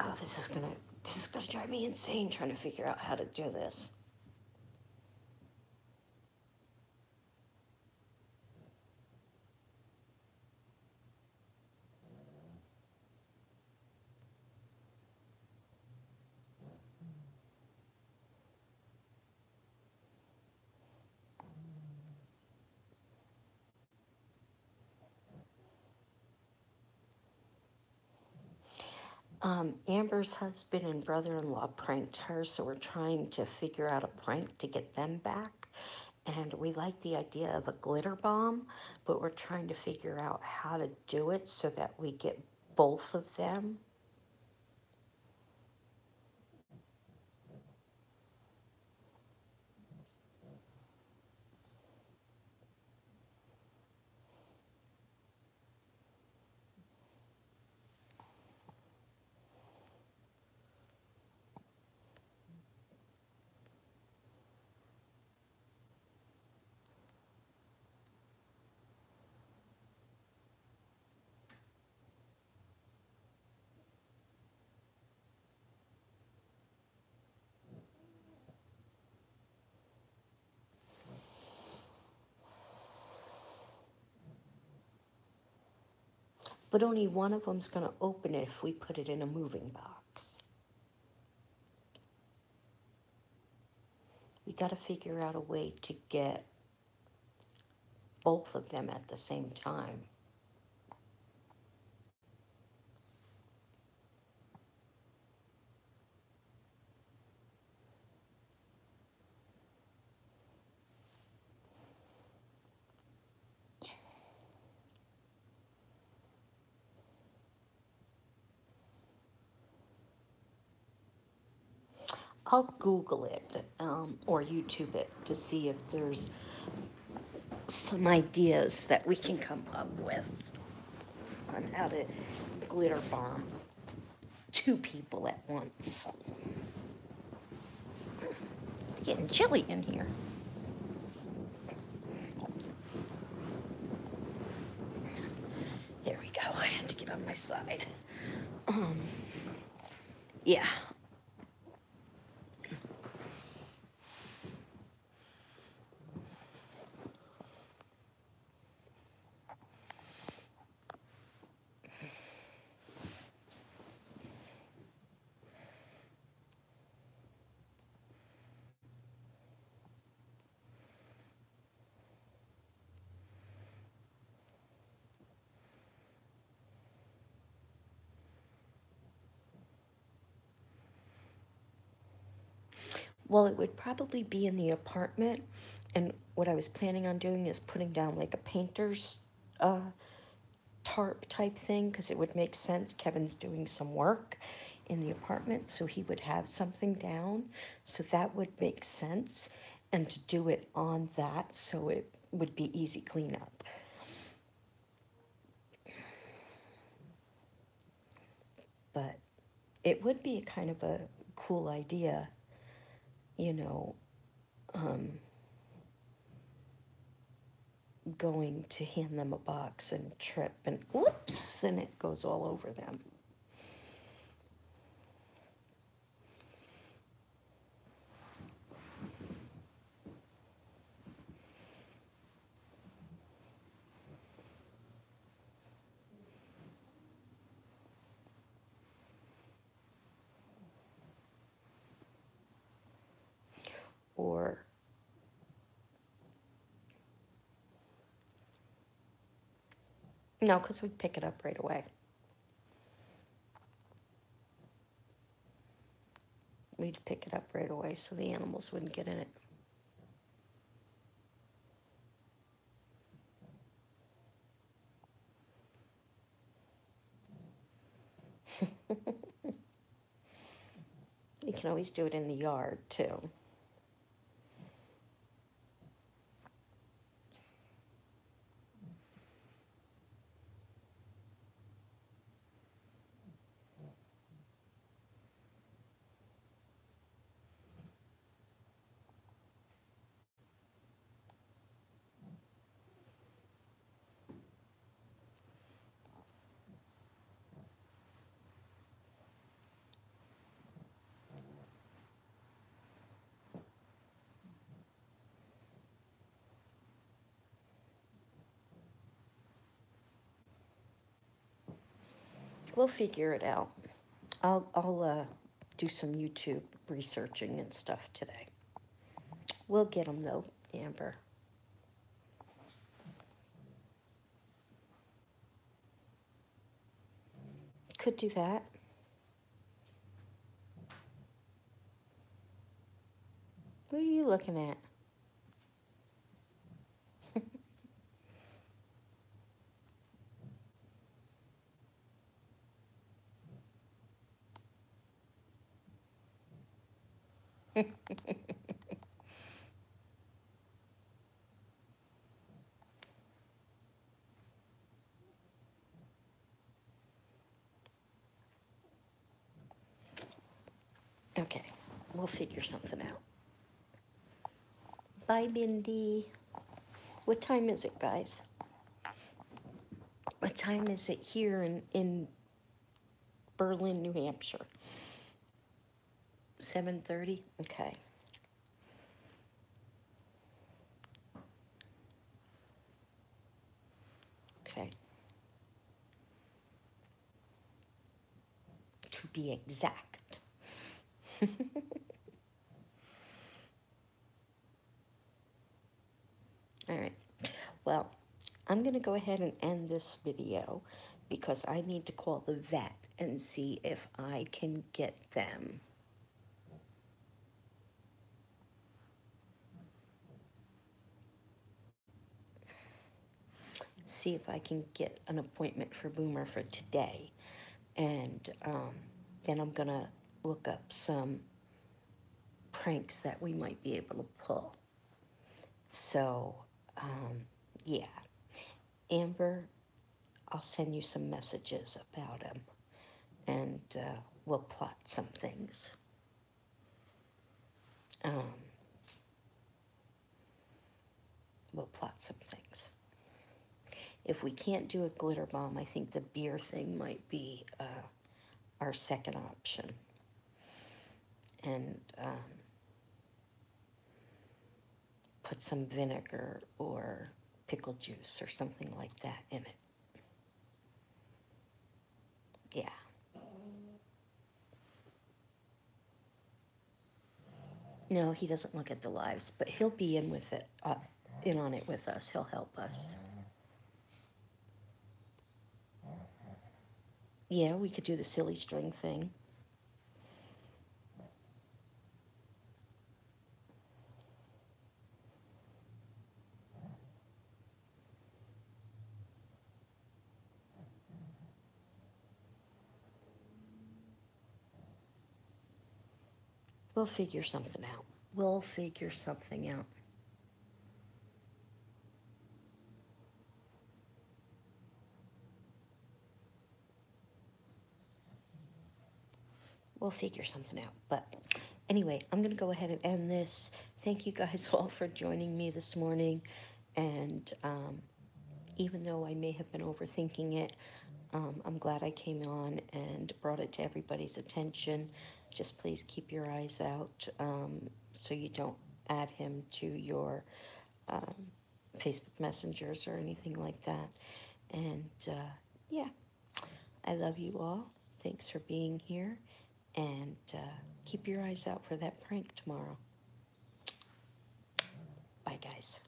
Oh, this is gonna drive me insane trying to figure out how to do this. Amber's husband and brother-in-law pranked her, so we're trying to figure out a prank to get them back. And we like the idea of a glitter bomb, but we're trying to figure out how to do it so that we get both of them. But only one of them's going to open it if we put it in a moving box. We got to figure out a way to get both of them at the same time. I'll Google it or YouTube it to see if there's some ideas that we can come up with on how to glitter bomb two people at once. It's getting chilly in here. There we go. I had to get on my side. Yeah. Well, it would probably be in the apartment, and what I was planning on doing is putting down like a painter's uh, tarp type thing because it would make sense. Kevin's doing some work in the apartment, so he would have something down, so that would make sense, and to do it on that so it would be easy cleanup. But it would be a kind of a cool idea, you know, um, going to hand them a box and trip and whoops, and it goes all over them. Or no, because we'd pick it up right away. We'd pick it up right away so the animals wouldn't get in it. You can always do it in the yard too. We'll figure it out. I'll do some YouTube researching and stuff today. We'll get them though, Amber. Could do that. What are you looking at? Okay, we'll figure something out. Bye, Mindy. What time is it, guys? What time is it here in Berlin, New Hampshire? 7:30? Okay. Okay. To be exact. All right. Well, I'm going to go ahead and end this video because I need to call the vet and see if I can get them. See if I can get an appointment for Boomer for today. And then I'm going to look up some pranks that we might be able to pull. So, yeah. Amber, I'll send you some messages about him, and we'll plot some things. We'll plot some things. If we can't do a glitter bomb, I think the beer thing might be our second option. And put some vinegar or pickle juice or something like that in it. Yeah. No, he doesn't look at the lives, but he'll be in with it, in on it with us. He'll help us. Yeah, we could do the silly string thing. We'll figure something out. We'll figure something out. We'll figure something out. But anyway, I'm going to go ahead and end this. Thank you guys all for joining me this morning. And even though I may have been overthinking it, I'm glad I came on and brought it to everybody's attention. Just please keep your eyes out so you don't add him to your Facebook messengers or anything like that. And yeah, I love you all. Thanks for being here. And keep your eyes out for that prank tomorrow. Bye, guys.